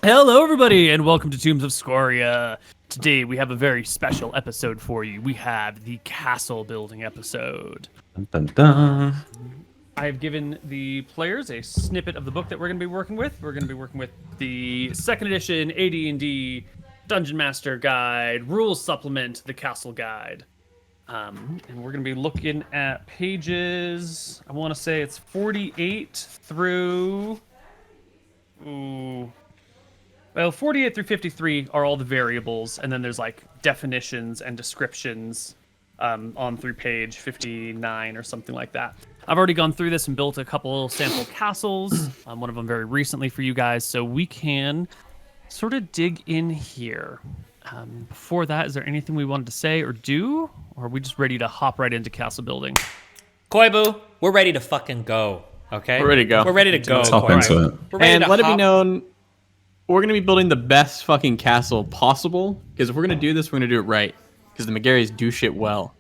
Hello, everybody, and welcome to Tombs of Scoria. Today, we have a very special episode for you. We have the castle building episode. Dun, dun, dun. I have given the players a snippet of the book that we're going to be working with. We're going to be working with the second edition AD&D Dungeon Master Guide, Rules Supplement, the Castle Guide. And we're going to be looking at pages, I want to say it's 48 through... Ooh... Well, 48 through 53 are all the variables, and then there's like definitions and descriptions on through page 59 or something like that. I've already gone through this and built a couple sample castles, one of them very recently for you guys, so we can sort of dig in here. Before that, is there anything we wanted to say or do, or are we just ready to hop right into castle building? Koibu, we're ready to fucking go. Okay, We're ready to go. We're ready to go. Let's hop into it. We're ready And to let it be hop- known, we're going to be building the best fucking castle possible. Because if we're going to do this, we're going to do it right. Because the McGarrys do shit well.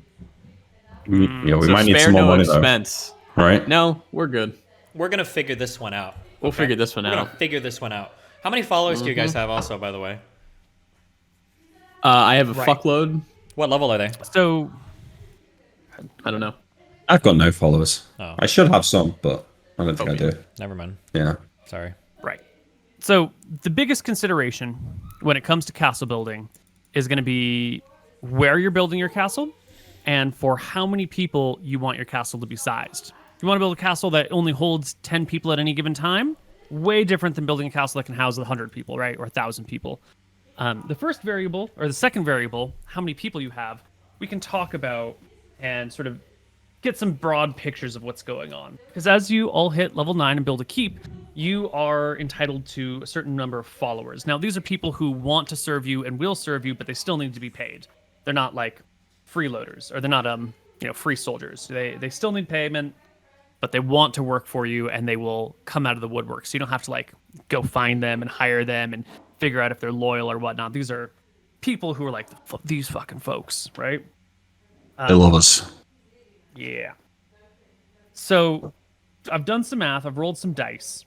We So might need spare some more no money expense. though, right? No, we're good. We're gonna figure this one out. We'll figure this one We're out. gonna figure this one out. How many followers do you guys have? Also, by the way, I have a Right. fuckload. what level are they? So, I don't know. I've got no followers. Oh. I should have some, but I don't think I do. Never mind. Yeah. Sorry. right. So, the biggest consideration when it comes to castle building is going to be where you're building your castle and for how many people you want your castle to be sized. If you want to build a castle that only holds 10 people at any given time, way different than building a castle that can house 100 people, right? Or 1,000 people. The first variable, or the second variable, how many people you have, we can talk about and sort of get some broad pictures of what's going on. Because as you all hit level 9 and build a keep, you are entitled to a certain number of followers. Now, these are people who want to serve you and will serve you, but they still need to be paid. They're not like freeloaders, or they're not free soldiers. They still need payment, but they want to work for you, and they will come out of the woodwork. So you don't have to like go find them and hire them and figure out if they're loyal or whatnot. These are people who are like these fucking folks, right? They love us. Yeah. So I've done some math. I've rolled some dice.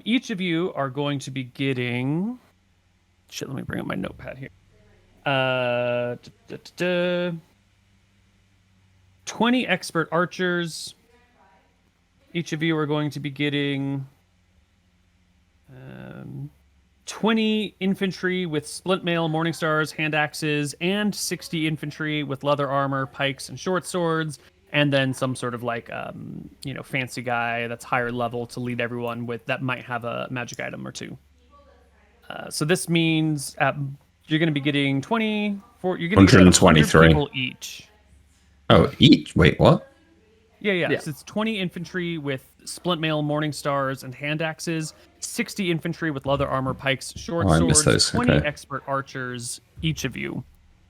Each of you are going to be getting... Shit, let me bring up my notepad here. 20 expert archers. Each of you are going to be getting 20 infantry with splint mail, morning stars, hand axes, and 60 infantry with leather armor, pikes, and short swords, and then some sort of like fancy guy that's higher level to lead everyone with that might have a magic item or two. So this means you're going to be getting 20 for you're going to get 123 people each. Oh, each? Wait, what? Yeah. So it's 20 infantry with splint mail, morning stars, and hand axes. 60 infantry with leather armor, pikes, short I missed swords. those. 20 Okay. expert archers, each of you.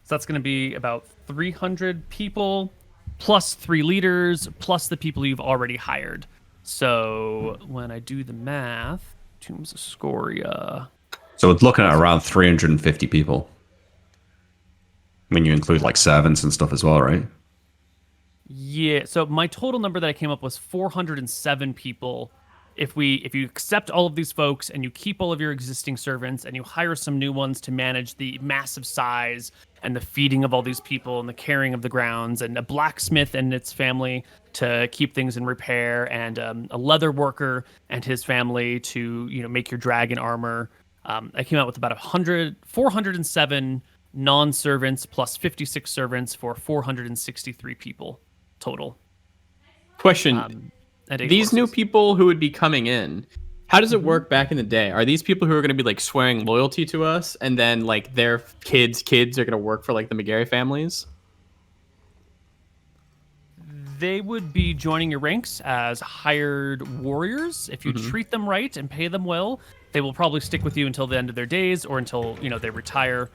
So that's going to be about 300 people, plus 3 leaders, plus the people you've already hired. So when I do the math, Tombs of Scoria. So we're looking at around 350 people. When you include like servants and stuff as well, right? Yeah, so my total number that I came up was 407 people. If you accept all of these folks and you keep all of your existing servants and you hire some new ones to manage the massive size and the feeding of all these people and the carrying of the grounds, and a blacksmith and its family to keep things in repair, and a leather worker and his family to make your dragon armor, I came out with about 407 non-servants plus 56 servants for 463 people total. Question. At 8 These new horses. people who would be coming in, how does it work back in the day? Are these people who are going to be like swearing loyalty to us, and then like their kids are going to work for like the McGarry families? They would be joining your ranks as hired warriors. If you treat them right and pay them well, they will probably stick with you until the end of their days or until they retire.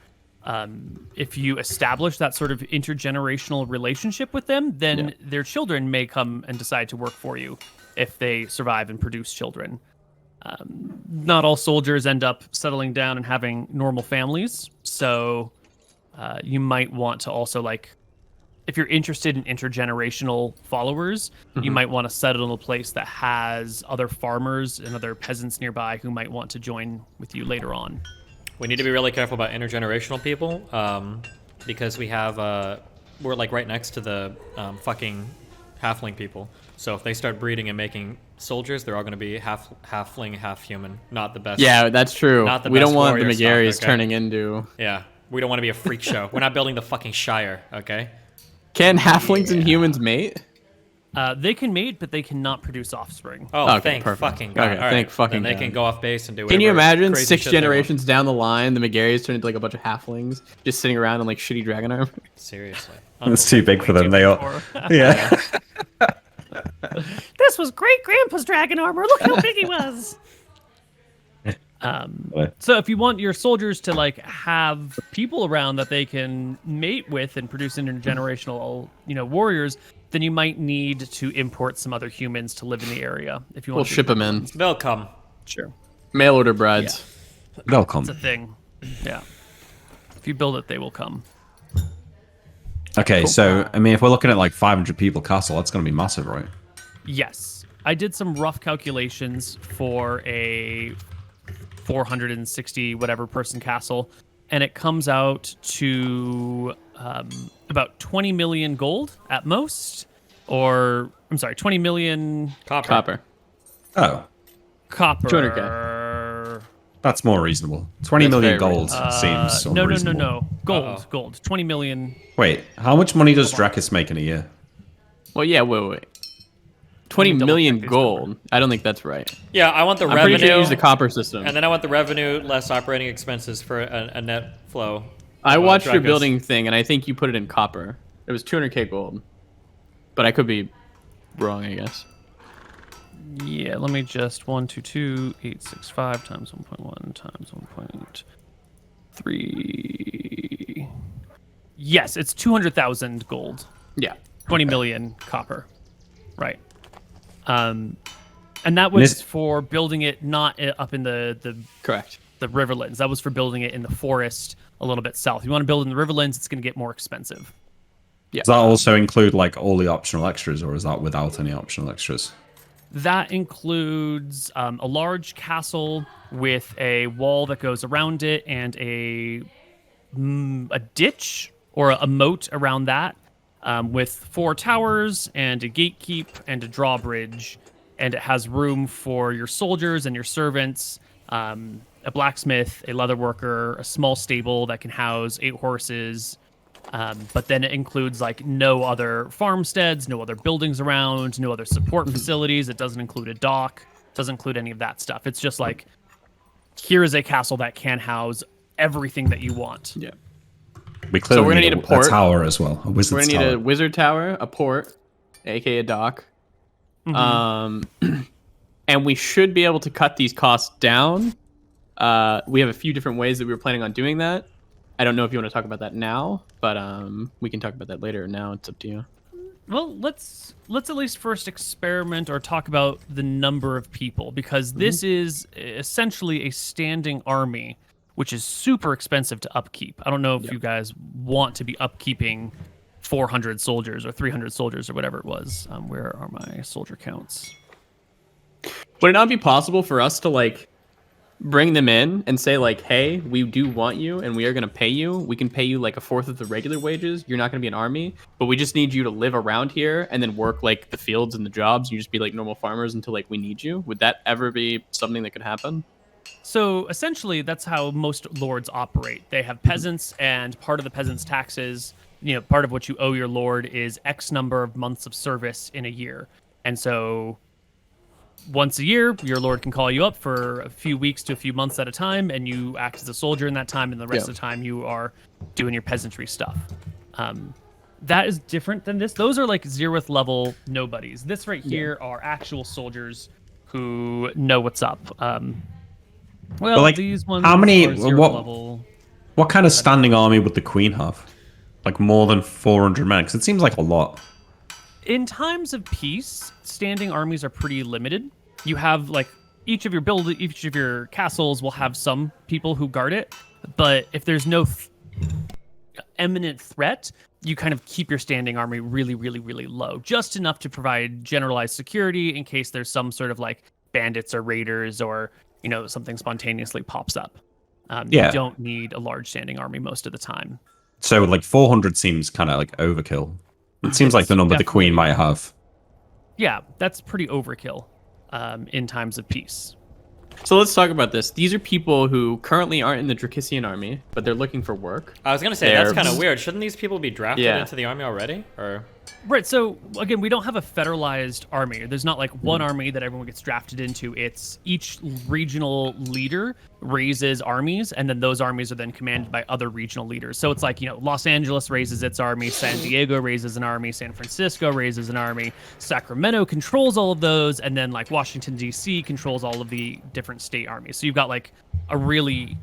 If you establish that sort of intergenerational relationship with them, then their children may come and decide to work for you if they survive and produce children. Not all soldiers end up settling down and having normal families, so you might want to also like if you're interested in intergenerational followers, you might want to settle in a place that has other farmers and other peasants nearby who might want to join with you later on. We need to be really careful about intergenerational people, because we have we're like right next to the fucking halfling people. So if they start breeding and making soldiers, they're all going to be halfling, half human. Not the best. Yeah, that's true. Not the We best don't want the warrior McGarrys stock, okay? turning into. Yeah, we don't want to be a freak show. We're not building the fucking Shire, okay? Can halflings and humans mate? They can mate, but they cannot produce offspring. Oh, Okay, thank perfect. fucking God. Okay, All right. thank fucking Then they God. can go off base and do whatever. Can you imagine crazy 6 shit they want. generations down the line, the McGarrys turn into like a bunch of halflings just sitting around in like shitty dragon armor? Seriously. It's too big for them. They all. Yeah. This was great grandpa's dragon armor. Look how big he was. So if you want your soldiers to like have people around that they can mate with and produce intergenerational, warriors, then you might need to import some other humans to live in the area. If you We'll want to ship them in. They'll come. Sure, Mail order brides. They'll come. it's a thing. Yeah, if you build it, they will come. Okay, so I mean, if we're looking at like 500 people castle, that's going to be massive, right? Yes, I did some rough calculations for a 460 whatever person castle, and it comes out to about 20 million gold at most, or I'm sorry, 20 million Copper. Oh, copper. 200K. that's more reasonable. 20 That's million very gold seems No, unreasonable. Gold. 20 million. Wait, how much money does Drakis make in a year? Well, yeah, wait. 20 double million check these gold. I don't think that's right. Yeah, I want the I'm revenue. pretty sure you use the copper system. And then I want the revenue less operating expenses for a net flow. I watched your Dracus. building thing, and I think you put it in copper. It was 200K gold. But I could be wrong, I guess. Yeah, let me just 122,865 times 1.1 times 1.3. Yes, it's 200,000 gold. Yeah. 20 million copper. Right. And that was This- for building it not up in the Correct. riverlands. That was for building it in the forest a little bit south. You want to build in the riverlands, it's going to get more expensive. Yeah. Does that also include like all the optional extras, or is that without any optional extras? That includes a large castle with a wall that goes around it and a ditch or a moat around that, with 4 towers and a gatekeep and a drawbridge. And it has room for your soldiers and your servants, a blacksmith, a leather worker, a small stable that can house 8 horses. But then it includes like no other farmsteads, no other buildings around, no other support facilities. It doesn't include a dock. It doesn't include any of that stuff. It's just like, here is a castle that can house everything that you want. Yeah. We clearly we're gonna need need a port. tower as well. A wizard's We're going to need tower. a wizard tower, a port, aka a dock. And we should be able to cut these costs down. We have a few different ways that we were planning on doing that. I don't know if you want to talk about that now, but we can talk about that later. Now it's up to you. Well, let's at least first experiment or talk about the number of people, because this is essentially a standing army, which is super expensive to upkeep. I don't know if you guys want to be upkeeping 400 soldiers or 300 soldiers or whatever it was. Where are my soldier counts? Would it not be possible for us to like bring them in and say like, hey, we do want you and we are going to pay you. We can pay you like 1/4 of the regular wages. You're not going to be an army, but we just need you to live around here and then work like the fields and the jobs. You just be like normal farmers until like we need you. Would that ever be something that could happen? So essentially, that's how most lords operate. They have peasants, and part of the peasants' taxes, part of what you owe your lord is X number of months of service in a year. And so once a year, your lord can call you up for a few weeks to a few months at a time, and you act as a soldier in that time, and the rest of the time you are doing your peasantry stuff. That is different than this. Those are like 0th level nobodies. This right here are actual soldiers who know what's up. Well, like, these ones how many- are 0th what- level. What kind of standing army would the queen have? Like more than 400 men? Because it seems like a lot. In times of peace, standing armies are pretty limited. You have like each of your castles will have some people who guard it, but if there's no imminent threat, you kind of keep your standing army really, really, really low, just enough to provide generalized security in case there's some sort of like bandits or raiders or, something spontaneously pops up. Yeah. You don't need a large standing army most of the time. So like 400 seems kind of like overkill. It seems like the number the queen might have. Yeah, that's pretty overkill in times of peace. So let's talk about this. These are people who currently aren't in the Dracissian army, but they're looking for work. I was gonna say that's kind of weird. Shouldn't these people be drafted into the army already? Or Right. So again, we don't have a federalized army. There's not like one army that everyone gets drafted into. It's each regional leader raises armies, and then those armies are then commanded by other regional leaders. So it's like, Los Angeles raises its army, San Diego raises an army, San Francisco raises an army, Sacramento controls all of those, and then like Washington, D.C. controls all of the different state armies. So you've got like a really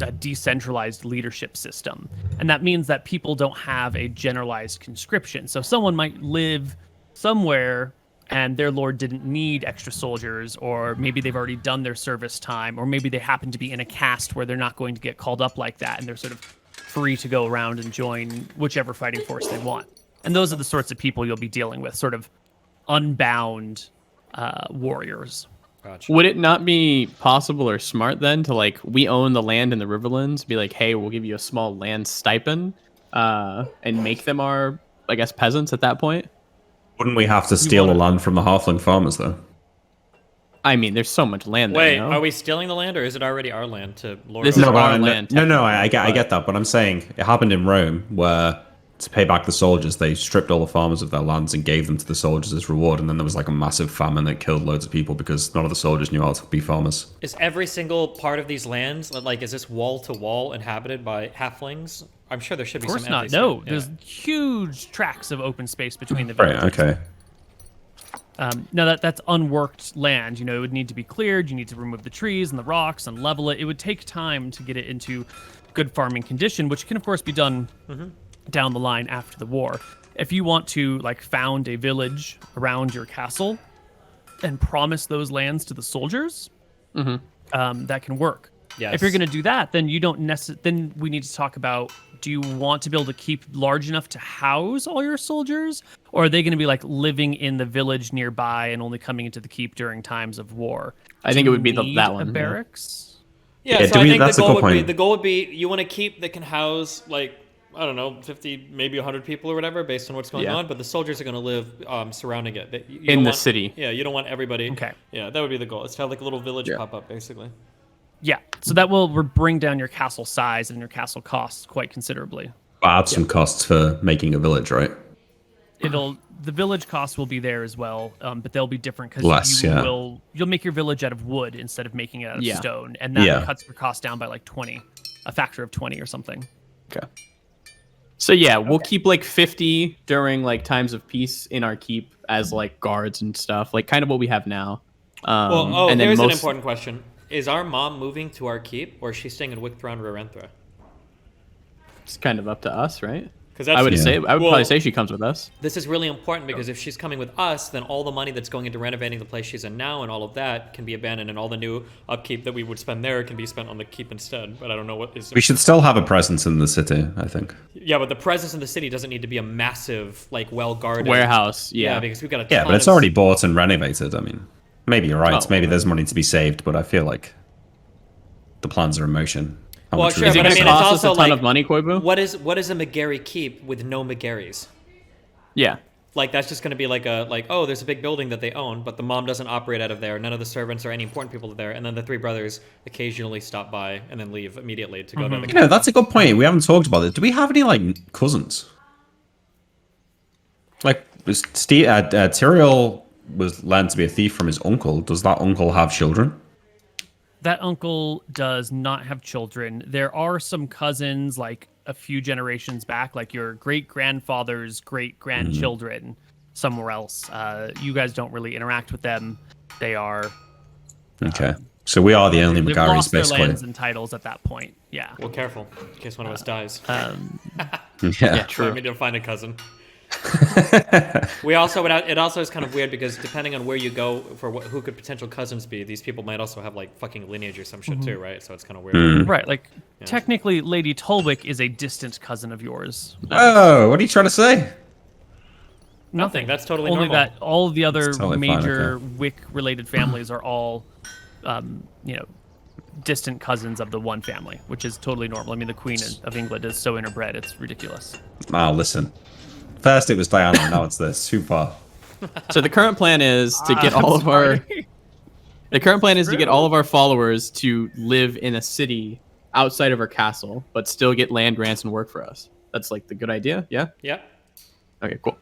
a decentralized leadership system. And that means that people don't have a generalized conscription. So someone might live somewhere and their lord didn't need extra soldiers, or maybe they've already done their service time, or maybe they happen to be in a caste where they're not going to get called up like that, and they're sort of free to go around and join whichever fighting force they want. And those are the sorts of people you'll be dealing with, sort of unbound warriors. Gotcha. Would it not be possible or smart then to like, we own the land in the Riverlands, be like, hey, we'll give you a small land stipend, and make them our, I guess, peasants at that point? Wouldn't we have to steal the land from the halfling farmers though? I mean, there's so much land there. Wait, are we stealing the land, or is it already our land to lord This over? is our land. No, I get that, but I'm saying it happened in Rome where to pay back the soldiers, they stripped all the farmers of their lands and gave them to the soldiers as reward, and then there was like a massive famine that killed loads of people because none of the soldiers knew how to be farmers. Is every single part of these lands, like, is this wall to wall inhabited by halflings? I'm sure there should be some. Of course not. empty No, space. there's huge tracts of open space between the Right, villages. okay. No, that's unworked land. It would need to be cleared. You need to remove the trees and the rocks and level it. It would take time to get it into good farming condition, which can, of course, be done down the line after the war. If you want to, like, found a village around your castle and promise those lands to the soldiers, that can work. Yes. If you're going to do that, then you don't then we need to talk about, do you want to be able to keep large enough to house all your soldiers, or are they going to be like living in the village nearby and only coming into the keep during times of war? I think it would be that Need one. a barracks. Yeah, Yeah, so I think that's a good point. the goal would be you want to keep that can house, like, I don't know, 50, maybe 100 people or whatever, based on what's going on. But the soldiers are going to live surrounding it. You In don't the want- city. Yeah, you don't want everybody. Okay. Yeah, that would be the goal. It's to have like a little village pop up, basically. Yeah, so that will bring down your castle size and your castle costs quite considerably. Add some costs for making a village, right? The village costs will be there as well, but they'll be different Less, because yeah. you'll make your village out of wood instead of making it out of Yeah. stone, and that Yeah. cuts your cost down by like 20, a factor of 20 or something. Okay. So yeah, we'll keep like 50 during like times of peace in our keep as like guards and stuff, like kind of what we have now. Well, and then there's an most- important question. Is our mom moving to our keep, or is she staying in Wicktron Rarenthra? It's kind of up to us, right? Because I would Yeah. say I would probably say she comes with us. This is really important because if she's coming with us, then all the money that's going into renovating the place she's in now and all of that can be abandoned, and all the new upkeep that we would spend there can be spent on the keep instead. But I don't know what is. We should still have a presence in the city, I think. Yeah, but the presence in the city doesn't need to be a massive, like, well-guarded Warehouse, yeah. because we've got a Yeah, ton but it's of- already bought and renovated. I mean, maybe you're right. Oh. Maybe there's money to be saved, but I feel like the plans are in motion. How Well, much sure, Is it but going I to mean, it's cost us a also ton like- of money, Koibu? What is a McGarry keep with no McGarrys? Yeah. Like, that's just going to be like oh, there's a big building that they own, but the mom doesn't operate out of there. None of the servants or any important people are there. And then the three brothers occasionally stop by and then leave immediately to go to the You know, that's a good point. We haven't talked about it. Do we have any, like, cousins? Like, Tyrael was learned to be a thief from his uncle. Does that uncle have children? That uncle does not have children. There are some cousins, like a few generations back, like your great-grandfather's great-grandchildren somewhere else. You guys don't really interact with them. They are... Okay. So we are the only They've Magaris, lost their basically. lands and titles at that point. Yeah. Well, careful, in case one of us dies. Yeah. True. I need to find a cousin. We also would. It also is kind of weird because depending on where you go for who could potential cousins be, these people might also have like fucking lineage or some shit too, right? So it's kind of weird. Right, like technically, Lady Tolwick is a distant cousin of yours. Oh, what are you trying to say? Nothing. That's totally Only normal. that all of the other It's totally fine, major okay. Wick-related families are all, distant cousins of the one family, which is totally normal. I mean, the Queen of England is so interbred; it's ridiculous. Oh, listen. First it was Diana, now it's this. Too far. So the current plan is to get all of our. The current plan is to get all of our followers to live in a city outside of our castle, but still get land grants and work for us. That's like the good idea. Yeah. Yeah. Okay. Cool.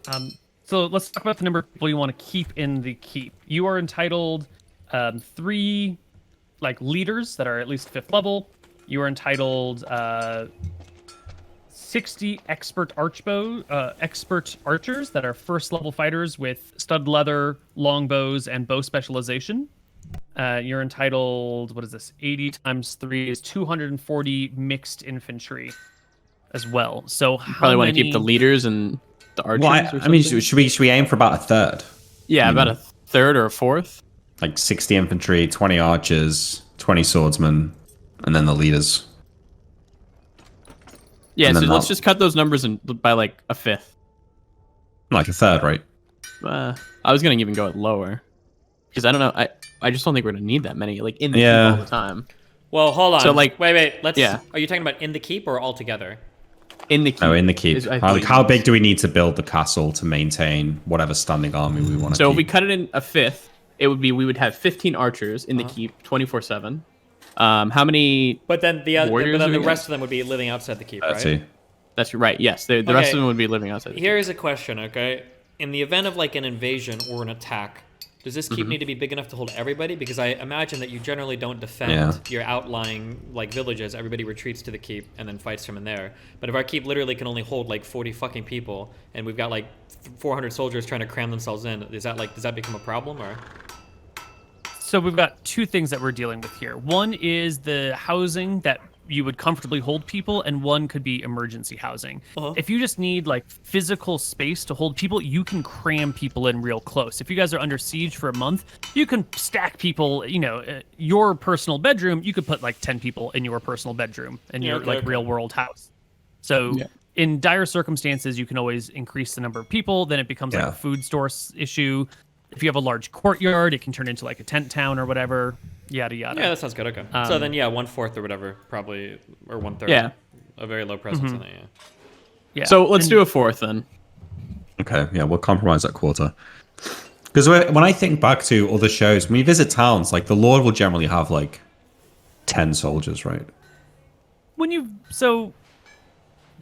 So let's talk about the number of people you want to keep in the keep. You are entitled 3 leaders that are at least 5th level. You are entitled 60 expert archers that are 1st level fighters with stud leather, longbows, and bow specialization. You're entitled, 80 times 3 is 240 mixed infantry as well. So Probably want to keep the leaders and the archers. Well, or I mean, something? should we aim for about a third? Yeah, about a third or a fourth. Like 60 infantry, 20 archers, 20 swordsmen, and then the leaders. Yeah, And so then let's that- just cut those numbers by like a fifth. Like a third, right? I was gonna even go lower because I don't know. I just don't think we're gonna need that many like in the Yeah. keep all the time. Well, hold on. So, like- wait. Let's. Yeah. Are you talking about in the keep or all together? In the keep. Oh, in the keep. is- I How, believe how it big is. do we need to build the castle to maintain whatever standing army we want to So keep? if we cut it in a fifth, it would be we would have 15 archers in the keep 24/7. How many? But then Warriors but then are the we rest of them would be living outside the keep, right? 30. That's right. Yes, the rest Okay. of them would be living outside. The Here is a question, okay? In the event of like an invasion or an attack, does this keep need to be big enough to hold everybody? Because I imagine that you generally don't defend Yeah. your outlying like villages. Everybody retreats to the keep and then fights from in there. But if our keep literally can only hold like 40 fucking people, and we've got like 400 soldiers trying to cram themselves in, does that become a problem or? So we've got 2 things that we're dealing with here. One is the housing that you would comfortably hold people, and one could be emergency housing. If you just need like physical space to hold people, you can cram people in real close. If you guys are under siege for a month, you can stack people. Your personal bedroom, you could put like 10 people in your personal bedroom in your okay. real world house. So in dire circumstances, you can always increase the number of people. Then it becomes like Yeah. a food source issue. If you have a large courtyard, it can turn into like a tent town or whatever. Yada yada. Yeah, that sounds good. Okay. So then, 1/4 or whatever, probably, or 1/3. Yeah. A very low presence in it. Yeah. Yeah. So let's And- do a fourth then. Okay, yeah, we'll compromise that quarter. Because when I think back to other shows, when you visit towns, like the Lord will generally have like 10 soldiers, right?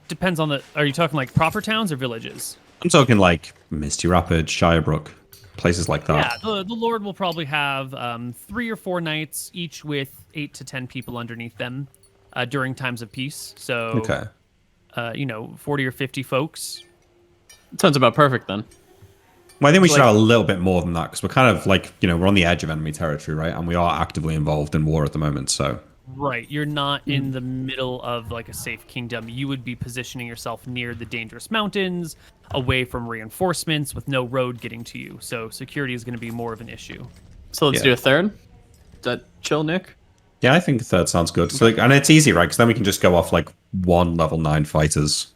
Depends on are you talking like proper towns or villages? I'm talking like Misty Rapids, Shirebrook, places like that. Yeah, the Lord will probably have 3 or 4 knights, each with 8 to 10 people underneath them during times of peace. So, Okay. 40 or 50 folks. Sounds about perfect then. Well, I think we should Like- have a little bit more than that because we're kind of like, we're on the edge of enemy territory, right? And we are actively involved in war at the moment, so. Right, you're not in the middle of like a safe kingdom. You would be positioning yourself near the dangerous mountains, away from reinforcements, with no road getting to you. So security is going to be more of an issue. So let's Yeah. do a third. Is that chill, Nick? Yeah, I think a third sounds good. So, and it's easy, right? Because then we can just go off like 1 level 9 fighters,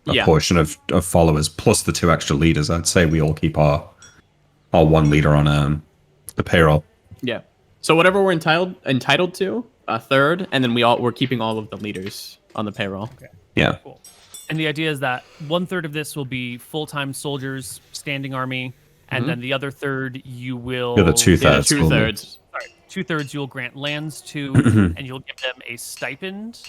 a Yeah. portion of followers, plus the 2 extra leaders. I'd say we all keep our 1 leader on the payroll. Yeah. So whatever we're entitled to, a third, and then we're keeping all of the leaders on the payroll. Yeah. Cool. And the idea is that 1/3 of this will be full-time soldiers, standing army, and then the other third you will. The other 2/3. Yeah, 2/3. Sorry, 2/3 you'll grant lands to, and you'll give them a stipend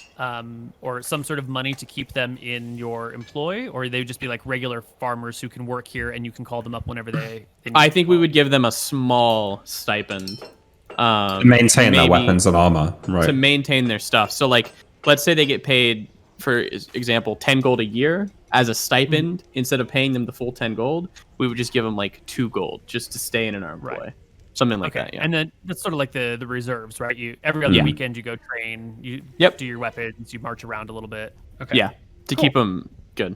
or some sort of money to keep them in your employ, or they would just be like regular farmers who can work here, and you can call them up whenever they need I think we would give them a small stipend. To maintain their maybe weapons and armor, right? to maintain their stuff. So like, let's say they get paid, for example, 10 gold a year as a stipend. Instead of paying them the full 10 gold, we would just give them like 2 gold just to stay in our employ. Right. Something like that. Yeah. And then that's sort of like the reserves, right? You every other Yeah. weekend you go train, you Yep. do your weapons, you march around a little bit. Okay. yeah. To keep them good.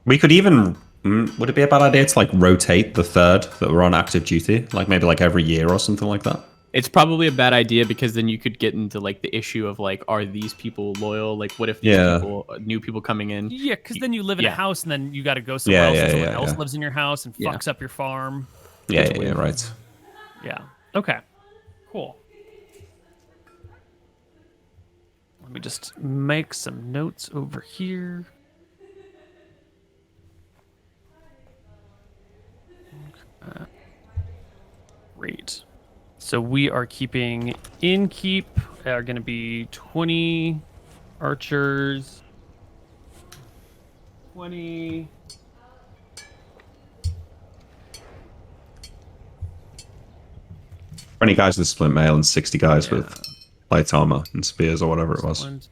We could even Would it be a bad idea to like rotate the third that were on active duty, like maybe like every year or something like that? It's probably a bad idea because then you could get into like the issue of like, are these people loyal? Like, what if these people, new people coming in? Yeah, because then you live in a Yeah. house and then you got to go somewhere else, and someone else Yeah. lives in your house and Yeah. fucks up your farm. Yeah, right. Yeah. Okay. Cool. Let me just make some notes over here. Okay. Great. So we are keeping in keep are going to be 20 archers, 20 20 guys with split mail and 60 guys with light armor and spears or whatever it was.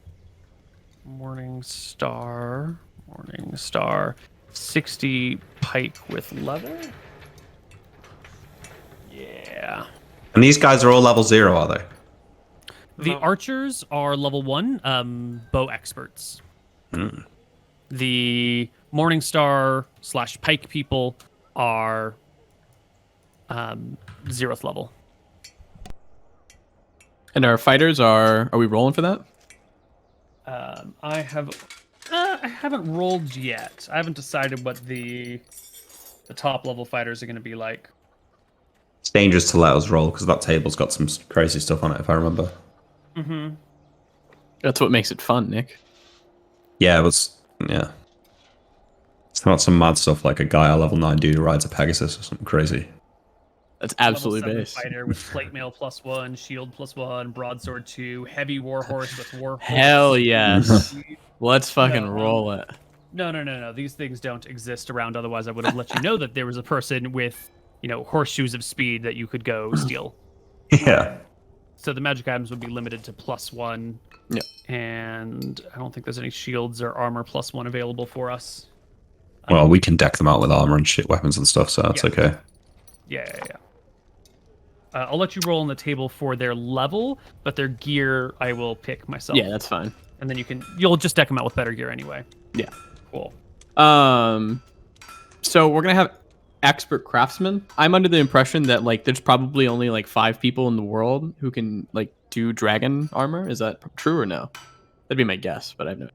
Morning Star, 60 pike with leather. Yeah. And these guys are all level 0, are they? The archers are level 1, bow experts. The Morning Star / pike people are 0th level. And our fighters are we rolling for that? I haven't rolled yet. I haven't decided what the top level fighters are going to be like. It's dangerous to let us roll because that table's got some crazy stuff on it, if I remember. Mm-hmm. That's what makes it fun, Nick. Yeah, it was. Yeah. It's not some mad stuff like a guy, a level 9 dude who rides a Pegasus or something crazy. That's absolutely level 7 based. fighter with plate mail +1, shield +1, broadsword 2, heavy warhorse with warhorse. Hell yes. Let's fucking No, roll it. No. These things don't exist around. Otherwise, I would have let you know that there was a person with, horseshoes of speed that you could go steal. Yeah. So the magic items would be limited to +1. Yep. And I don't think there's any shields or armor +1 available for us. Well, we can deck them out with armor and shit weapons and stuff, so that's okay. Yeah. I'll let you roll on the table for their level, but their gear I will pick myself. Yeah, that's fine. And then you'll just deck them out with better gear anyway. Yeah. Cool. So we're gonna have expert craftsmen. I'm under the impression that like there's probably only like 5 people in the world who can like do dragon armor. Is that true or no? That'd be my guess, but I have no.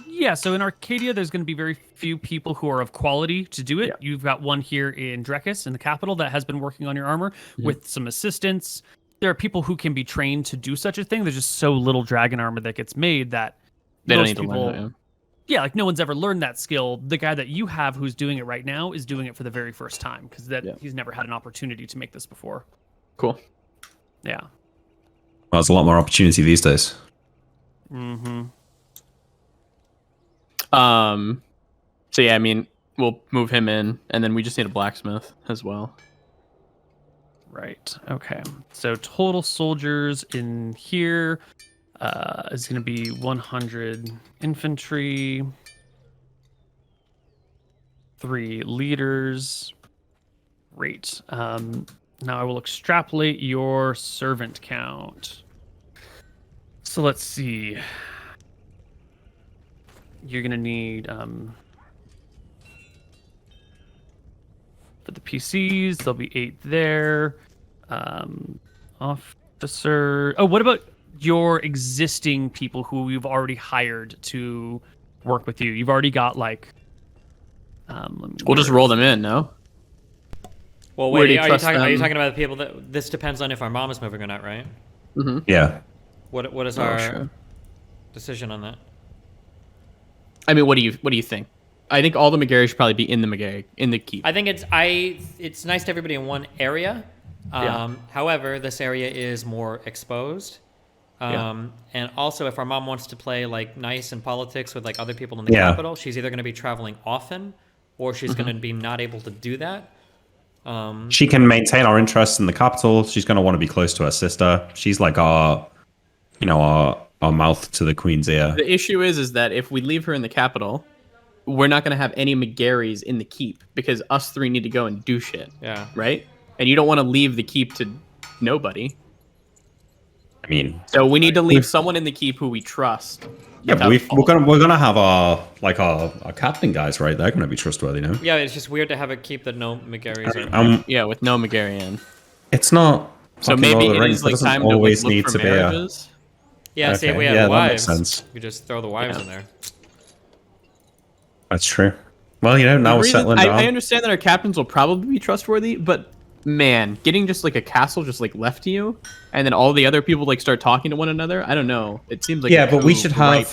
Yeah, so in Arcadia, there's going to be very few people who are of quality to do it. Yeah. You've got one here in Drekis, in the capital, that has been working on your armor with some assistance. There are people who can be trained to do such a thing. There's just so little dragon armor that gets made that They don't most need to people, learn that. yeah, like no one's ever learned that skill. The guy that you have who's doing it right now is doing it for the very first time because he's never had an opportunity to make this before. Cool. Yeah. Well, there's a lot more opportunity these days. Mm-hmm. So yeah, I mean, we'll move him in, and then we just need a blacksmith as well. Right. Okay. So total soldiers in here is going to be 100 infantry, 3 leaders. Great. Now I will extrapolate your servant count. So let's see. You're going to need for the PCs, there'll be 8 there. Officer. Oh, what about your existing people who you've already hired to work with you? You've already got like. We'll just roll them in, no? Well, Where do wait, you are you, trust talking, are you them? talking about the people that... This depends on if our mom is moving or not, right? Yeah. What is Oh, our sure. decision on that? I mean, what do you think? I think all the McGarry should probably be in the keep. I think it's nice to everybody in one area. However, this area is more exposed. And also, if our mom wants to play like nice in politics with like other people in the capital, she's either going to be traveling often, or she's going to be not able to do that. She can maintain our interests in the capital. She's going to want to be close to her sister. She's like our mouth to the queen's ear. The issue is that if we leave her in the capital, we're not going to have any McGarrys in the keep because us 3 need to go and do shit. Yeah. Right? And you don't want to leave the keep to nobody. I mean, So we need to leave someone in the keep who we trust. yeah, but without we're gonna have our captain guys, right? They're gonna be trustworthy, no? Yeah, it's just weird to have a keep that no McGarry's are. Yeah, with no McGarry. It's not. So fucking maybe Lord of it the Rings. is There like doesn't time to like, always look need for to be a. marriages. Yeah, see if Okay, we had yeah, that wives, makes sense. we just throw the wives Yeah. in there. That's true. Well, you know, now we're settling down. I understand that our captains will probably be trustworthy, but man, getting just like a castle just like left to you, and then all the other people like start talking to one another. I don't know. It seems like Yeah, a but we coup should right-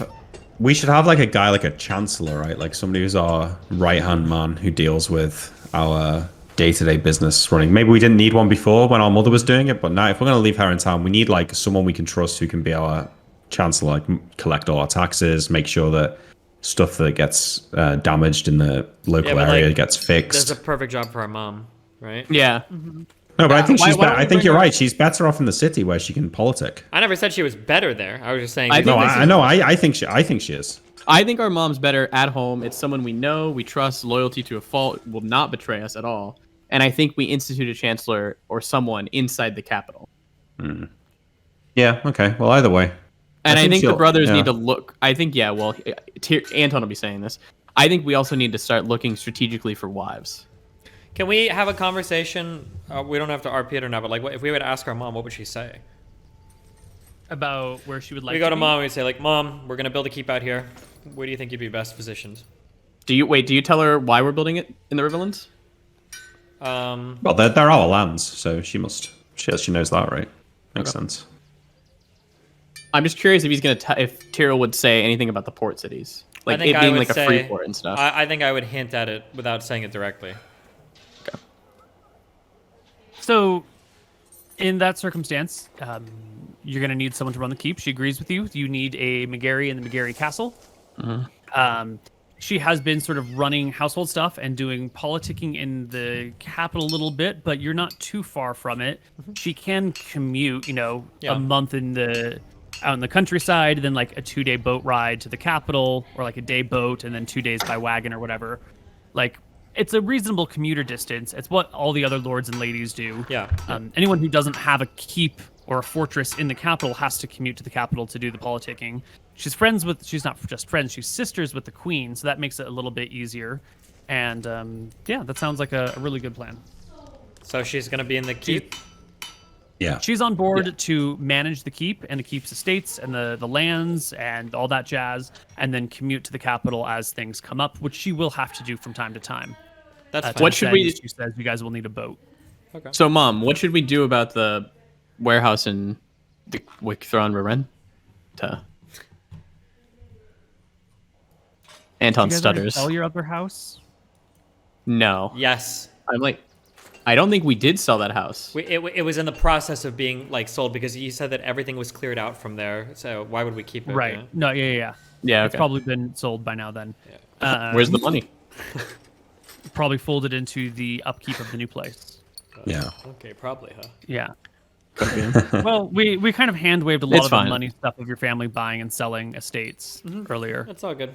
have like a guy like a chancellor, right? Like somebody who's our right hand man who deals with our day-to-day business running. Maybe we didn't need one before when our mother was doing it, but now if we're gonna leave her in town, we need like someone we can trust who can be our chancellor, like collect all our taxes, make sure that stuff that gets damaged in the local but, area like, gets fixed. That's a perfect job for our mom, right? Yeah. No, but I think why don't we I think bring you're her- right. She's better off in the city where she can politic. I never said she was better there. I was just saying. I No, think this I know. I think she is. I think our mom's better at home. It's someone we know, we trust, loyalty to a fault, will not betray us at all. And I think we institute a chancellor or someone inside the capital. Yeah. Okay. Well, either way. And I think the she'll- brothers yeah. need to look. I think, yeah, well, Anton will be saying this. I think we also need to start looking strategically for wives. Can we have a conversation? We don't have to RP it or not, but like, if we would ask our mom, what would she say? About where she would like We go to be? mom and we say, like, Mom, we're gonna build a keep out here. Where do you think you'd be best positioned? Do you tell her why we're building it in the Riverlands? Well, they're our lands, so she knows that, right? Makes sense. I'm just curious if he's gonna if Tyrell would say anything about the port cities, like I think it I being would like a say- free port and stuff. I think I would hint at it without saying it directly. So, in that circumstance, you're going to need someone to run the keep. She agrees with you. You need a McGarry in the McGarry Castle. She has been sort of running household stuff and doing politicking in the capital a little bit, but you're not too far from it. She can commute, Yeah. a month out in the countryside, then like a 2-day boat ride to the capital, or like a day boat and then 2 days by wagon or whatever. Like, it's a reasonable commuter distance. It's what all the other lords and ladies do. Yeah. Anyone who doesn't have a keep or a fortress in the capital has to commute to the capital to do the politicking. She's not just friends, she's sisters with the queen, so that makes it a little bit easier. And yeah, that sounds like a really good plan. So she's gonna be in the keep. Yeah. She's on board to manage the keep and the keep's estates and the lands and all that jazz, and then commute to the capital as things come up, which she will have to do from time to time. That's fine. What should we- She says you guys will need a boat. Okay. So, Mom, what should we do about the warehouse in the Wicthron Rarenta? Anton You guys already stutters. sell your other house? No. Yes. I'm like, I don't think we did sell that house. It was in the process of being like sold because you said that everything was cleared out from there. So why would we keep it? Right. Yeah? No, yeah. Yeah, It's okay. probably been sold by now then. Where's the money? Probably folded into the upkeep of the new place. Yeah. Okay, probably, huh? Yeah. Well, we kind of hand waved a lot It's of fine. the money stuff of your family buying and selling estates earlier. That's all good.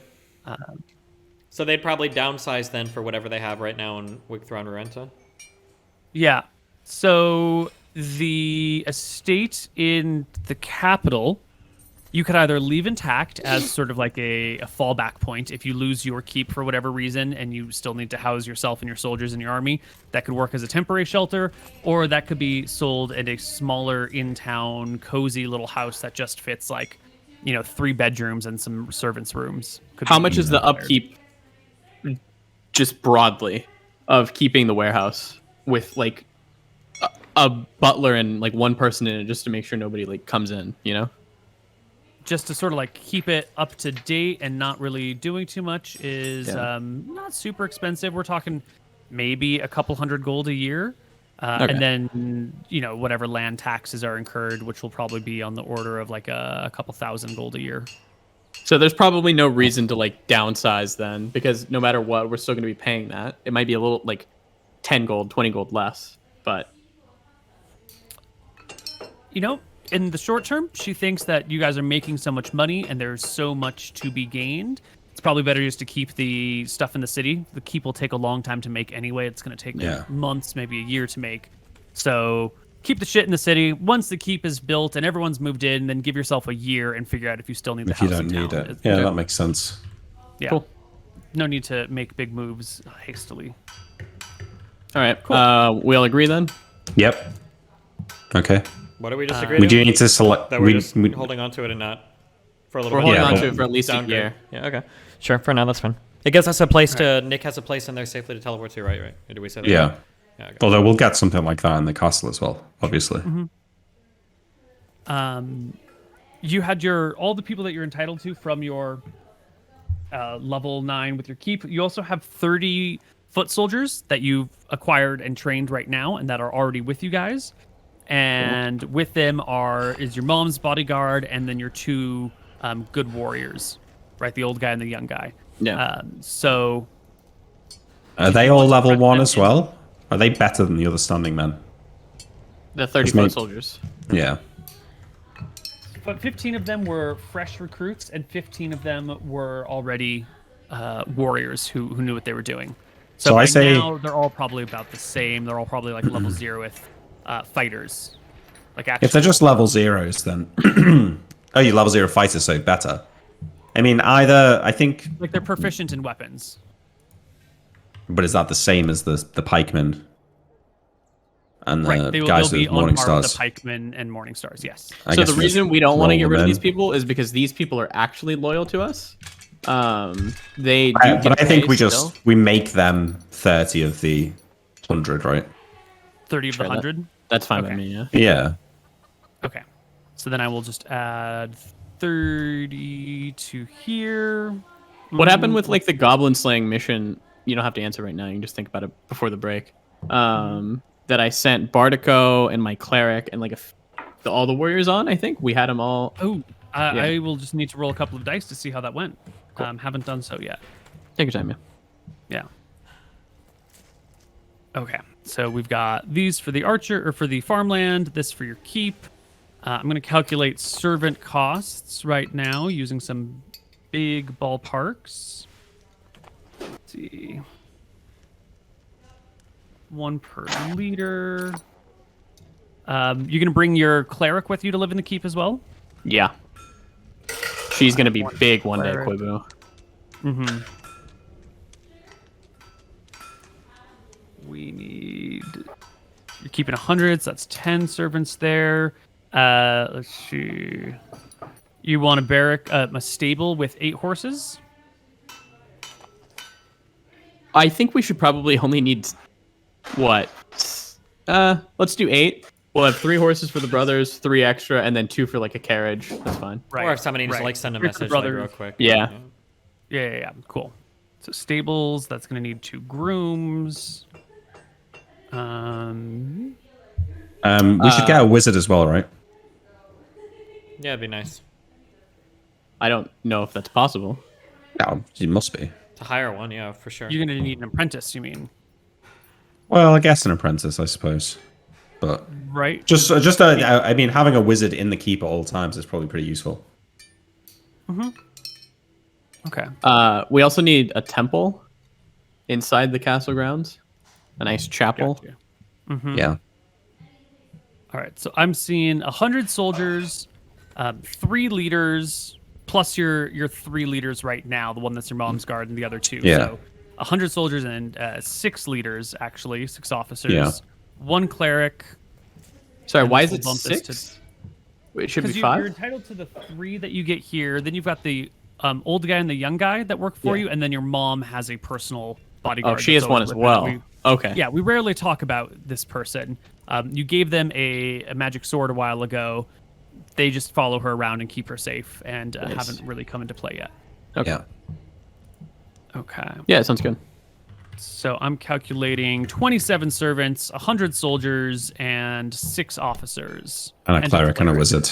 So they'd probably downsize then for whatever they have right now in Wigthron Rarenta. Yeah. So the estate in the capital, you could either leave intact as sort of like a fallback point. If you lose your keep for whatever reason and you still need to house yourself and your soldiers and your army, that could work as a temporary shelter, or that could be sold at a smaller in-town, cozy little house that just fits like, 3 bedrooms and some servants' rooms. Could How be much is the acquired. upkeep, just broadly, of keeping the warehouse with like a butler and like one person in it just to make sure nobody like comes in, Just to sort of like keep it up to date and not really doing too much is Yeah. not super expensive. We're talking maybe a couple hundred gold a year. Okay. And then, whatever land taxes are incurred, which will probably be on the order of like a couple thousand gold a year. So there's probably no reason to like downsize then, because no matter what, we're still going to be paying that. It might be a little like 10 gold, 20 gold less, but In the short term, she thinks that you guys are making so much money and there's so much to be gained. It's probably better just to keep the stuff in the city. The keep will take a long time to make anyway. It's going to take Yeah. months, maybe a year to make. So keep the shit in the city. Once the keep is built and everyone's moved in, then give yourself a year and figure out if you still need the If you house don't in need town. it. Yeah, that makes sense. Yeah. Cool. No need to make big moves hastily. All right. We all agree then? Yep. Okay. What do we disagree We to? do need to select. That we're just holding on to it and not for a little We're bit. holding Yeah, on but- to it for at least a Downgrade. year. Yeah, okay. Sure, for now, that's fine. It gives us a place to... Nick has a place in there safely to teleport to, right? Or did we say that? Yeah. Yeah, okay. Although we'll get something like that in the castle as well, obviously. You had all the people that you're entitled to from your level 9 with your keep. You also have 30 foot soldiers that you've acquired and trained right now and that are already with you guys. And with them is your mom's bodyguard and then your 2 good warriors, right? The old guy and the young guy. Yeah. So Are they you all want to level press 1 them as in? well? Are they better than the other standing men? The 30 made- foot soldiers. Yeah. But 15 of them were fresh recruits, and 15 of them were already warriors who knew what they were doing. So I by say- now they're all probably about the same. They're all probably like level 0 with fighters. Like actual, If they're just level 0s, then... oh, you level 0 fighters, so better. I mean, I think... like they're proficient in weapons. But is that the same as the pikemen? And the Right, they'll guys be with on Morning par with Stars? the pikemen and morning stars. Yes. I So guess the we just reason we don't want to roll get rid of them these in. people is because these people are actually loyal to us. They do But get I think paid we still. we make them 30 of the 100, right? 30 of the Sure, that- 100. That's fine Okay. with me, yeah. Yeah. Okay. So then I will just add 30 to here. What happened with like the goblin slaying mission? You don't have to answer right now. You can just think about it before the break. That I sent Bardico and my cleric and like all the warriors on. I think we had them all. Oh, Yeah. I will just need to roll a couple of dice to see how that went. Haven't done so yet. Take your time, yeah. Yeah. Okay. So we've got these for the archer or for the farmland, this for your keep. I'm going to calculate servant costs right now using some big ballparks. Let's see. 1 per leader. You're going to bring your cleric with you to live in the keep as well? Yeah. She's gonna be big one day, cleric. Koibu. Mm-hmm. We need... You're keeping 100, so that's 10 servants there. Let's see. You want a barrack, a stable with 8 horses? I think we should probably only need what? Let's do 8. We'll have 3 horses for the brothers, 3 extra, and then 2 for like a carriage. That's fine. Or if somebody needs to like send a 3 for the message like, brothers. real quick. Yeah. Yeah. Cool. So stables, that's going to need 2 grooms. We should get a wizard as well, right? Yeah, it'd be nice I don't know if that's possible. Yeah, it must be. to hire one. Yeah, for sure. You're going to need an apprentice, you mean? Well, I guess an apprentice, I suppose. But Right? I mean, having a wizard in the keep at all times is probably pretty useful. Okay. We also need a temple inside the castle grounds. A nice chapel. Gotcha. Yeah. All right, so I'm seeing 100 soldiers, 3 leaders, plus your 3 leaders right now, the one that's your mom's guard and the other 2. Yeah. So 100 soldiers and 6 leaders, actually, 6 officers, Yeah. 1 cleric. Sorry, And why this is it will bump this 6? It should be Because 5. you're entitled to the 3 that you get here. Then you've got the old guy and the young guy that work for Yeah. you, and then your mom has a personal bodyguard. Oh, she that's has one always as with her. well. Okay. Yeah, we rarely talk about this person. You gave them a magic sword a while ago. They just follow her around and keep her safe, and Nice. haven't really come into play yet. Okay. Yeah. Okay, Yeah, it sounds good. so I'm calculating 27 servants, 100 soldiers, and 6 officers. And a cleric and a wizard.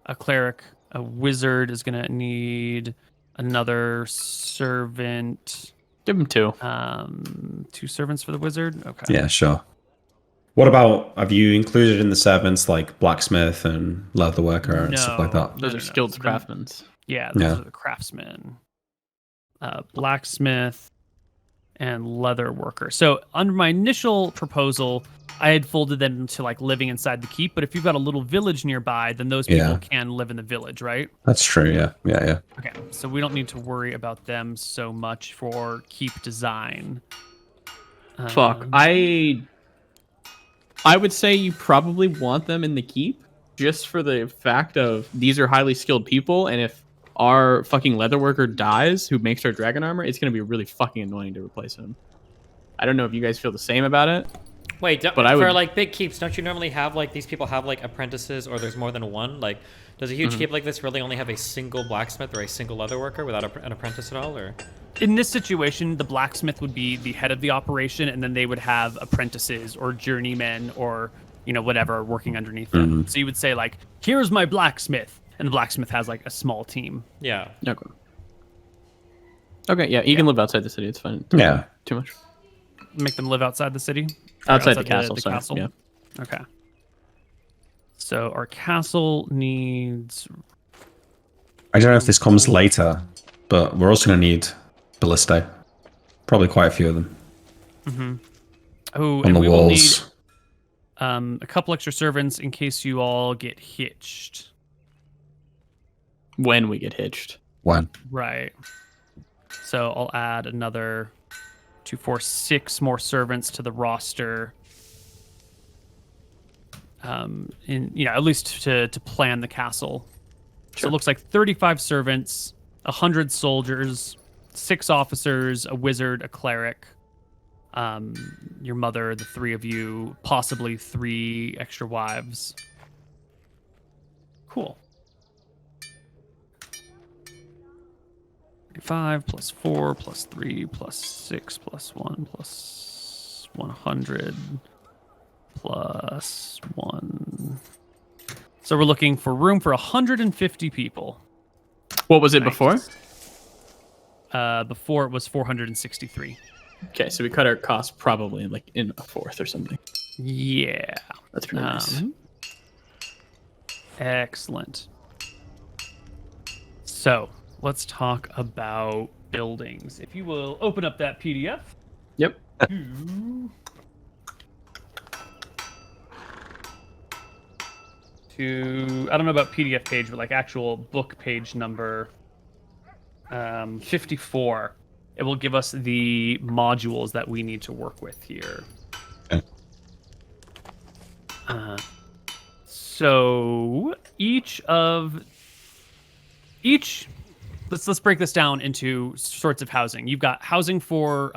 A cleric, a wizard is going to need another servant. Give him 2. 2 servants for the wizard. Okay. Yeah, sure. What about, have you included in the servants like blacksmith and leatherworker and stuff like that? Those No, are no. skilled So then- craftsmen. Yeah, those Yeah. are the craftsmen. Blacksmith and leather worker. So under my initial proposal, I had folded them to like living inside the keep. But if you've got a little village nearby, then those people Yeah. can live in the village, right? That's true. Yeah. Yeah. Yeah. Okay, so we don't need to worry about them so much for keep design. Fuck. I would say you probably want them in the keep just for the fact of these are highly skilled people, and if our fucking leather worker dies who makes our dragon armor, it's gonna be really fucking annoying to replace him. I don't know if you guys feel the same about it. Wait, But I for would- like big keeps, don't you normally have like these people have like apprentices, or there's more than one? Like, does a huge keep like this really only have a single blacksmith or a single leather worker without an apprentice at all? Or In this situation, the blacksmith would be the head of the operation, and then they would have apprentices or journeymen or whatever working underneath them. So you would say like, "Here's my blacksmith," and the blacksmith has like a small team. yeah, Okay. Okay, yeah, you can live outside the city. It's fine. Yeah. Too much. Make them live outside the city. Or Outside the castle, sorry, castle. yeah. Okay. So our castle needs. I don't know if this comes later, but we're also going to need ballistae. Probably quite a few of them Oh, on and the we will need walls. a couple extra servants in case you all get hitched. When we get hitched. One. Right. So I'll add another 2, 4, 6 more servants to the roster. At least to plan the castle. So it looks like 35 servants, 100 soldiers, 6 officers, a wizard, a cleric, your mother, the 3 of you, possibly 3 extra wives. Cool. 5 plus 4 plus 3 plus 6 plus 1 plus 100 plus 1. So we're looking for room for 150 people. What was it before? Before it was 463. Okay, so we cut our costs probably like in a fourth or something. Yeah. That's pretty nice. Excellent. So let's talk about buildings. If you will open up that PDF. Yep. I don't know about PDF page, but like actual book page number 54. It will give us the modules that we need to work with here. Okay. So let's break this down into sorts of housing. You've got housing for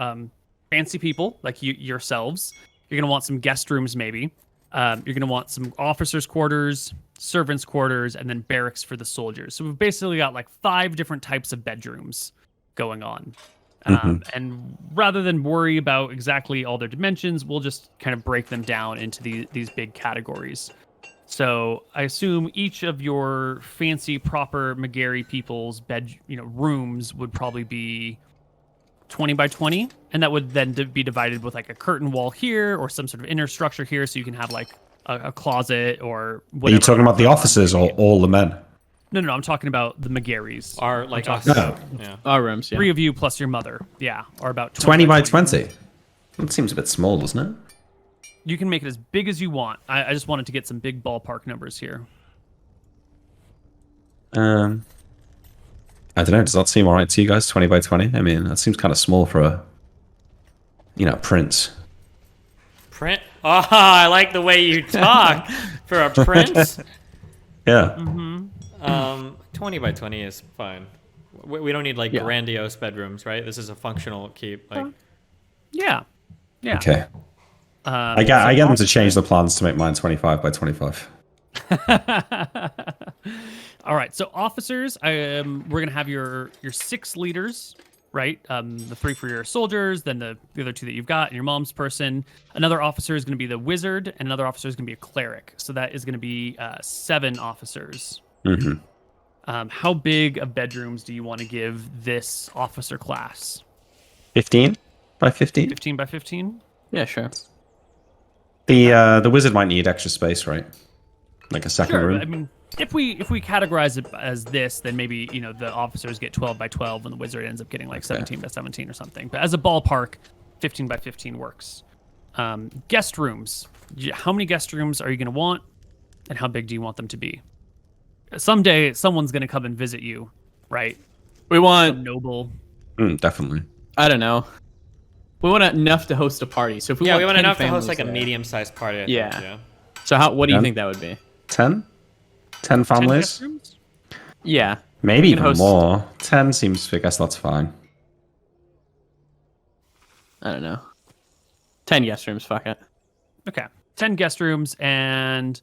fancy people like yourselves. You're gonna want some guest rooms, maybe. You're gonna want some officers' quarters, servants' quarters, and then barracks for the soldiers. So we've basically got like 5 different types of bedrooms going on. And rather than worry about exactly all their dimensions, we'll just kind of break them down into these big categories. So I assume each of your fancy, proper McGarry people's rooms would probably be 20 by 20, and that would then be divided with like a curtain wall here or some sort of inner structure here, so you can have like a closet or whatever. Are you talking about the officers or all the men? No, I'm talking about the McGarrys. our like us. No. Yeah. Our rooms, yeah. 3 of you plus your mother, yeah, are about 20 by 20. That seems a bit small, doesn't it? You can make it as big as you want. I just wanted to get some big ballpark numbers here. I don't know. Does that seem all right to you guys? 20 by 20? I mean, that seems kind of small for a prince. Print. Oh, I like the way you talk for a prince. Yeah. 20 by 20 is fine. We don't need like Yeah. grandiose bedrooms, right? This is a functional keep. Like, Yeah. Okay. I get them to change the plans to make mine 25 by 25. All right. So officers, we're gonna have your 6 leaders, right? The 3 for your soldiers, then the other 2 that you've got, and your mom's person. Another officer is gonna be the wizard, and another officer is gonna be a cleric. So that is gonna be 7 officers. How big of bedrooms do you want to give this officer class? 15 by 15? 15 by 15? Yeah, sure. The wizard might need extra space, right? Like a second Sure, room. but I mean, if we categorize it as this, then maybe the officers get 12 by 12, and the wizard ends up getting like 17 by 17 or something. But as a ballpark, 15 by 15 works. Guest rooms. How many guest rooms are you going to want, and how big do you want them to be? Someday, someone's going to come and visit you, right? We want, Some noble. Definitely. I don't know. We want enough to host a party. So if we Yeah, want we want 10 enough to host families like a there- medium-sized party. I Yeah. think, yeah. So what do you Yeah. think that would be? 10? 10 10 families? guest rooms? Yeah. Maybe We can even host- more. 10 seems, I guess that's fine. I don't know. 10 guest rooms, fuck it. Okay. 10 guest rooms, and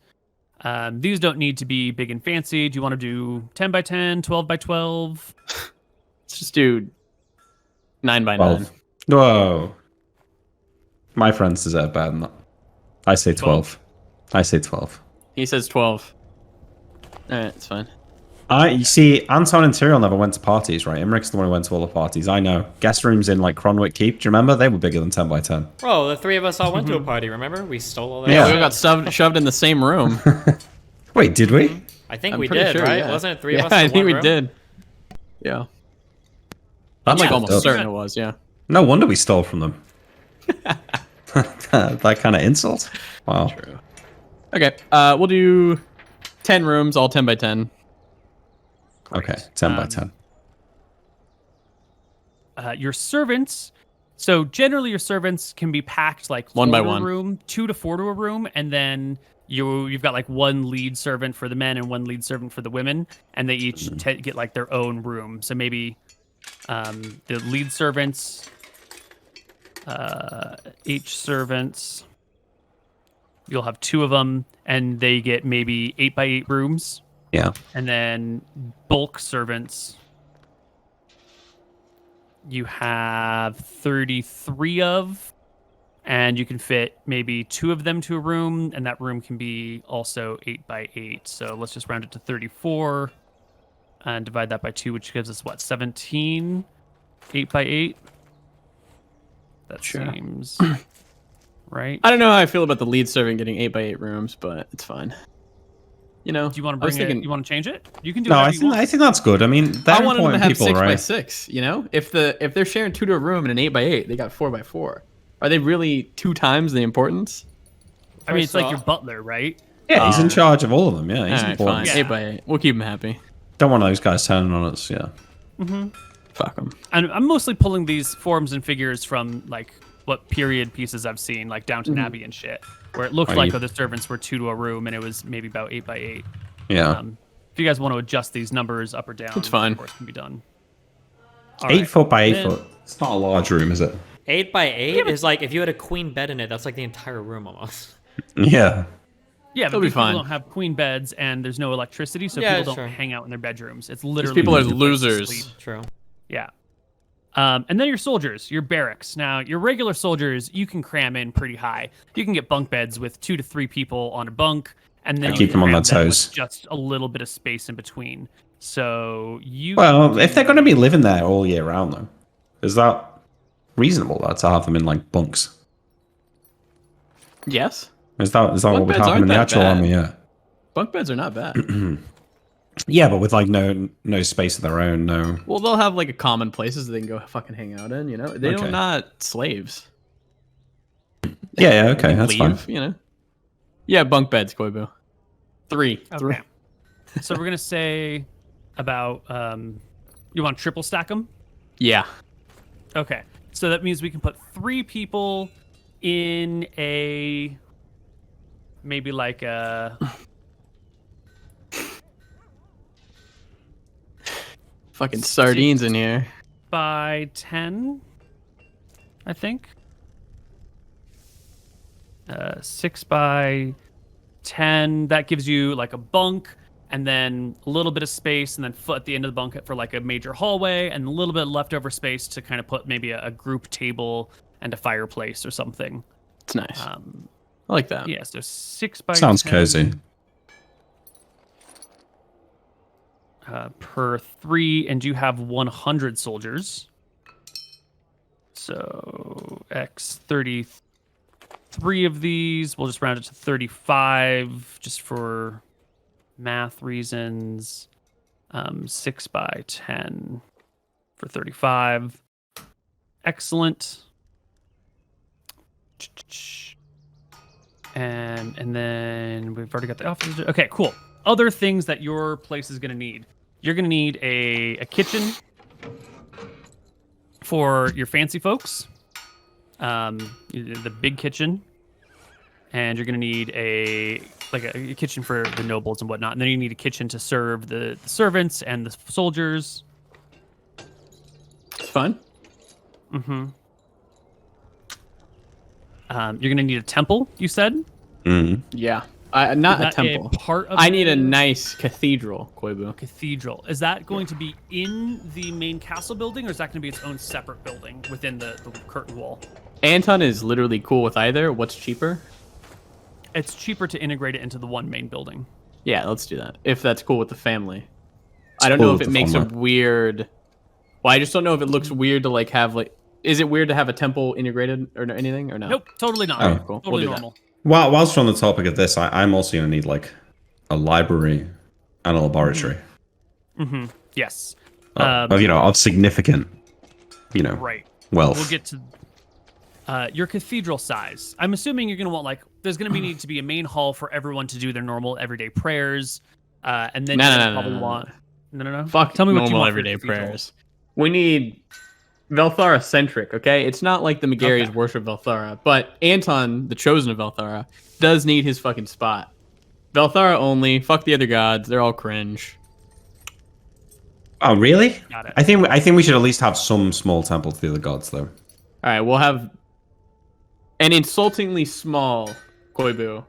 these don't need to be big and fancy. Do you want to do 10 by 10, 12 by 12? Let's just do 9 by 9. 12. Whoa. My friends deserve better than that. I say 12. I say 12. He says 12. All right, it's fine. You see, Anton and Tyrion never went to parties, right? Imric's the one who went to all the parties. I know. Guest rooms in like Cronwick Keep. Do you remember? They were bigger than 10 by 10. Bro, the three of us all went to a party. Remember? We stole all that. Yeah. We shit. got shoved in the same room. Wait, did we? I think I'm we pretty did, sure, right? yeah. Wasn't it three Yeah, of us? I in think one we room? did. Yeah. I'm like That's almost dope. certain it was, yeah. No wonder we stole from them. That kind of insult. Wow. True. Okay, we'll do 10 rooms, all 10 by 10. Okay, 10 by 10. Your servants. So generally, your servants can be packed like One by 4 to a one. room, 2 to 4 to a room, and then you've got like one lead servant for the men and one lead servant for the women, and they each get like their own room. So maybe the lead servants, each servants, you'll have 2 of them, and they get maybe 8 by 8 rooms. Yeah. And then bulk servants, you have 33 of, and you can fit maybe 2 of them to a room, and that room can be also 8 by 8. So let's just round it to 34 and divide that by 2, which gives us what, 17? 8 by 8? That Sure. seems right. I don't know how I feel about the lead servant getting 8 by 8 rooms, but it's fine. You know, Do you want to I was bring it? thinking- You want to change it? You can do No, whatever I you think want. I think that's good. I mean, they're I wanted them to important have people, 6 by right? 6. You know, if they're sharing 2 to a room and an 8 by 8, they got 4 by 4. Are they really 2 times the importance? I mean, it's First like your off- butler, right? Yeah, he's in charge of all of them. Yeah, he's All right, important. fine. Yeah. 8 by 8. We'll keep them happy. Don't want those guys turning on us. Yeah. Fuck them. And I'm mostly pulling these forms and figures from like what period pieces I've seen, like Downton Abbey and shit, where it looked Are like you- the servants were 2 to a room, and it was maybe about 8 by 8. Yeah. If you guys want to adjust these numbers up or down, It's fine. Of course, can be done. All 8 right. foot by 8 Then- foot. It's not a large room, is it? 8 by 8 is like if you had a queen bed in it, that's like the entire room almost. Yeah. Yeah, It'll but be people fine. don't have queen beds, and there's no electricity, so Yeah, people sure. don't hang out in their bedrooms. It's literally people are just a place to losers. sleep. True. Yeah. And then your soldiers, your barracks. Now, your regular soldiers, you can cram in pretty high. You can get bunk beds with 2 to 3 people on a bunk, and then And you keep can them on cram their with toes. just a little bit of space in between. So you. Well, if they're going to be living there all year round, though, is that reasonable? Though, to have them in like bunks? Yes. Is that what Bunk would beds happen aren't in the that actual bad. army? Yeah. Bunk beds are not bad. Yeah, but with like no space of their own, no. Well, they'll have like a common places that they can go fucking hang out in, you know? They Okay. are not slaves. Yeah, yeah, okay, They that's leave, fine. you know? Yeah, bunk beds, Koibu. 3. Okay. So we're gonna say about you want to triple stack them? Yeah. Okay. So that means we can put 3 people in a maybe like a Fucking sardines in here. by 10, I think. 6 by 10. That gives you like a bunk, and then a little bit of space, and then foot at the end of the bunk for like a major hallway, and a little bit of leftover space to kind of put maybe a group table and a fireplace or something. It's nice. I like that. Yeah, so 6 by Sounds 10, cozy. Per 3, and you have 100 soldiers. So X 33 of these. We'll just round it to 35 just for math reasons. 6 by 10 for 35. Excellent. And then we've already got the office. Okay, cool. Other things that your place is going to need. You're going to need a kitchen for your fancy folks. The big kitchen. And you're going to need a kitchen for the nobles and whatnot. And then you need a kitchen to serve the servants and the soldiers. It's fun. Mm-hmm. You're going to need a temple, you said? Yeah. Not Is a that temple. Part of I need a nice cathedral, Koibu. cathedral. Is that going to be in the main castle building, or is that going to be its own separate building within the curtain wall? Anton is literally cool with either. What's cheaper? It's cheaper to integrate it into the one main building. Yeah, let's do that. If that's cool with the family. I don't know if it makes a weird... Well, I just don't know if it looks weird to like have like... Is it weird to have a temple integrated or anything or no? Nope, totally not. Oh, cool. Totally We'll do normal. Well, whilst we're on the topic of this, I'm also going to need like a library and a laboratory. Mm-hmm. Yes. Of significant, Right. wealth. We'll get to your cathedral size. I'm assuming you're going to want there's going to need to be a main hall for everyone to do their normal everyday prayers, and then no. Fuck Tell me what you normal want for your everyday cathedral. prayers. We need Velthara centric, okay? It's not like the Megaris worship Velthara, but Anton, the chosen of Velthara, does need his fucking spot. Velthara only. Fuck the other gods. They're all cringe. Oh, really? Got it. I think we should at least have some small temple to the other gods, though. All right, we'll have an insultingly small Koibu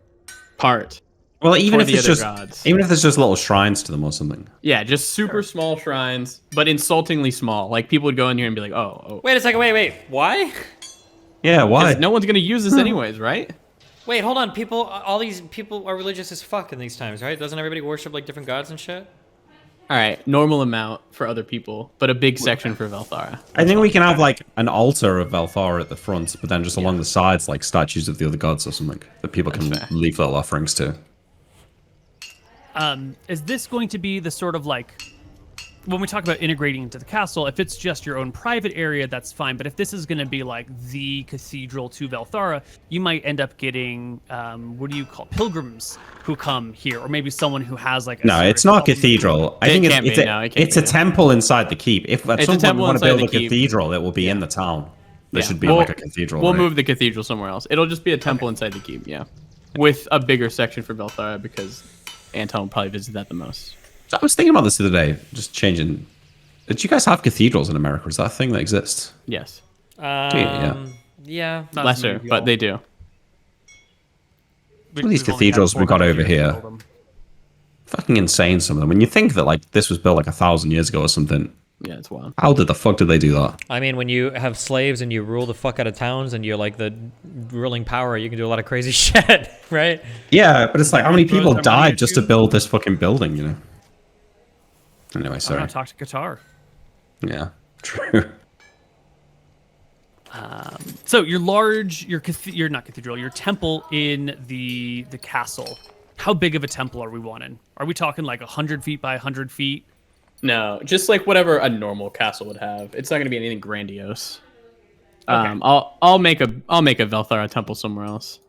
part. Well, even for if the it's other just gods. even if there's just little shrines to them or something. Yeah, just super small shrines, but insultingly small. Like people would go in here and be like, "Oh, Wait a second. Wait. Why? Yeah, why? no one's gonna use this anyways, right?" Wait, hold on. All these people are religious as fuck in these times, right? Doesn't everybody worship like different gods and shit? All right, normal amount for other people, but a big section for Velthara. I think we can have like an altar of Valthara at the front, but then just along the sides, like statues of the other gods or something that people can fair. leave little offerings to. Is this going to be the sort of when we talk about integrating into the castle, if it's just your own private area, that's fine. But if this is going to be like the cathedral to Velthara, you might end up getting, pilgrims who come here, or maybe someone who has like. No, it's not a cathedral. I think it's a temple inside the keep. If at some point we want to build a cathedral, it will be in the town. There should be like a cathedral. We'll right? move the cathedral somewhere else. It'll just be a temple inside the keep, yeah, with a bigger section for Velthara because Anton will probably visit that the most. I was thinking about this the other day, just changing. Did you guys have cathedrals in America? Is that a thing that exists? Yes, Yeah. Not lesser, something but they do. Some of these cathedrals we got over here. Fucking insane, some of them. When you think that like this was built like 1,000 years ago or something, Yeah, it's wild. how the fuck did they do that? I mean, when you have slaves and you rule the fuck out of towns and you're like the ruling power, you can do a lot of crazy shit, right? Yeah, but it's like how many people Throws their money died at just you. to build this fucking building, Anyway, sorry. Talk to Qatar. Yeah, true. So your temple in the castle. How big of a temple are we wanting? Are we talking like 100 feet by 100 feet? No, just like whatever a normal castle would have. It's not going to be anything grandiose. Okay. I'll make a Velthara temple somewhere else.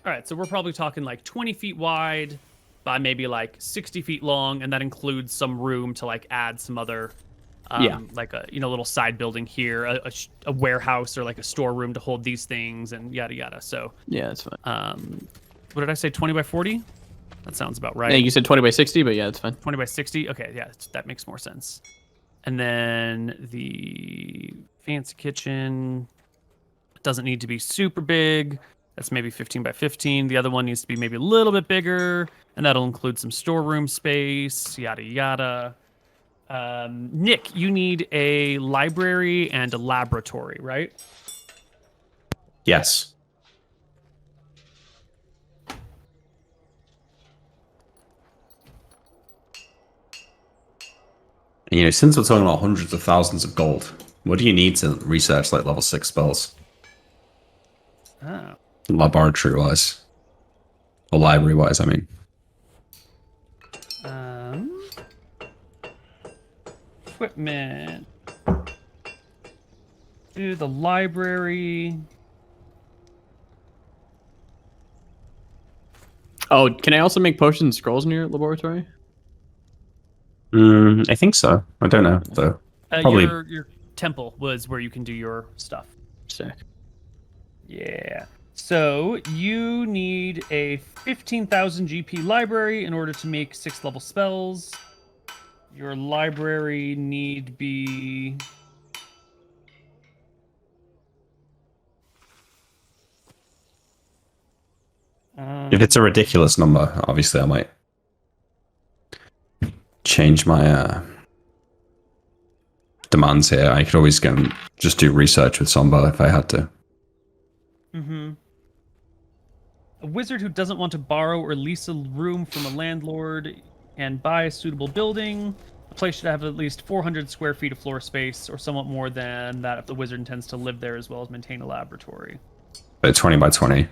All right, so we're probably talking like 20 feet wide by maybe like 60 feet long, and that includes some room to like add some other, like a little side building here, a warehouse or like a storeroom to hold these things and yada yada. So Yeah, that's fine. what did I say? 20 by 40? That sounds about right. Yeah, you said 20 by 60, but yeah, it's fine. 20 by 60? Okay, yeah, that makes more sense. And then the fancy kitchen doesn't need to be super big. That's maybe 15 by 15. The other one needs to be maybe a little bit bigger, and that'll include some storeroom space, yada yada. Nick, you need a library and a laboratory, right? Yes. And, since we're talking about hundreds of thousands of gold, what do you need to research like level 6 spells? Oh. Laboratory-wise. Or library-wise, I mean. Equipment. Do the library. Oh, can I also make potions and scrolls in your laboratory? I think so. I don't know though. Probably. Your temple was where you can do your stuff. Sick. Yeah. So you need a 15,000 GP library in order to make 6th level spells. Your library need be... If it's a ridiculous number, obviously I might change my demands here. I could always go and just do research with Somba if I had to. A wizard who doesn't want to borrow or lease a room from a landlord and buy a suitable building. The place should have at least 400 square feet of floor space, or somewhat more than that if the wizard intends to live there as well as maintain a laboratory. 20 by 20.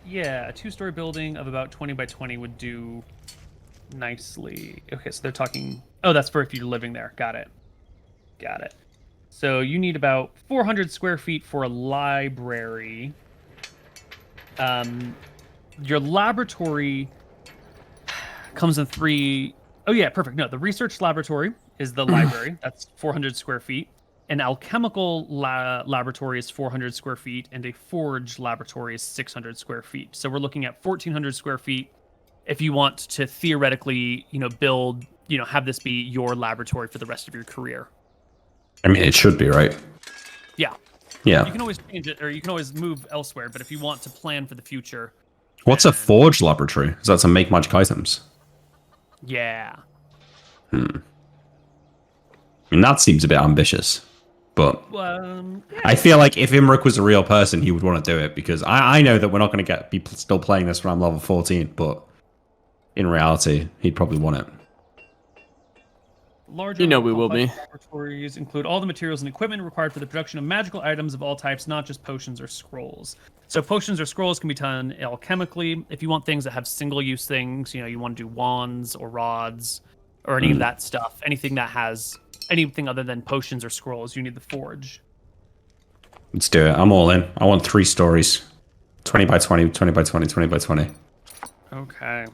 Yeah, a 2-story building of about 20 by 20 would do nicely. Okay, so they're talking... Oh, that's for if you're living there. Got it. Got it. So you need about 400 square feet for a library. Your laboratory comes in 3... Oh, yeah, perfect. No, the research laboratory is the library. That's 400 square feet. An alchemical laboratory is 400 square feet, and a forge laboratory is 600 square feet. So we're looking at 1,400 square feet if you want to theoretically, build, have this be your laboratory for the rest of your career. I mean, it should be, right? Yeah. Yeah. You can always change it, or you can always move elsewhere, but if you want to plan for the future... What's a forge laboratory? Is that to make magic items? Yeah. I mean, that seems a bit ambitious. But I feel like if Imrik was a real person, he would want to do it, because I know that we're not going to be still playing this when I'm level 14, but in reality, he'd probably want it. Larger we will be. Laboratories include all the materials and equipment required for the production of magical items of all types, not just potions or scrolls. So potions or scrolls can be done alchemically. If you want things that have single-use things, you want to do wands or rods or any of that stuff, anything that has anything other than potions or scrolls, you need the forge. Let's do it. I'm all in. I want 3 stories. 20 by 20, 20 by 20, 20 by 20. Okay.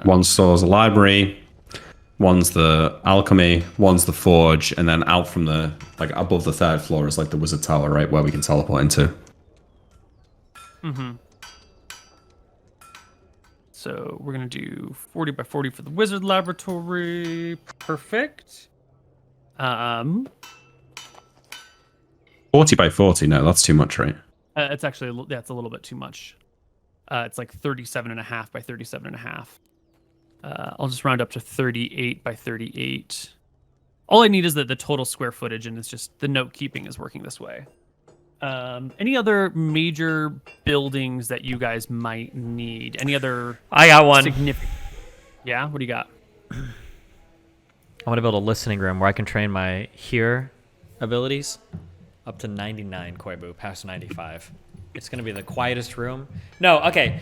One store's a library, one's the alchemy, one's the forge, and then out from the, above the 3rd floor is the wizard tower, right, where we can teleport into. So we're going to do 40 by 40 for the wizard laboratory. Perfect. 40 by 40? No, that's too much, right? It's actually, it's a little bit too much. It's 37.5 by 37.5. I'll just round up to 38 by 38. All I need is the total square footage, and it's just the note keeping is working this way. Any other major buildings that you guys might need? Any other... I got one. Yeah? What do you got? I want to build a listening room where I can train my hear abilities up to 99 Koibu, past 95. It's going to be the quietest room. No, okay.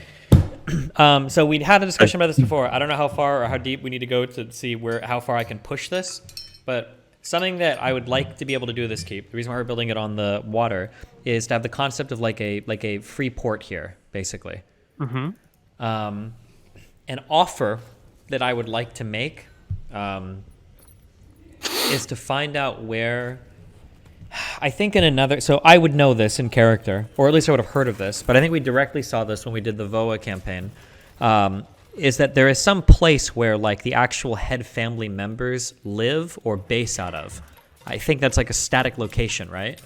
So we had a discussion about this before. I don't know how far or how deep we need to go to see how far I can push this, but something that I would like to be able to do this keep, the reason why we're building it on the water, is to have the concept of a free port here, basically. An offer that I would like to make is to find out where... I think so I would know this in character, or at least I would have heard of this, but I think we directly saw this when we did the VOA campaign, is that there is some place where the actual head family members live or base out of. I think that's a static location, right?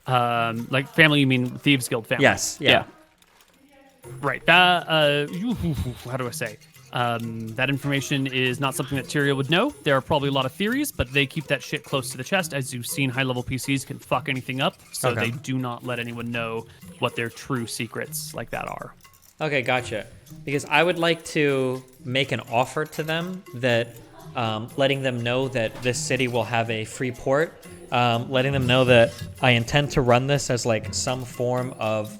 Family, you mean Thieves Guild family? Yes, yeah. Right, that, how do I say? That information is not something that Tyrael would know. There are probably a lot of theories, but they keep that shit close to the chest. As you've seen, high-level PCs can fuck anything up, so they do not let anyone know what their true secrets like that are. Okay, gotcha. Because I would like to make an offer to them that letting them know that this city will have a free port, letting them know that I intend to run this as some form of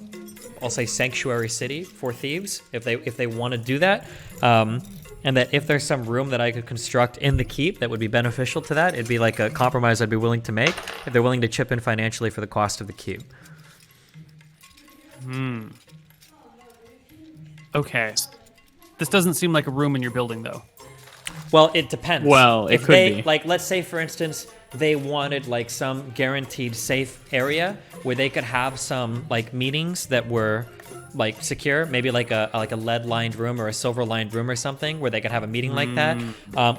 I'll say sanctuary city for thieves if they want to do that. And that if there's some room that I could construct in the keep that would be beneficial to that, it'd be like a compromise I'd be willing to make if they're willing to chip in financially for the cost of the keep. Okay. This doesn't seem like a room in your building, though. Well, it depends. Well, it if could they, be. Like, let's say, for instance, they wanted like some guaranteed safe area where they could have some like meetings that were like secure, maybe like a lead-lined room or a silver-lined room or something where they could have a meeting like that,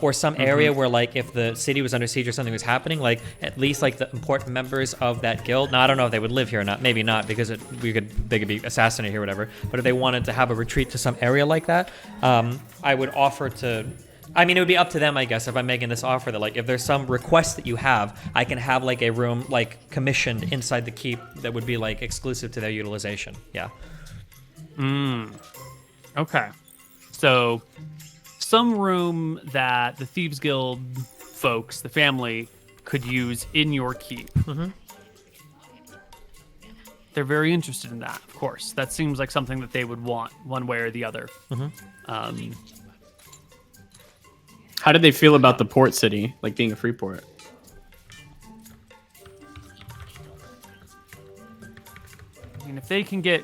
or some area where like if the city was under siege or something was happening, like at least like the important members of that guild. Now I don't know if they would live here or not, maybe not because they could be assassinated here or whatever. But if they wanted to have a retreat to some area like that, I would offer to. I mean, it would be up to them, I guess, if I'm making this offer that, like, if there's some request that you have, I can have, like, a room, like, commissioned inside the keep that would be, like, exclusive to their utilization. Yeah. Okay. So, some room that the Thieves Guild folks, the family, could use in your keep. They're very interested in that, of course. That seems like something that they would want, one way or the other. How did they feel about the port city, like being a free port? I mean, if they can get...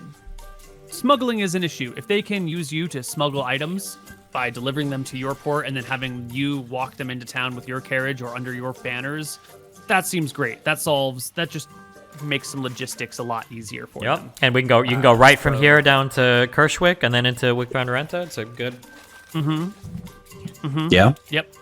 Smuggling is an issue. If they can use you to smuggle items by delivering them to your port and then having you walk them into town with your carriage or under your banners, that seems great. That just makes some logistics a lot easier for them. And you can go right from here down to Kirschwick and then into Wickbound-Renta. It's a good... Yeah. Yep.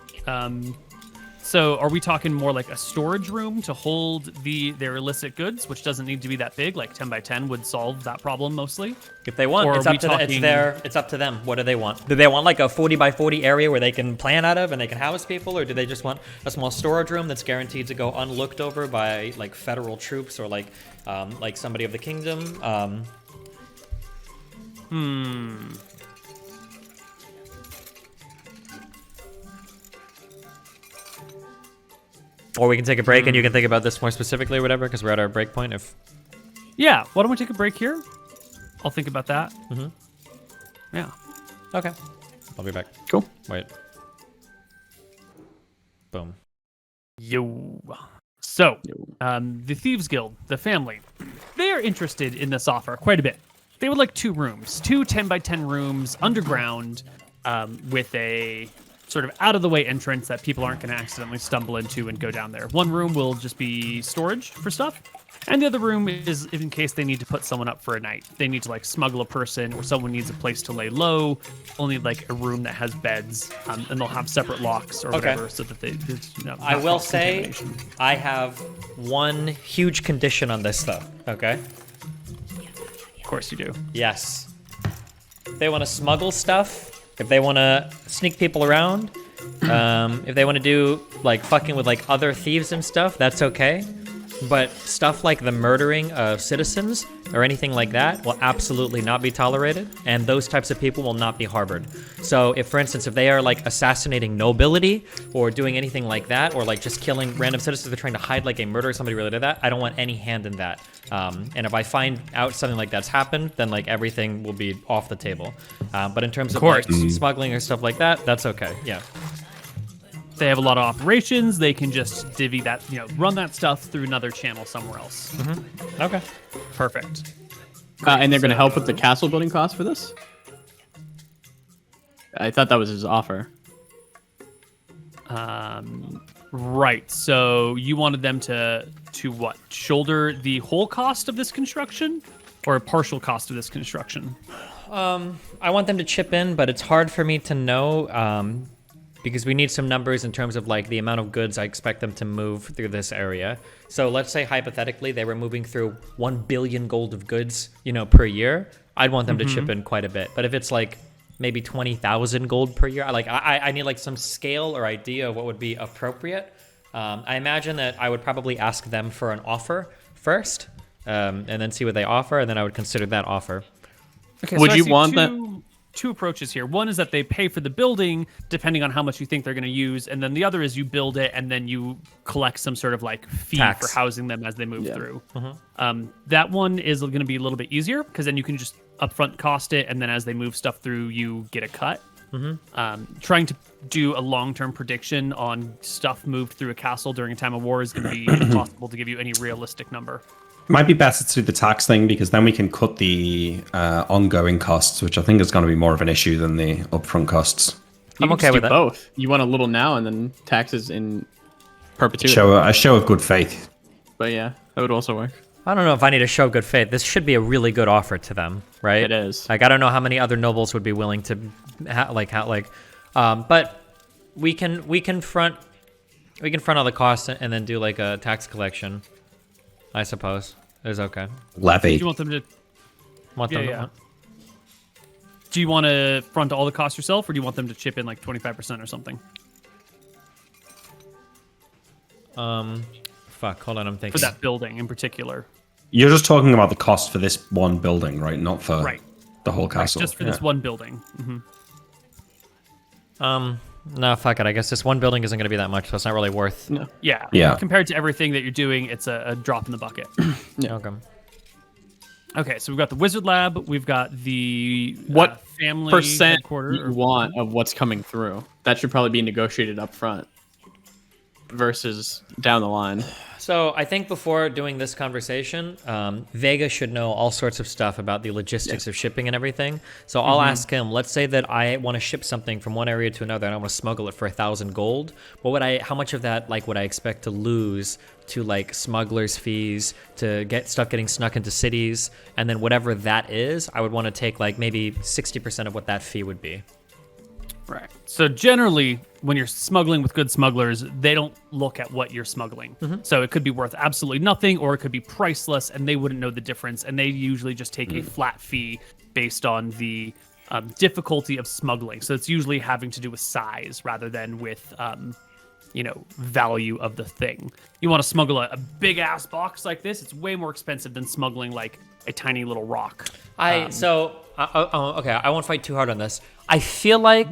So are we talking more like a storage room to hold their illicit goods, which doesn't need to be that big? Like 10 by 10 would solve that problem mostly. If they want, Or it's are up we to talking- it's up to them. What do they want? Do they want like a 40 by 40 area where they can plan out of and they can house people, or do they just want a small storage room that's guaranteed to go unlooked over by like federal troops or like somebody of the kingdom? Or we can take a break and you can think about this more specifically or whatever, because we're at our break point. Yeah. Why don't we take a break here? I'll think about that. Yeah. Okay. I'll be back. Cool. Wait. Boom. Yo. So, the Thieves Guild, the family, they are interested in this offer quite a bit. They would like 2 rooms, 2 10 by 10 rooms underground, with a sort of out-of-the-way entrance that people aren't going to accidentally stumble into and go down there. One room will just be storage for stuff, and the other room is in case they need to put someone up for a night. They need to like smuggle a person, or someone needs a place to lay low. Only like a room that has beds, and they'll have separate locks or whatever, so that they. I will say, I have one huge condition on this though. Okay. Of course you do. Yes. If they want to smuggle stuff, if they want to sneak people around, if they want to do like fucking with like other thieves and stuff, that's okay. But stuff like the murdering of citizens or anything like that will absolutely not be tolerated, and those types of people will not be harbored. So if, for instance, if they are like assassinating nobility or doing anything like that, or like just killing random citizens, they're trying to hide like a murder or somebody related to that, I don't want any hand in that. And if I find out something like that's happened, then like everything will be off the table. But in terms of like smuggling or stuff like that, that's okay. Yeah. They have a lot of operations. They can just divvy that, run that stuff through another channel somewhere else. Okay. Perfect. And they're going to help with the castle building cost for this? I thought that was his offer. Right. So you wanted them to what? Shoulder the whole cost of this construction, or a partial cost of this construction? I want them to chip in, but it's hard for me to know because we need some numbers in terms of like the amount of goods I expect them to move through this area. So let's say hypothetically they were moving through 1 billion gold of goods, per year. I'd want them to chip in quite a bit. But if it's like maybe 20,000 gold per year, I need like some scale or idea of what would be appropriate. I imagine that I would probably ask them for an offer first, and then see what they offer, and then I would consider that offer. Okay. Would so I you see want two... two approaches here. One is that they pay for the building depending on how much you think they're going to use, and then the other is you build it and then you collect some sort of like fee Tax. for housing them as they move through. Mm-hmm. That one is going to be a little bit easier because then you can just upfront cost it, and then as they move stuff through, you get a cut. Trying to do a long-term prediction on stuff moved through a castle during a time of war is going to be impossible to give you any realistic number. Might be better to do the tax thing because then we can cut the ongoing costs, which I think is going to be more of an issue than the upfront costs. You I'm can okay just with do that. both. You want a little now and then taxes in perpetuity. A show of good faith. But yeah, that would also work. I don't know if I need to show good faith. This should be a really good offer to them, right? It is. Like I don't know how many other nobles would be willing to, but we can front all the costs and then do like a tax collection. I suppose is okay. Levy. Do you want them to? Want Yeah, them yeah. Do you want to front all the costs yourself, or do you want them to chip in like 25% or something Fuck, hold on, I'm thinking. for that building in particular? You're just talking about the cost for this one building, right? Not for Right. the whole castle. Just for this one building. No, fuck it. I guess this one building isn't going to be that much, so it's not really worth. No. Yeah. Yeah. Compared to everything that you're doing, it's a drop in the bucket. Okay. Okay, so we've got the wizard lab. We've got the What family percent headquarter. you want of what's coming through? That should probably be negotiated up front versus down the line. So I think before doing this conversation, Vega should know all sorts of stuff about the logistics of shipping and everything. So I'll ask him. Let's say that I want to ship something from one area to another, and I want to smuggle it for 1,000 gold. How much of that would I expect to lose to like smugglers' fees, to get stuff getting snuck into cities, and then whatever that is, I would want to take like maybe 60% of what that fee would be. Right. So generally, when you're smuggling with good smugglers, they don't look at what you're smuggling. So it could be worth absolutely nothing, or it could be priceless, and they wouldn't know the difference. And they usually just take a flat fee based on the difficulty of smuggling. So it's usually having to do with size rather than with, value of the thing. You want to smuggle a big ass box like this, it's way more expensive than smuggling like a tiny little rock. Okay, I won't fight too hard on this. I feel like,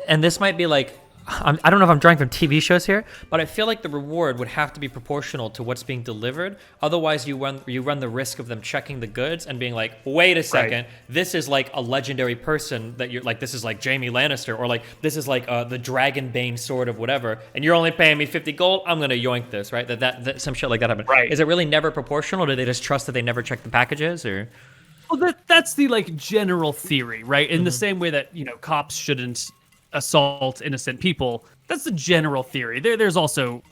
and this might be like, I don't know if I'm drawing from TV shows here, but I feel like the reward would have to be proportional to what's being delivered. Otherwise, you run the risk of them checking the goods and being like, wait a second, this is like a legendary person that you're like, this is like Jaime Lannister, or like this is like the Dragonbane sword of whatever, and you're only paying me 50 gold. I'm gonna yoink this, right? That some shit like that happened. Right. Is it really never proportional? Or do they just trust that they never check the packages, or? Well, that's the like general theory, right? In the same way that cops shouldn't assault innocent people. That's the general theory. There's also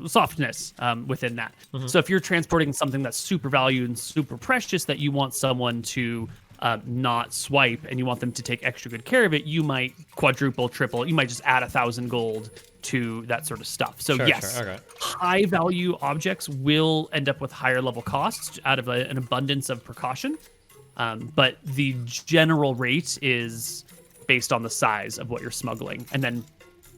softness within that. So if you're transporting something that's super valued and super precious that you want someone to not swipe and you want them to take extra good care of it, you might quadruple, triple. You might just add 1,000 gold to that sort of stuff. So yes, Sure, okay. high value objects will end up with higher level costs out of an abundance of precaution. But the general rate is based on the size of what you're smuggling, and then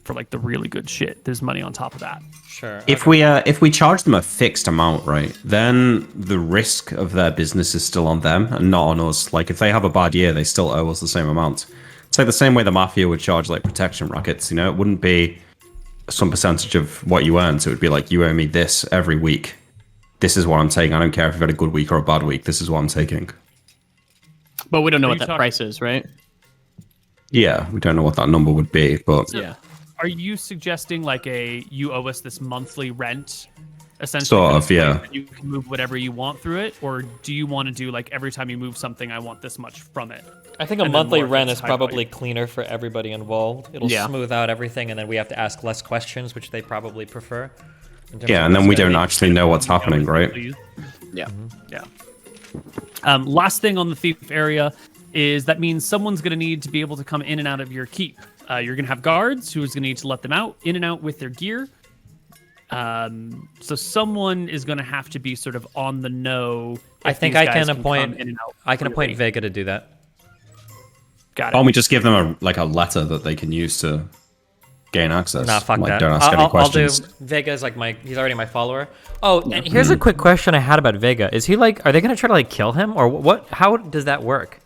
for like the really good shit, there's money on top of that. Sure. If we charge them a fixed amount, right, then the risk of their business is still on them and not on us. Like if they have a bad year, they still owe us the same amount. It's like the same way the mafia would charge like protection rackets. It wouldn't be some percentage of what you earn. So it would be like, you owe me this every week. This is what I'm taking. I don't care if you've had a good week or a bad week. This is what I'm taking. But we don't know Are what you that talking- price is, right? Yeah, we don't know what that number would be, but Yeah. Are you suggesting like you owe us this monthly rent, essentially? Sort for of, the yeah. place, and you can move whatever you want through it, or do you want to do like every time you move something, I want this much from it? I think a And then monthly more if rent it's is high probably value. cleaner for everybody involved. It'll Yeah. smooth out everything, and then we have to ask less questions, which they probably prefer. in terms yeah, of and then we what's don't gonna actually know what's happening, right? Please. Yeah. Yeah. Last thing on the thief area is that means someone's going to need to be able to come in and out of your keep. You're going to have guards who's going to need to let them out, in and out with their gear. So someone is going to have to be sort of on the know. I if think these I guys can come appoint. in and out I can appoint freely. Vega to do that. Got Why it. don't we just give them a letter that they can use to gain access? Nah, fuck like, that. Don't ask any I'll do. questions. Vega's like he's already my follower. Oh, and here's a quick question I had about Vega. Is he like? Are they gonna try to like kill him or what? How does that work?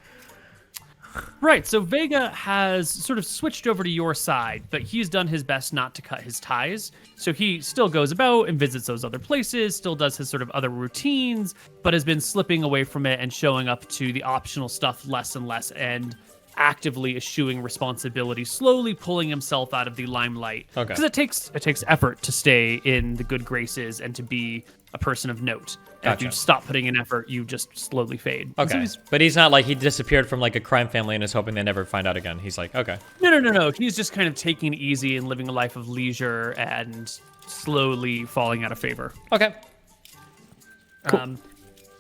Right. So Vega has sort of switched over to your side, but he's done his best not to cut his ties. So he still goes about and visits those other places, still does his sort of other routines, but has been slipping away from it and showing up to the optional stuff less and less and actively eschewing responsibility, slowly pulling himself out of the limelight. Okay. Because it takes effort to stay in the good graces and to be a person of note. And if Gotcha. you stop putting in effort, you just slowly fade. And so Okay. he's But he's not like he disappeared from like a crime family and is hoping they never find out again. He's like, okay. No. He's just kind of taking it easy and living a life of leisure and slowly falling out of favor. Okay.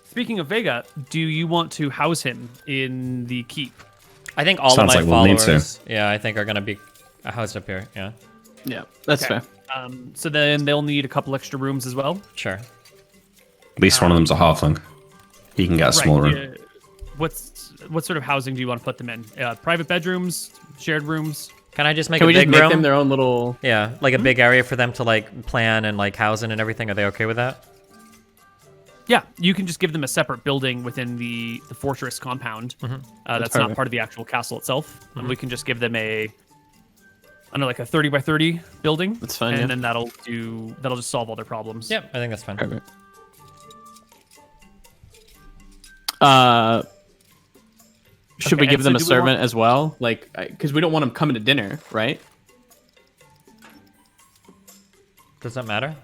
Speaking of Vega, do you want to house him in the keep? I think all Sounds of my like we'll need to. followers, yeah, I think are gonna be housed up here. Yeah, Yeah, that's fair. So then they'll need a couple extra rooms as well. sure. At least one of them's a halfling. He can get a small room. yeah. What sort of housing do you want to put them in? Private bedrooms, shared rooms? Can I just make Can a we just big make room? them their own little? Yeah, like a big area for them to like plan and like house in and everything. Are they okay with that? Yeah, you can just give them a separate building within the fortress compound. That's not perfect. part of the actual castle itself. And we can just give them like a 30 by 30 building. That's fine, And yeah. then that'll just solve all their problems. Yep, I think that's fine. Perfect. Should we Okay, give and them so a do we servant want- as well? Like, because we don't want them coming to dinner, right? Does that matter?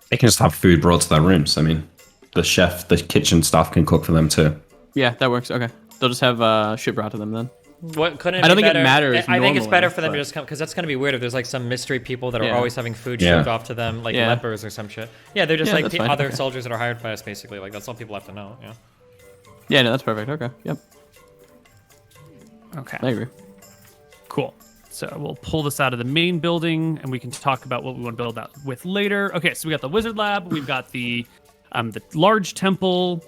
They can just have food brought to their rooms. I mean, the chef, the kitchen staff can cook for them too. Yeah, that works. Okay, they'll just have shit brought to them then. What couldn't it I don't be think it better? matters I think it's normally, better for them to but- just come because that's gonna be weird if there's like some mystery people that are Yeah. always having food Yeah. shipped off to them, like Yeah. lepers or some shit. Yeah, they're just Yeah, like that's the fine, other okay. soldiers that are hired by us, basically. Like that's all people have to know. Yeah. Yeah, no, that's perfect. Okay, yep, Okay. I agree. Cool. So we'll pull this out of the main building, and we can talk about what we want to build that with later. Okay, so we got the wizard lab, we've got the large temple,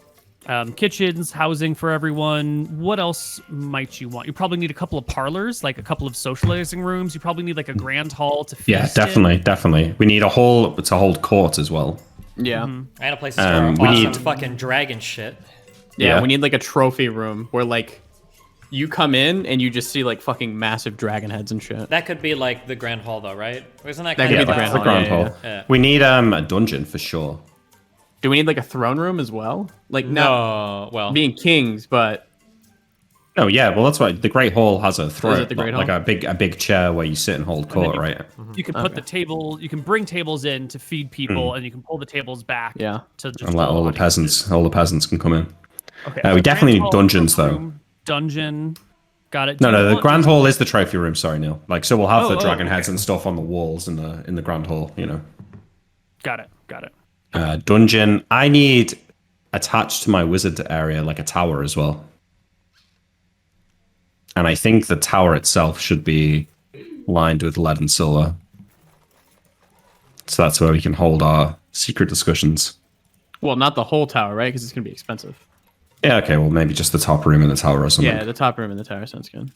kitchens, housing for everyone. What else might you want? You probably need a couple of parlors, like a couple of socializing rooms. You probably need like a grand hall to feast Yeah, in. definitely. We need a hall to hold court as well. Yeah, And a place to store we awesome need- fucking dragon shit. yeah, Yeah. we need like a trophy room where like you come in and you just see like fucking massive dragon heads and shit. That could be like the grand hall, though, right? Or isn't that That kind could of be the that's grand the hall, grand yeah, hall. yeah. We need a dungeon for sure. Do we need like a throne room as well? Like not No, well, being kings, but No, yeah, well that's why the Great Hall has a throne, it the Great like Hall? a big chair where you sit and hold court, you- right? You can put the table. You can bring tables in to feed people, and you can pull the tables back. Yeah. To just And let all the peasants can come in. Okay. we so definitely grand need hall, dungeons, though. room, Dungeon. Got it. No, Do you no, the want- Grand Hall is the trophy room. Sorry, Neil. Like, so we'll have Oh, the oh, dragon okay. heads and stuff on the walls in the Grand Hall. You know, Got it. Got it. dungeon. I need attached to my wizard area like a tower as well, and I think the tower itself should be lined with lead and silver. So that's where we can hold our secret discussions. well, not the whole tower, right? Because it's gonna be expensive. Yeah, okay, well maybe just the top room in the tower or something. Yeah, the top room in the tower sounds good.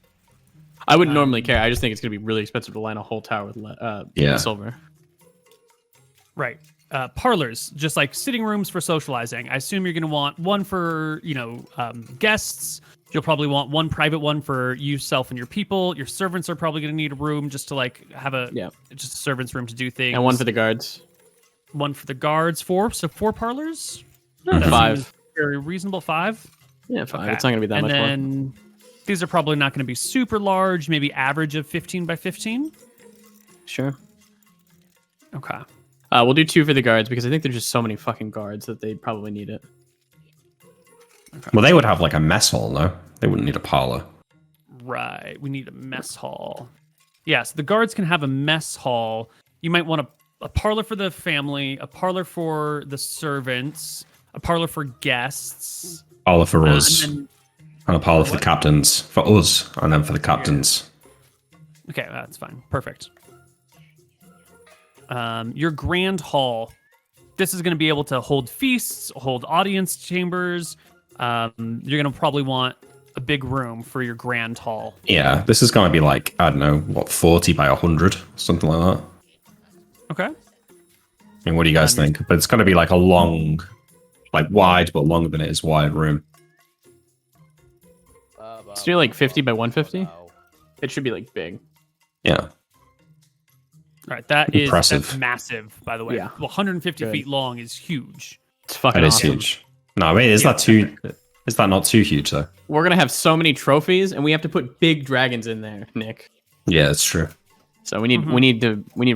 I wouldn't normally care. I just think it's gonna be really expensive to line a whole tower with Yeah. silver. Right. Parlors, just like sitting rooms for socializing. I assume you're going to want one for, guests. You'll probably want one private one for yourself and your people. Your servants are probably going to need a room just to like have just a servant's room to do things. And one for the guards. One for the guards. Four parlors. And That 5. seems very reasonable. 5. Yeah, 5. Okay. It's not gonna be that and much more. then these are probably not going to be super large. Maybe average of 15 by 15. Sure. Okay. We'll do 2 for the guards because I think there's just so many fucking guards that they probably need it. Well, they would have like a mess hall, no? They wouldn't need a parlor. Right. We need a mess hall. Yes, the guards can have a mess hall. You might want a parlor for the family, a parlor for the servants, a parlor for guests. Parlor for us, And then, and a parlor for the captains. For us, and then for the captains. okay, that's fine. Perfect. Your grand hall. This is going to be able to hold feasts, hold audience chambers. You're going to probably want a big room for your grand hall. Yeah, this is going to be like, I don't know, what, 40 by 100? Something like that. Okay. I mean, what do you guys think? But it's going to be like a long, like wide, but longer than it is wide room. Let's do like 50 by 150. It should be like big. Yeah. All right, that's Impressive. massive, by the way. Yeah. 150 Good. feet long is huge. It's fucking That is awesome. huge. No, wait, is that too? Is that not too huge though? We're gonna have so many trophies, and we have to put big dragons in there, Nick. Yeah, it's true. So we need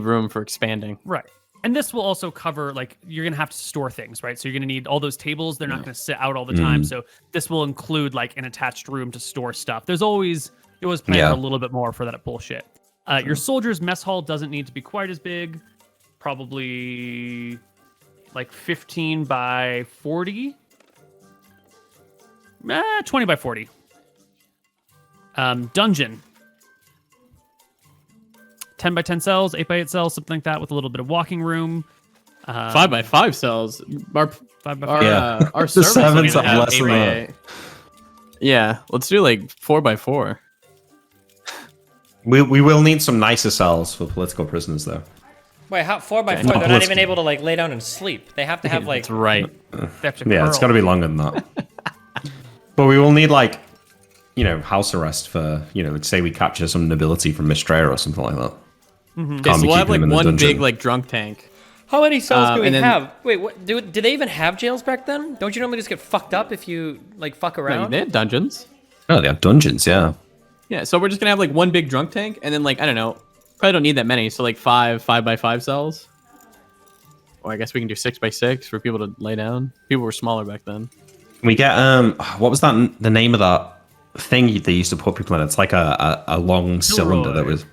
room for expanding. Right. And this will also cover, like, you're going to have to store things, right? So you're going to need all those tables. They're not going to sit out all the time. So this will include, like, an attached room to store stuff. You always plan for a little bit more for that bullshit. Your soldiers' mess hall doesn't need to be quite as big. Probably, like, 15 by 40. 20 by 40. Dungeon. 10 by 10 cells, 8 by 8 cells, something like that, with a little bit of walking room. 5 by 5 cells. Our 5 by 5. Yeah. Our The servers don't sevens even have have less 8 than by that. 8. Yeah, let's do like 4 by 4. We will need some nicer cells for political prisoners though. Wait, how 4 by Okay. 4? No, They're not let's- even able to like lay down and sleep. They have to have like. That's right. They have to Yeah, it's curl. got to be longer than that. But we will need like, house arrest for like say we capture some nobility from Mistrea or something like that. Okay, Can't so be we'll have keeping like them in the one dungeon. big like drunk tank. How many cells do we and then- have? Wait, what? Do they even have jails back then? Don't you normally just get fucked up if you like fuck No, around? they had dungeons. Oh, they have dungeons, yeah. Yeah, so we're just gonna have like one big drunk tank, and then like I don't know, probably don't need that many. So like 5 by 5 cells. Or I guess we can do 6 by 6 for people to lay down. People were smaller back then. We get what was that? The name of that thing they used to put people in? It's like a long cylinder that was,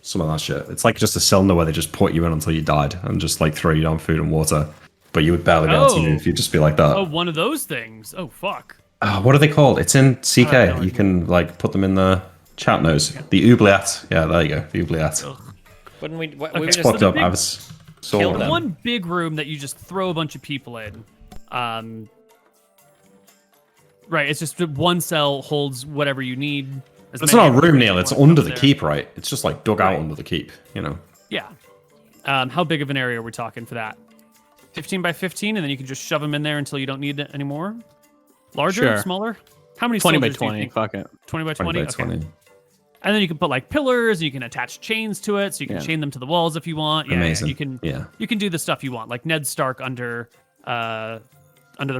some of that shit. It's like just a cylinder where they just put you in until you died and just like throw you down food and water, but you would barely be able to Oh. move. You'd just be like that. Oh, one of those things. Oh, fuck. What are they called? It's in CK. no idea. You can like put them in the chat notes. The oubliette. Yeah, there you go. The oubliette. Wouldn't we? What, Okay, we would it's just Fucked up. big- I was saw kill one. them. One big room that you just throw a bunch of people in. Right, it's just one cell holds whatever you need. as It's many not a room, Neil. as It's you want under up the there. keep, right? It's just like dug out Right. under the keep. Yeah. How big of an area are we talking for that? 15 by 15, and then you can just shove them in there until you don't need it anymore? Larger? Sure. Smaller? How many 20 by soldiers do you 20. think? Fuck it. 20 by 20 20? by 20. Okay. And then you can put like pillars, and you can attach chains to it, so you can Yeah. chain them to the walls if you want. Yeah, Amazing. you can. Yeah. You can do the stuff you want, like Ned Stark under the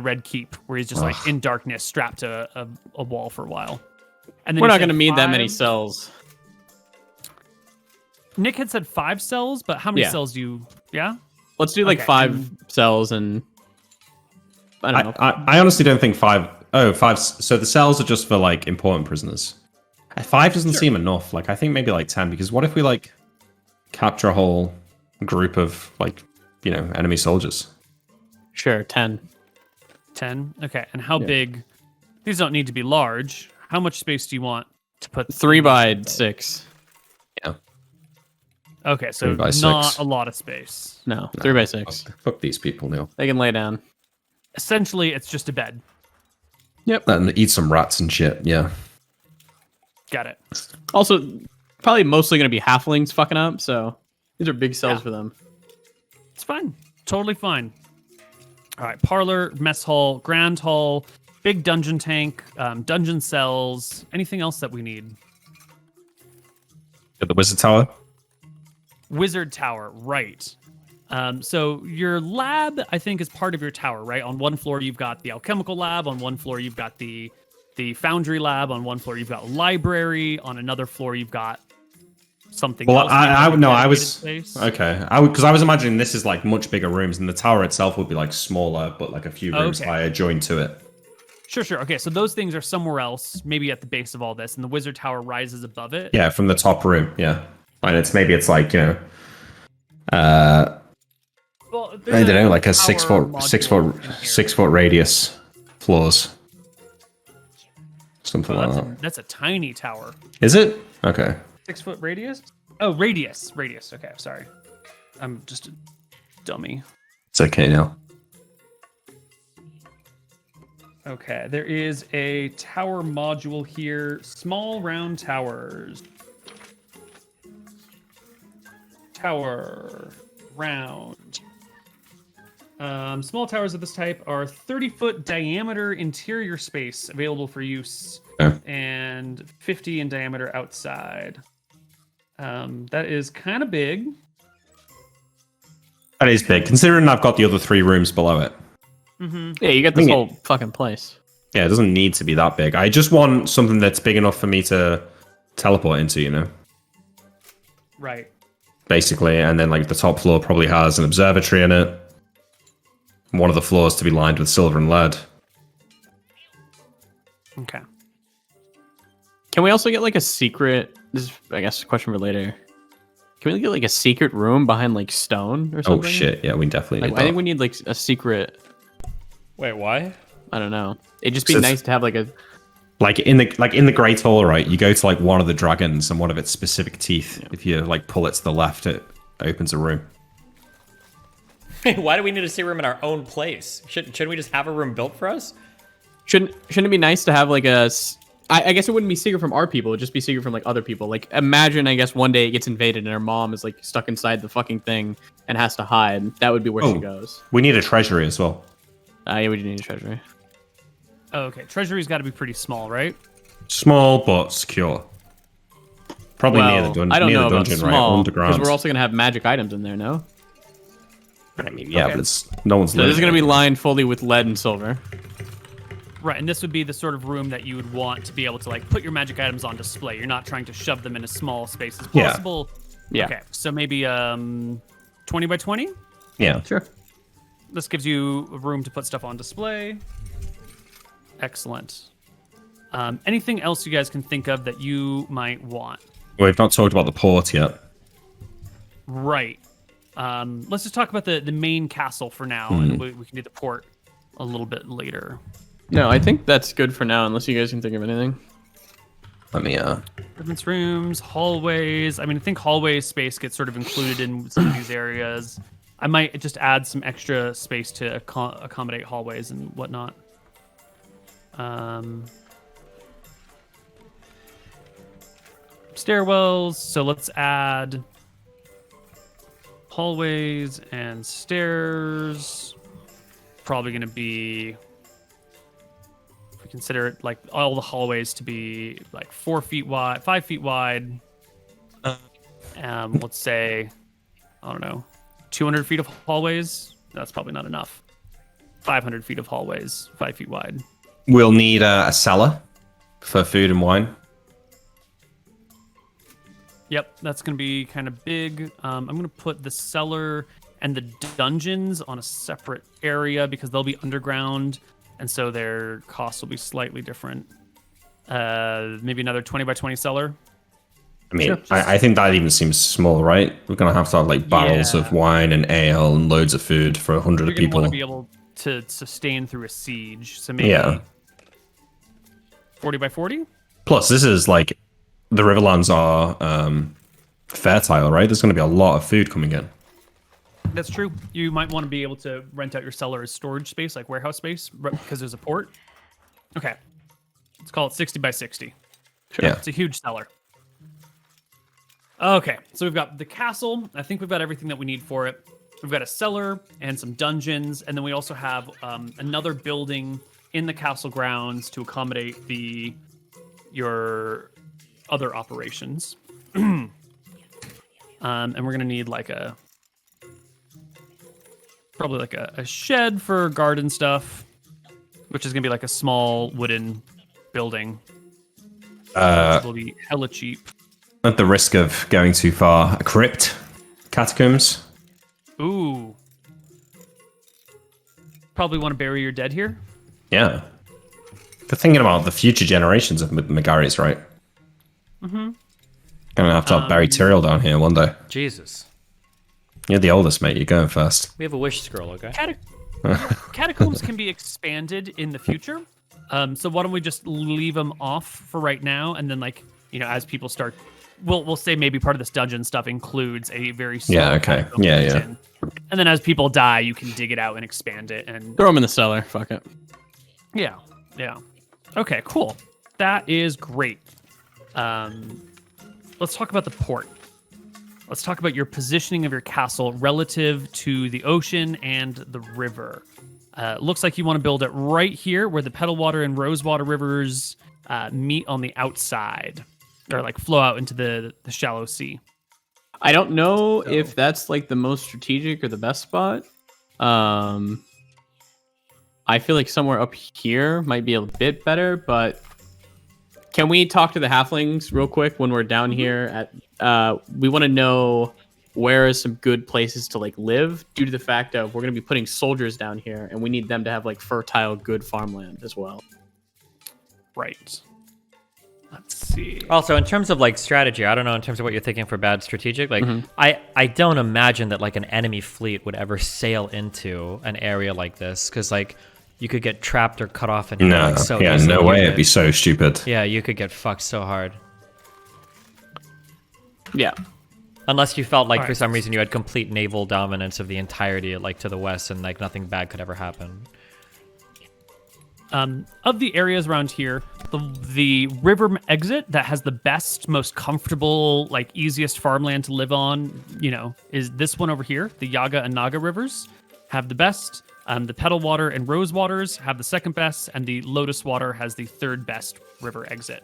Red Keep, where he's just like Ugh. in darkness, strapped to a wall for a while. And then We're you not said gonna need that many 5 cells. Nick had said 5 cells, but how many Yeah. cells do you? Yeah. Let's do like Okay, 5 cells and I don't know. I honestly don't think 5. Oh, 5. So the cells are just for like important prisoners. 5 doesn't seem enough. Like I think maybe like 10. Because what if we like capture a whole group of like enemy soldiers? Sure, 10. 10. Okay. And how big? These don't need to be large. How much space do you want to put? 3 by 6. Yeah. Okay, so 3 by not 6. a lot of space. No, 3 by 6. Fuck these people, Neil. They can lay down. Essentially, it's just a bed. And eat some rats and shit. Yeah. Got it. Also, probably mostly going to be halflings fucking up, so these are big cells Yeah. for them. It's fine. Totally fine. All right. Parlor, mess hall, grand hall, big dungeon tank, dungeon cells. Anything else that we need? The wizard tower. Wizard tower. Right. So your lab, I think, is part of your tower, right? On one floor, you've got the alchemical lab. On one floor, you've got the foundry lab. On one floor, you've got library. On another floor, you've got something Well, else. I maybe no, like I dedicated was space. okay. Because I was imagining this is like much bigger rooms, and the tower itself would be like smaller, but like a few rooms Okay. higher joined to it. Sure. Okay, so those things are somewhere else, maybe at the base of all this, and the wizard tower rises above it. Yeah, from the top room. Yeah, and it's like Well, I don't know, like a tower 6 foot, module 6 foot, in here. 6 foot radius floors, something Oh, like that. that's a tiny tower. Is it? Okay. 6 foot radius? Oh, radius. Okay, sorry. I'm just a dummy. It's okay now. Okay, there is a tower module here. Small round towers. Tower round. Small towers of this type are 30-foot diameter interior space available for use, Okay. and 50 in diameter outside. That is kind of big. That is big, considering I've got the other 3 rooms below it. Yeah, you got this whole fucking place. Yeah, it doesn't need to be that big. I just want something that's big enough for me to teleport into, you know? Right. Basically, and then like the top floor probably has an observatory in it. One of the floors to be lined with silver and lead. Okay. Can we also get like a secret? This is, I guess, a question for later. Can we get like a secret room behind like stone or something? Oh shit! Yeah, we definitely Like, need I that. think we need like a secret. Wait, why? I don't know. It'd just be So nice to have like a. Like in the Great Hall, right? You go to like one of the dragons and one of its specific teeth. If you like pull it to the left, it opens a room. Why do we need a secret room in our own place? Shouldn't we just have a room built for us? Shouldn't it be nice to have like a? I guess it wouldn't be secret from our people. It'd just be secret from like other people. Like imagine, I guess one day it gets invaded and our mom is like stuck inside the fucking thing and has to hide. That would be where she goes. We need a treasury as well. Yeah, we do need a treasury. Oh, okay. Treasury's got to be pretty small, right? Small but secure. Probably near the dungeon. I don't know about dungeon, right? small Underground. because we're also gonna have magic items in there. No, I mean, yeah, Okay. but it's no one's. so this is living gonna be in it. lined fully with lead and silver. Right, and this would be the sort of room that you would want to be able to like put your magic items on display. You're not trying to shove them in as small space as Yeah. possible. Yeah. Okay, so maybe 20 by 20. Yeah. Sure. This gives you room to put stuff on display. Excellent. Anything else you guys can think of that you might want? We've not talked about the port yet. Right. Let's just talk about the main castle for now, and we can do the port a little bit later. No, I think that's good for now, unless you guys can think of anything. Let me. Different rooms, hallways. I mean, I think hallway space gets sort of included in some of these areas. I might just add some extra space to accommodate hallways and whatnot. Stairwells. So let's add hallways and stairs. Probably going to be, if we consider it like all the hallways to be like 4 feet wide, 5 feet wide. Let's say, I don't know, 200 feet of hallways. That's probably not enough. 500 feet of hallways, 5 feet wide. We'll need a cellar for food and wine. Yep, that's going to be kind of big. I'm going to put the cellar and the dungeons on a separate area because they'll be underground, and so their costs will be slightly different. Maybe another 20 by 20 cellar. I mean, Sure. I think that even seems small, right? We're gonna have to have like barrels Yeah. of wine and ale and loads of food for 100 You're going to people. want to be able to sustain through a siege, so maybe Yeah. 40 by 40? Plus, this is like the Riverlands are fertile, right? There's gonna be a lot of food coming in. That's true. You might want to be able to rent out your cellar as storage space, like warehouse space, because there's a port. Okay. Let's call it 60 by 60. Yeah. It's a huge cellar. Okay, so we've got the castle. I think we've got everything that we need for it. We've got a cellar and some dungeons, and then we also have another building in the castle grounds to accommodate your other operations. And we're gonna need like probably like a shed for garden stuff, which is gonna be like a small wooden building. Which will be hella cheap. At the risk of going too far, a crypt, catacombs. Ooh. Probably want to bury your dead here. Yeah. They're thinking about the future generations of Megaris, right? Mm-hmm. Gonna have to have Barry Tyrrell down here one day. Jesus. You're the oldest, mate. You're going first. We have a wish scroll, okay? Catacombs can be expanded in the future. So why don't we just leave them off for right now, and then as people start, we'll say maybe part of this dungeon stuff includes a very small Yeah, okay. catacomb Yeah, dungeon. And then as people die, you can dig it out and expand it, and Throw them in the cellar. Fuck it. yeah. Okay, cool. That is great. Let's talk about the port. let's talk about your positioning of your castle relative to the ocean and the river. Looks like you want to build it right here where the Petalwater and Rosewater rivers meet on the outside, or like flow out into the shallow sea. I don't know if that's like the most strategic or the best spot. I feel like somewhere up here might be a bit better, but can we talk to the halflings real quick when we're down here at we want to know where are some good places to like live due to the fact of we're going to be putting soldiers down here and we need them to have like fertile good farmland as well. Right. Let's see. Also, in terms of like strategy, I don't know in terms of what you're thinking for bad strategic. Like, I don't imagine that like an enemy fleet would ever sail into an area like this because like you could get trapped or cut off and No, like, so yeah, easily. no way. It'd be so stupid. Yeah, you could get fucked so hard. Yeah. Unless you felt like All for right. some reason you had complete naval dominance of the entirety, like to the west, and like nothing bad could ever happen. Of the areas around here, the river exit that has the best, most comfortable, like easiest farmland to live on, is this one over here. The Yaga and Naga rivers have the best. The Petalwater and Rosewaters have the second best, and the Lotus Water has the third best river exit.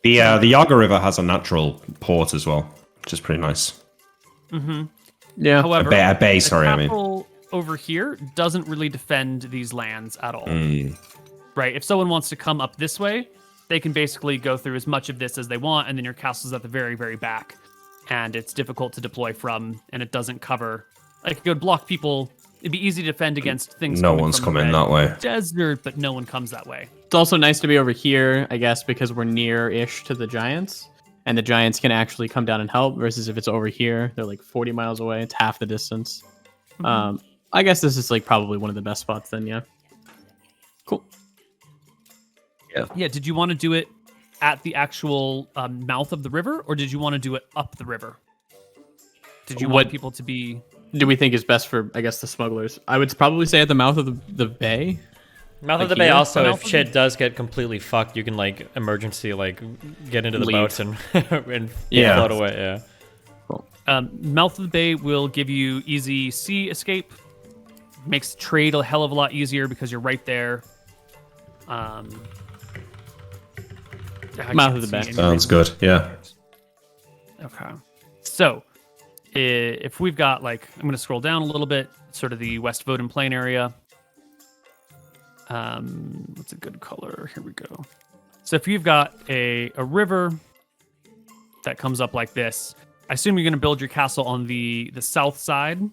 The Yaga River has a natural port as well, which is pretty nice. Yeah. However, A bay, the sorry, I mean. castle over here doesn't really defend these lands at all. Right? If someone wants to come up this way, they can basically go through as much of this as they want, and then your castle's at the very, very back, and it's difficult to deploy from, and it doesn't cover. Like, it would block people. It'd be easy to defend against things. No one's from the coming red that way. Desert, but no one comes that way. It's also nice to be over here, I guess, because we're near-ish to the giants, and the giants can actually come down and help, versus if it's over here, they're like 40 miles away. It's half the distance. I guess this is like probably one of the best spots then, yeah. Cool. Yeah, did you want to do it at the actual mouth of the river, or did you want to do it up the river? Did you want What- people to be... Do we think is best for, I guess, the smugglers? I would probably say at the mouth of the bay. Mouth Like of the bay. here? Also, Mouth if of the- shit does get completely fucked, you can like emergency like get into the Leave. boats and and Yeah. float away. Yeah. Mouth of the bay will give you easy sea escape. Makes trade a hell of a lot easier because you're right there. I Mouth can't of the see bay. any Sounds reason. good, yeah. Okay. So, if we've got like, I'm going to scroll down a little bit, sort of the West Voden Plain area. What's a good color? Here we go. So if you've got a river that comes up like this, I assume you're going to build your castle on the south side. Or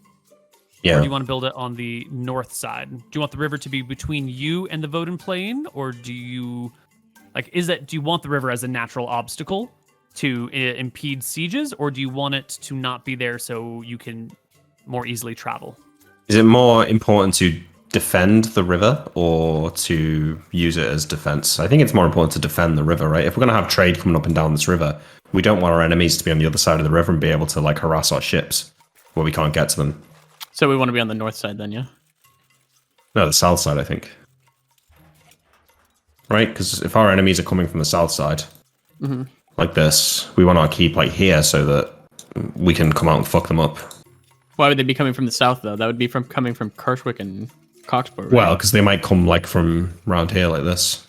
Yeah. do you want to build it on the north side? Do you want the river to be between you and the Voden Plain, or do you do you want the river as a natural obstacle to impede sieges, or do you want it to not be there so you can more easily travel? Is it more important to defend the river or to use it as defense? I think it's more important to defend the river, right? If we're going to have trade coming up and down this river, we don't want our enemies to be on the other side of the river and be able to like harass our ships where we can't get to them. So we want to be on the north side then, yeah? No, the south side, I think. Right? Because if our enemies are coming from the south side, like this, we want our keep like here so that we can come out and fuck them up. Why would they be coming from the south, though? That would be coming from Kirschwick and Coxburg, right? Well, because they might come like from around here like this.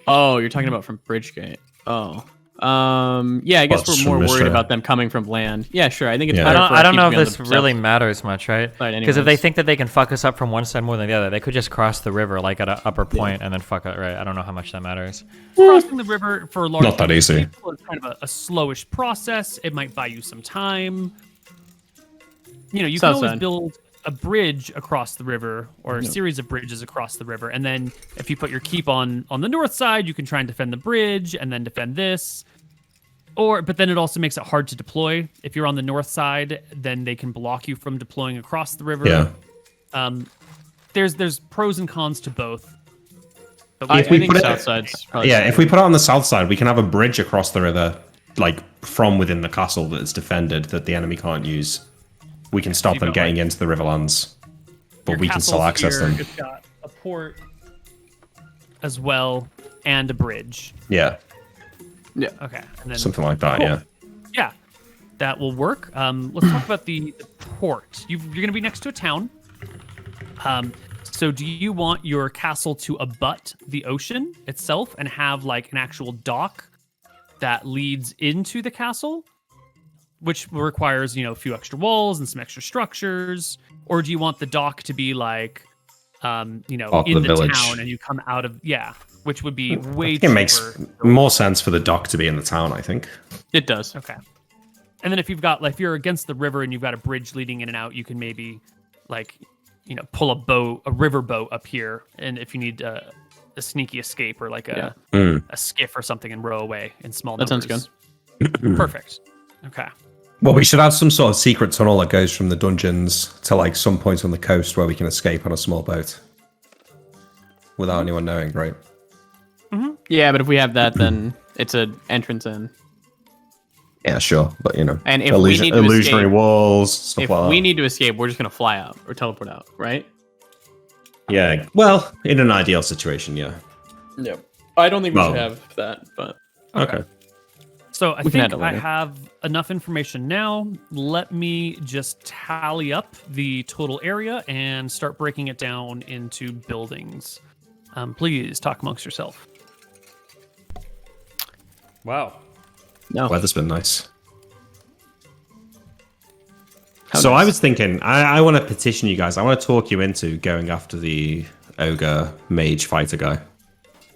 Oh, you're talking about from Bridgegate. Oh. Yeah, I guess Well, we're more from worried Mr. about them coming from land. Yeah, sure. I think it's Yeah. better for I our don't keep know to if be on this the really south matters much, right? side Because if they anyways. think that they can fuck us up from one side more than the other, they could just cross the river like at an upper point and then fuck it, right? I don't know how much that matters. Crossing the river for a large Not that group of easy. people is kind of a slowish process. It might buy you some time. You can South always side. build a bridge across the river or a series of bridges across the river, and then if you put your keep on the north side, you can try and defend the bridge and then defend this. But then it also makes it hard to deploy. If you're on the north side, then they can block you from deploying across the river. Yeah. There's pros and cons to both. But I If we think put it- south side's probably Yeah, if we put it on the south side, we can have a bridge across the river, like from within the castle that is defended that the enemy can't use. We can stop You've them got, getting like, into the riverlands, but your we can still castle's access here, them. It's got a port as well and a bridge. Yeah, Yeah. Okay, and then something like that. Cool. Yeah. Yeah, that will work. Let's talk about the port. You're going to be next to a town. So do you want your castle to abut the ocean itself and have like an actual dock that leads into the castle, which requires, a few extra walls and some extra structures? Or do you want the dock to be like, in the village. town and you come out of, which would be way I think cheaper. it makes more sense for the dock to be in the town, I think. It does. Okay. And then if you're against the river and you've got a bridge leading in and out, you can maybe pull a river boat up here. And if you need a sneaky escape or like a skiff or something and row away in small numbers. That sounds good. Perfect. Okay. Well, we should have some sort of secret tunnel that goes from the dungeons to like some point on the coast where we can escape on a small boat without anyone knowing, right? Yeah, but if we have that, then it's an entrance in. Yeah, sure, but And if we need to illusionary escape, walls, stuff if like that. we need to escape, we're just gonna fly out or teleport out, right? Yeah, well, in an ideal situation, yeah. Yeah. I don't think we Well- should have that, but Okay. So I We can think handle it I later. have enough information now. Let me just tally up the total area and start breaking it down into buildings. Please talk amongst yourself. Wow. no. Weather's been nice. How So nice. I was thinking, I want to petition you guys. I want to talk you into going after the ogre mage fighter guy.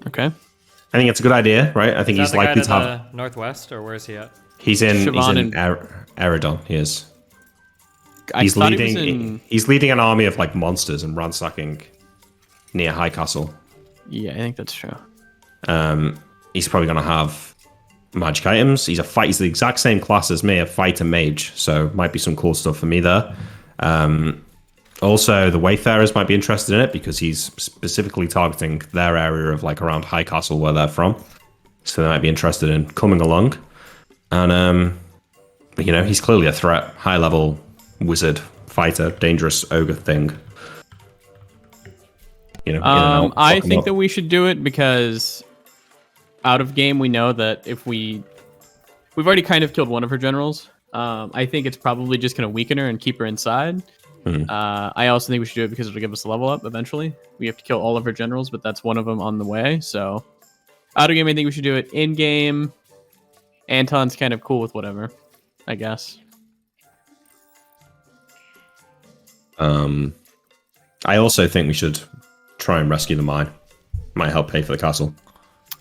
Okay. I think it's a good idea, right? I think Is he's that the guy likely to to have. the northwest, or where is he at? He's in Siobhan and- Eridon. He is. I He's thought leading. he was in. He's leading an army of like monsters and ransacking near High Castle. Yeah, I think that's true. He's probably going to have magic items. He's the exact same class as me, a fighter mage. So might be some cool stuff for me there. Also, the Wayfarers might be interested in it because he's specifically targeting their area of like around High Castle where they're from. So they might be interested in coming along. And, he's clearly a threat. High level wizard, fighter, dangerous ogre thing. In and out, I fuck 'em think up. that we should do it because out of game we know that if we've already kind of killed one of her generals. I think it's probably just going to weaken her and keep her inside. I also think we should do it because it'll give us a level up eventually. We have to kill all of her generals, but that's one of them on the way. So out of game, I think we should do it. In game, Anton's kind of cool with whatever, I guess. I also think we should try and rescue the mine. Might help pay for the castle.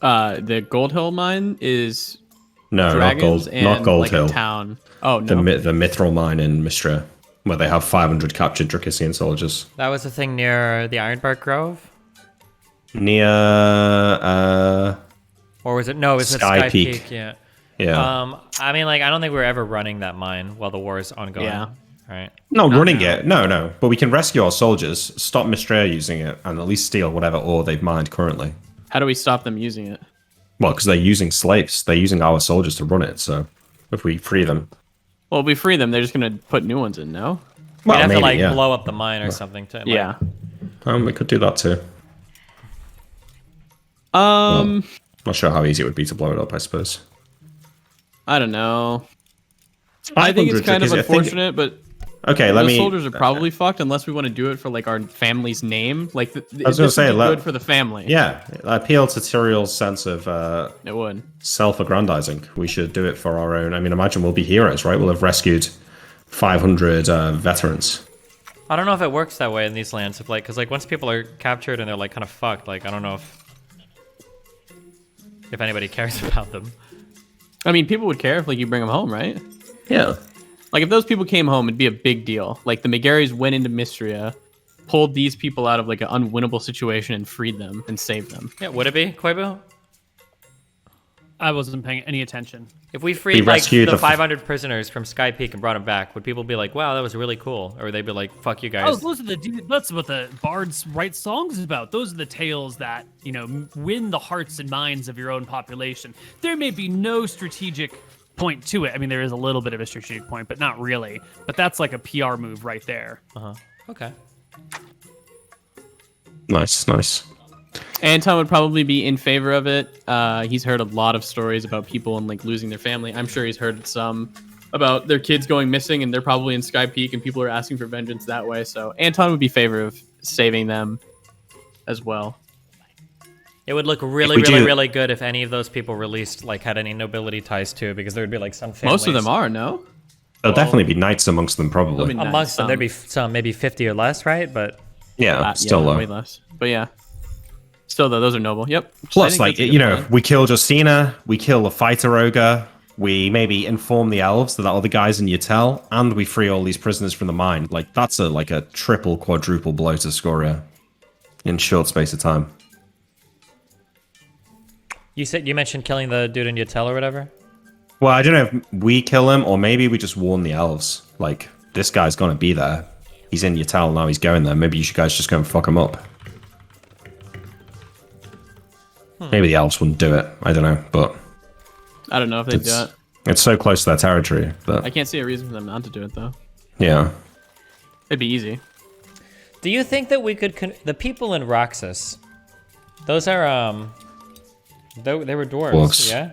The Gold Hill mine is No, not dragons gold. and Not Gold like Hill. a town. Oh The no, the Mithril mine in Mistria, where they have 500 captured Dracissian soldiers. That was the thing near the Ironbark Grove? Near, Or was it? No, it was Sky at Sky Peak. Peak. Yeah. yeah. I mean, like, I don't think we're ever running that mine while the war is ongoing. Yeah. Right. No, running it. No. But we can rescue our soldiers, stop Mistria using it, and at least steal whatever ore they've mined currently. how do we stop them using it? Well, because they're using slaves. They're using our soldiers to run it, so if we free them... Well, if we free them, they're just gonna put new ones in. No. We'd have to, like, yeah. blow up the mine or something to, like, Yeah. We could do that too. Not sure how easy it would be to blow it up, I suppose. I don't know. I think it's 500 kind of Dracissi- I think- unfortunate, but Okay, let those me... soldiers are probably fucked unless we want to do it for like our family's name. Like, I was gonna say, good for the family. Yeah, appeal to Tyriel's sense of It would. self-aggrandizing. We should do it for our own. I mean, imagine we'll be heroes, right? We'll have rescued 500 veterans. I don't know if it works that way in these lands. If, like, because, like, once people are captured and they're, like, kind of fucked, like, I don't know if anybody cares about them. I mean, people would care if like you bring them home, right? Yeah. Like if those people came home, it'd be a big deal. Like the Megaris went into Mystria, pulled these people out of like an unwinnable situation and freed them and saved them. Yeah, would it be, Koibu? I wasn't paying any attention. If we freed, like, rescued the the 500 prisoners from Sky Peak and brought them back, would people be like, wow, that was really cool? Or would they be like, fuck you guys? That's what the bards write songs about. Those are the tales that, win the hearts and minds of your own population. There may be no strategic point to it. I mean, there is a little bit of a strategic point, but not really. But that's like a PR move right there. Okay. Nice. Anton would probably be in favor of it. He's heard a lot of stories about people and like losing their family. I'm sure he's heard some about their kids going missing, and they're probably in Sky Peak, and people are asking for vengeance that way. So Anton would be in favor of saving them as well. It would look really, really good if any of those people released like had any nobility ties too, because there would be like some families. Most of them are, no? There'll definitely be knights amongst them, probably. Amongst them, there'd be some, maybe 50 or less, right? But Yeah, still low. Way less. But yeah. Still though, those are noble. Yep. Plus, like, you know, we kill Justina, we kill the fighter ogre, we maybe inform the elves that other guy's in Yatel, and we free all these prisoners from the mine. Like, that's a triple, quadruple blow to Scoria in short space of time. you mentioned killing the dude in Yatel or whatever? Well, I don't know if we kill him, or maybe we just warn the elves. Like, this guy's gonna be there. He's in Yatel, now he's going there. Maybe you guys just go and fuck him up. Maybe the elves wouldn't do it. I don't know, but... I don't know if they'd do it. It's so close to their territory, but... I can't see a reason for them not to do it, though. Yeah. It'd be easy. Do you think that we could... the people in Roxas, those are, they were dwarves, Dwarves. yeah?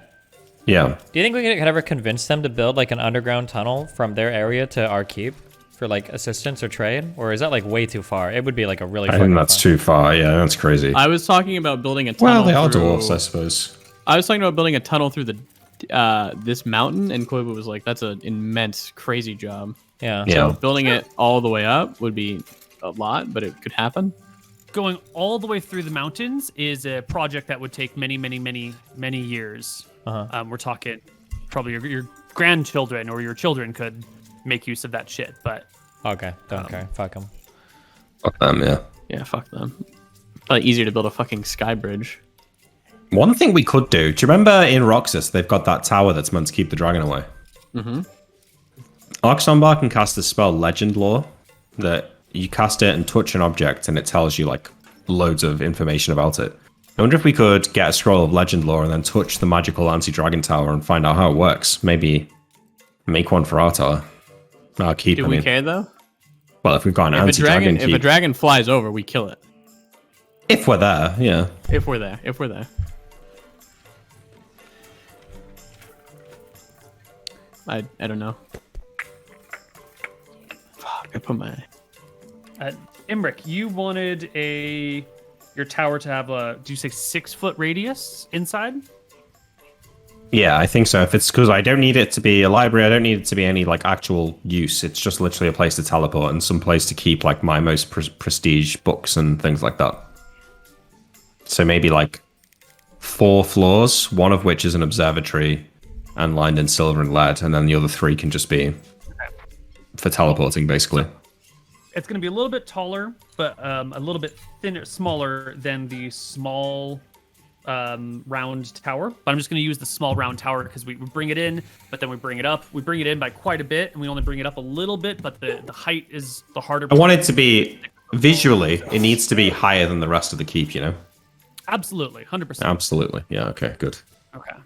Yeah. Do you think we could ever convince them to build, like, an underground tunnel from their area to our keep for, like, assistance or trade? Or is that, like, way too far? It would be, like, a really I think that's too far. Yeah, that's crazy. I was talking about building a tunnel Well, they are through... dwarves, I suppose. I was talking about building a tunnel through the this mountain, and Koibu was like, that's an immense, crazy job. Yeah. Yeah. So building it all the way up would be a lot, but it could happen. Going all the way through the mountains is a project that would take many, many, many, many years. We're talking probably your grandchildren or your children could make use of that shit, but... Okay, don't care. Fuck them. Fuck them, yeah. Yeah, fuck them. Probably easier to build a fucking sky bridge. One thing we could do, do you remember in Roxas, they've got that tower that's meant to keep the dragon away? Mm-hmm. Arxombar can cast this spell, Legend Lore, that you cast it and touch an object and it tells you, like, loads of information about it. I wonder if we could get a scroll of Legend Lore and then touch the magical anti-dragon tower and find out how it works. Maybe make one for our tower. Our keep, Do we care, though? Well, if we've got an anti-dragon keep. If a dragon flies over, we kill it. If we're there, yeah. If we're there. If we're there. I don't know. Fuck, I put my... Imric, you wanted your tower to have a, do you say 6-foot radius inside? Yeah, I think so. If it's because I don't need it to be a library, I don't need it to be any like actual use. It's just literally a place to teleport and some place to keep like my most prestige books and things like that. So maybe like 4 floors, one of which is an observatory and lined in silver and lead, and then the other 3 can just be for teleporting, basically. It's going to be a little bit taller, but a little bit thinner, smaller than the small round tower. But I'm just going to use the small round tower because we bring it in, but then we bring it up. We bring it in by quite a bit, and we only bring it up a little bit, but the height is the harder I want it to be, visually, it needs to be higher than the rest of the keep, you know? Absolutely, 100%. Absolutely. Yeah, okay, good. Okay.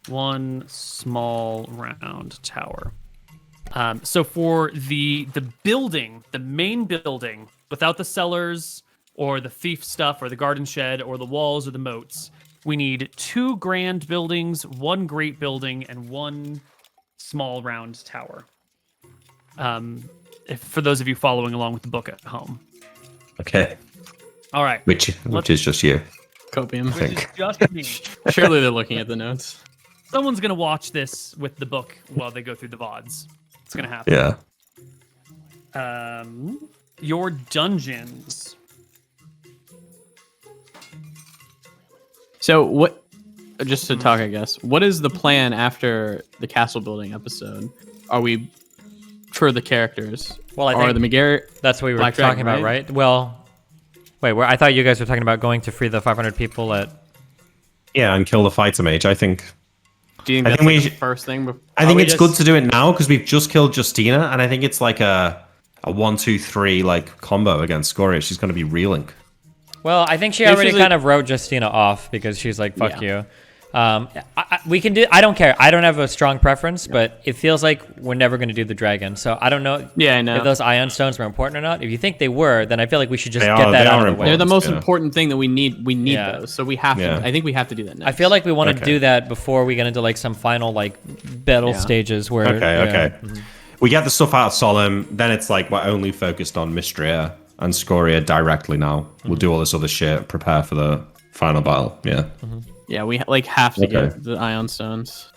One small round tower. So for the building, the main building, without the cellars or the thief stuff or the garden shed or the walls or the moats, we need 2 grand buildings, 1 great building, and 1 small round tower. For those of you following along with the book at home. Okay. All right. Which is just you. Copium. I think. Which is just me. Surely they're looking at the notes. Someone's going to watch this with the book while they go through the VODs. It's going to happen. Yeah. Your dungeons. So what? Just to talk, I guess. What is the plan after the castle building episode? Are we for the characters? Well, I think the McGarrett. that's what we were Black talking Dragon, about, right? Well, wait. I thought you guys were talking about going to free the 500 people at. Yeah, and kill the fighter mage, I think. Do you think I that's think we like the should- first thing? I think it's just- good to do it now because we've just killed Justina, and I think it's like a 1-2-3 like combo against Scoria. She's going to be reeling. Well, I think she If already she's kind of wrote Justina off because she's like, "Fuck you." We can do. I don't care. I don't have a strong preference, but it feels like we're never going to do the dragon. So I don't know. Yeah, I know. If those ion stones were important or not. If you think they were, then I feel like we should just They get are- that they out are of the way. They're the most Yeah. important thing that we need. We need Yeah. those, so we have Yeah. to. I think we have to do that next. I feel like we want to Okay. do that before we get into like some final like battle Yeah. stages where. Okay, yeah. okay. We get the stuff out of Solemn, then it's like we're only focused on Mystria and Scoria directly now. We'll do all this other shit, prepare for the final battle. Yeah. Yeah, we like have to Okay. get the ion stones.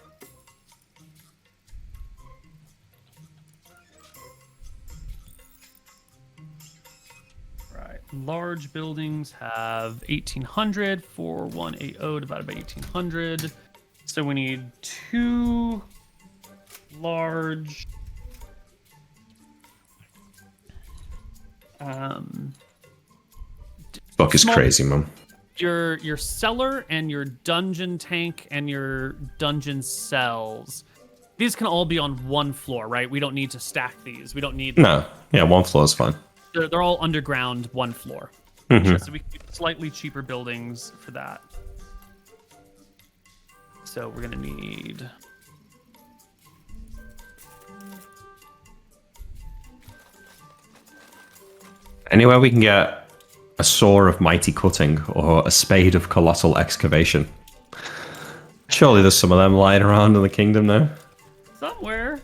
Right. Large buildings have 1,800. 4180 divided by 1,800. So we need 2 large. Fuck is Small- crazy, man. Your cellar and your dungeon tank and your dungeon cells. These can all be on one floor, right? We don't need to stack these. We don't need. No. Yeah, one floor is fine. They're all underground, one floor. Mhm. So we can do slightly cheaper buildings for that. So we're gonna need. Anywhere we can get a saw of mighty cutting or a spade of colossal excavation. Surely there's some of them lying around in the kingdom now. Somewhere.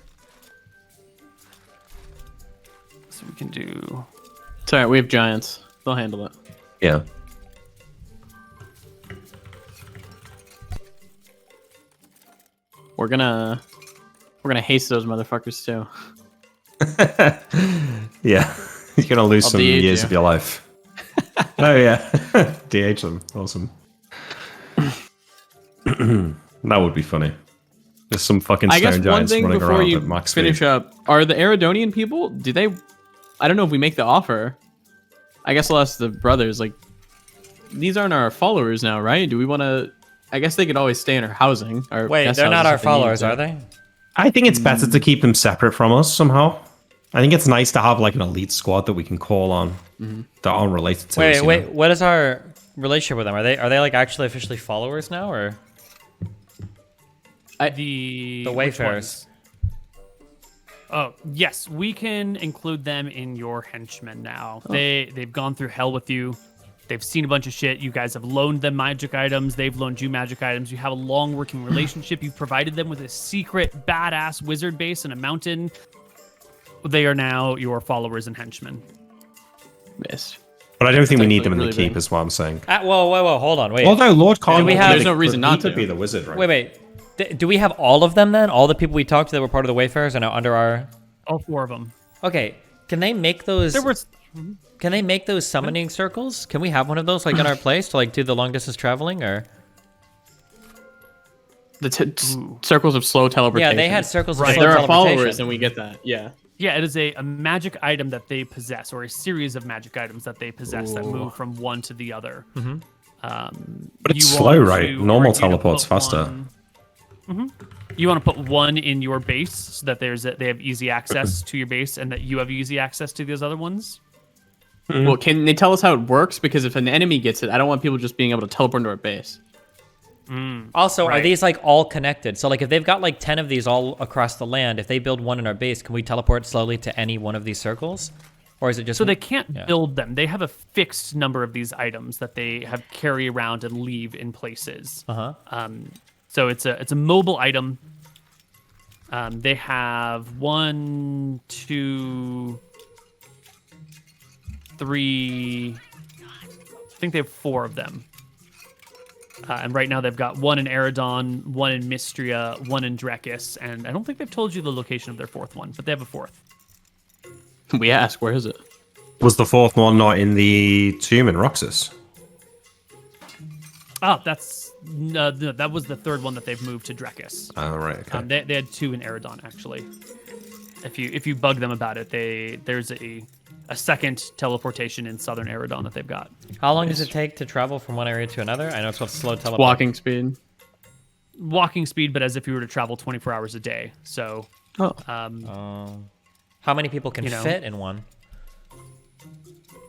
So we can do. It's alright. We have giants. They'll handle it. Yeah. We're gonna haste those motherfuckers too. Yeah. You're gonna lose I'll some DH years you. of your life. Oh yeah. DH them. Awesome. That would be funny. There's some fucking I stone guess one giants thing running before around you at max finish speed. up, are the Aridonian people? Do they? I don't know if we make the offer. I guess I'll ask the brothers. Like, these aren't our followers now, right? Do we want to? I guess they could always stay in our housing. Our Wait, guest they're not houses our if they need followers, to. are they? I think it's better to keep them separate from us somehow. I think it's nice to have like an elite squad that we can call on that aren't related to us. Wait, you wait. know? What is our relationship with them? Are they like actually officially followers now, or The the which Wayfarers? ones? Oh yes, we can include them in your henchmen now. They've gone through hell with you. They've seen a bunch of shit. You guys have loaned them magic items. They've loaned you magic items. You have a long working relationship. You've provided them with a secret badass wizard base in a mountain. They are now your followers and henchmen. Missed. But I don't think we Like, need them in really the keep, big. is what I'm saying. Whoa, hold on, wait. Although Lord Khan, we have- There's no reason not he could to. be the wizard, right? Wait. Do we have all of them then? All the people we talked to that were part of the Wayfarers are now under our. All 4 of them. Okay, can they make those? There were. Can they make those summoning circles? Can we have one of those like in our place to like do the long distance traveling or? The circles of slow teleportation. Yeah, they had circles of Right. If slow they're our teleportation. followers, then we get that. Yeah. Yeah, it is a magic item that they possess, or a series of magic items that they possess that move from one to the other. But it's You slow, want right? to Normal agree to teleport's put faster. one- You want to put one in your base so that they have easy access to your base, and that you have easy access to those other ones. Well, can they tell us how it works? Because if an enemy gets it, I don't want people just being able to teleport into our base. Also, are Right. these like all connected? So like if they've got like 10 of these all across the land, if they build one in our base, can we teleport slowly to any one of these circles? Or is it just So they can't Yeah. build them. They have a fixed number of these items that they have carry around and leave in places. So it's a mobile item. They have 1, 2, 3. I think they have 4 of them. And right now they've got 1 in Eridon, 1 in Mystria, 1 in Drekis, and I don't think they've told you the location of their 4th one, but they have a 4th. We ask, where is it? Was the 4th one not in the tomb in Roxas? Oh, that's no, that was the 3rd one that they've moved to Drekis. Oh, right. Okay. They had 2 in Eridon actually. If you bug them about it, there's a second teleportation in southern Eridon that they've got. How long does it take to travel from one area to another? I know it's called slow teleport. Walking speed. Walking speed, but as if you were to travel 24 hours a day. So, Oh. How many people can You know. fit in one?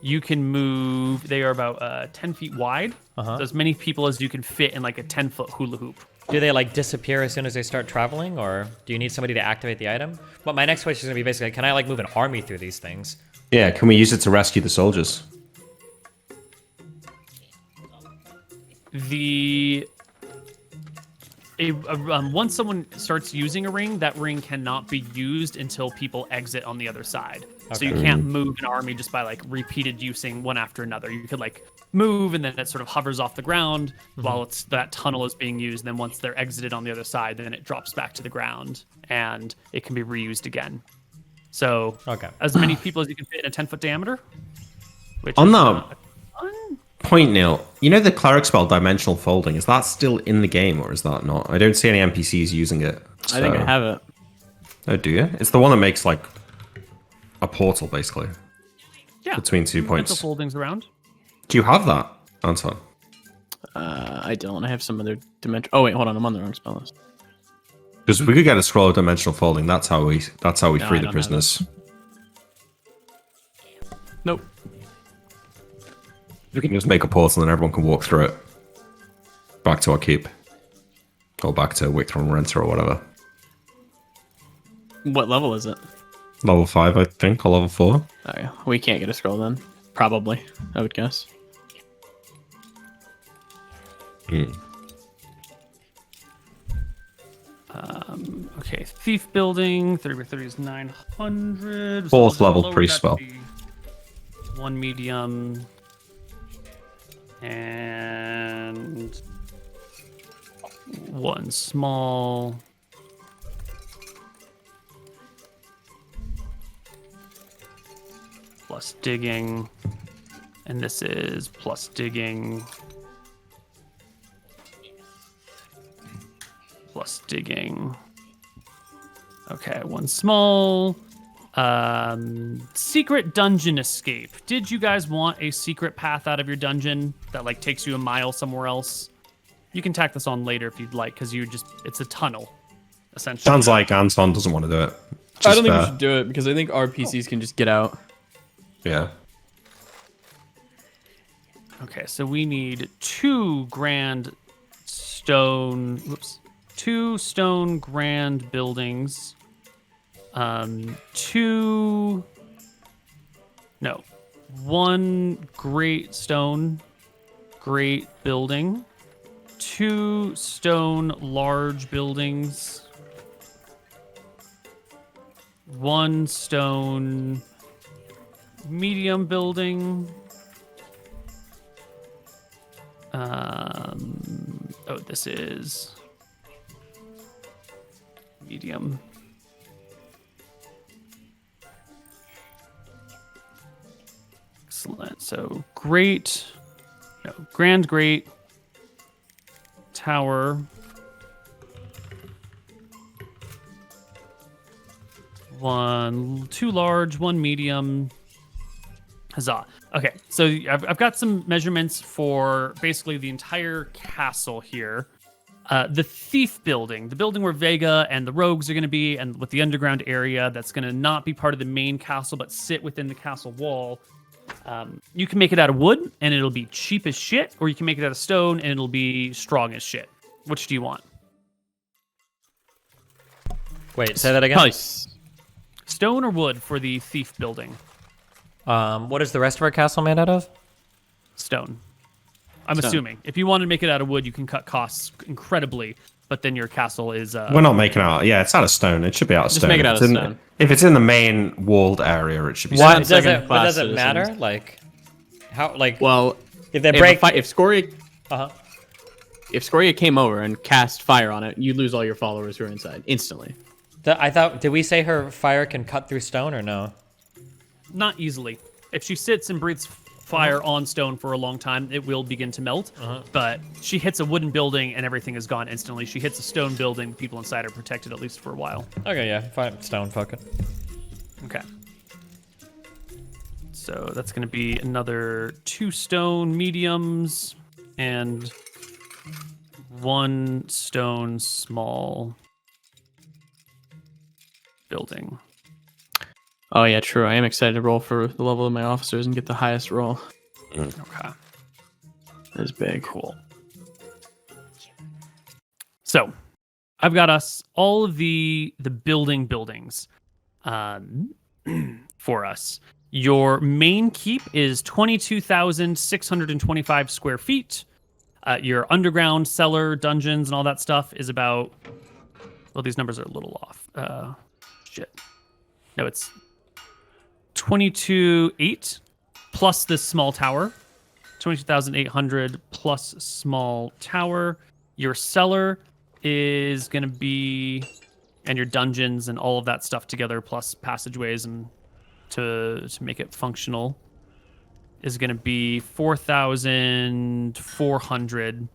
you can move. They are about 10 feet wide. So as many people as you can fit in like a 10-foot hula hoop. Do they like disappear as soon as they start traveling, or do you need somebody to activate the item? But my next question is gonna be basically, can I like move an army through these things? Yeah, can we use it to rescue the soldiers? Once someone starts using a ring, that ring cannot be used until people exit on the other side. So you can't move an army just by like repeated using one after another. You could like move and then it sort of hovers off the ground while that tunnel is being used. And then once they're exited on the other side, then it drops back to the ground and it can be reused again. So as many people as you can fit in a 10-foot diameter. Which On is that point, Neil, you know the cleric spell dimensional folding, is that still in the game or is that not? I don't see any NPCs using it. I think I have it. Oh, do you? It's the one that makes like a portal, basically. Yeah. Between 2 points. Mental foldings around. Do you have that, Anton? I don't. I have some other dimension. Oh wait, hold on. I'm on the wrong spell list. Because we could get a scroll of dimensional folding. That's how we No, free I the don't have prisoners. Nope. We can just make a portal and everyone can walk through it. Back to our keep. Or back to Wicktron Renter or whatever. What level is it? Level 5, I think, or level 4. Oh, yeah. We can't get a scroll then. Probably, I would guess. Okay, thief building, 30 by 30 is 900. Fourth So level lower priest that spell. be one medium and one small. Plus digging. And this is plus digging. Plus digging. Okay, one small. Secret dungeon escape. Did you guys want a secret path out of your dungeon that like takes you a mile somewhere else? You can tack this on later if you'd like, because it's a tunnel, essentially. Sounds like Anton doesn't want to do it. I don't think Just, we should do it because I think our PCs can just get out. Yeah. Okay, so we need two stone grand buildings. One great building, two stone large buildings, one stone medium building. This is medium. Excellent. So great tower. Two large, one medium. Huzzah. Okay, so I've got some measurements for basically the entire castle here. The thief building, the building where Vega and the rogues are going to be, and with the underground area that's going to not be part of the main castle but sit within the castle wall. You can make it out of wood and it'll be cheap as shit, or you can make it out of stone and it'll be strong as shit. Which do you want? Wait, say that again. Nice. Stone or wood for the thief building? What is the rest of our castle made out of? Stone. I'm Stone. assuming. If you want to make it out of wood, you can cut costs incredibly, but then your castle is... We're not making it out. Yeah, it's out of stone. It should be out of Just stone. make it out If of it's in- stone. If it's in the main walled area, it should be Why stone. does it? second But does class it matter? citizens. Like, how? Like, Well, if they break, if Scoria uh-huh. if Scoria came over and cast fire on it, you lose all your followers who are inside instantly. I thought. Did we say her fire can cut through stone or no? Not easily. If she sits and breathes fire on stone for a long time, it will begin to melt. But she hits a wooden building and everything is gone instantly. She hits a stone building, the people inside are protected at least for a while. Okay, yeah, fine. Stone, fuck it. Okay. So that's going to be another two stone mediums and one stone small building. Oh yeah, true. I am excited to roll for the level of my officers and get the highest roll. Okay. That's big. Cool. So, I've got us all of the buildings for us. Your main keep is 22,625 square feet. Your underground cellar, dungeons, and all that stuff is about. Well, these numbers are a little off. Shit. No, it's 22,800 plus this small tower. 22,800 plus small tower. Your cellar is going to be, and your dungeons and all of that stuff together, plus passageways and to make it functional, is going to be 4,400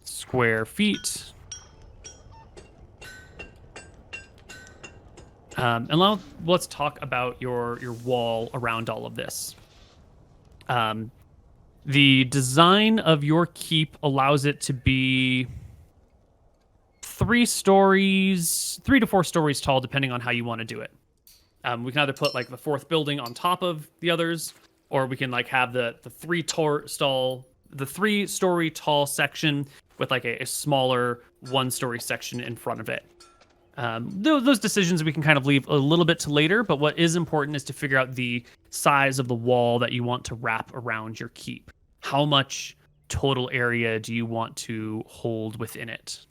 square feet. And now let's talk about your wall around all of this. The design of your keep allows it to be 3 to 4 stories tall, depending on how you want to do it. We can either put like the 4th building on top of the others, or we can like have the 3-story tall section with like a smaller 1-story section in front of it. Those decisions we can kind of leave a little bit to later, but what is important is to figure out the size of the wall that you want to wrap around your keep. How much total area do you want to hold within it?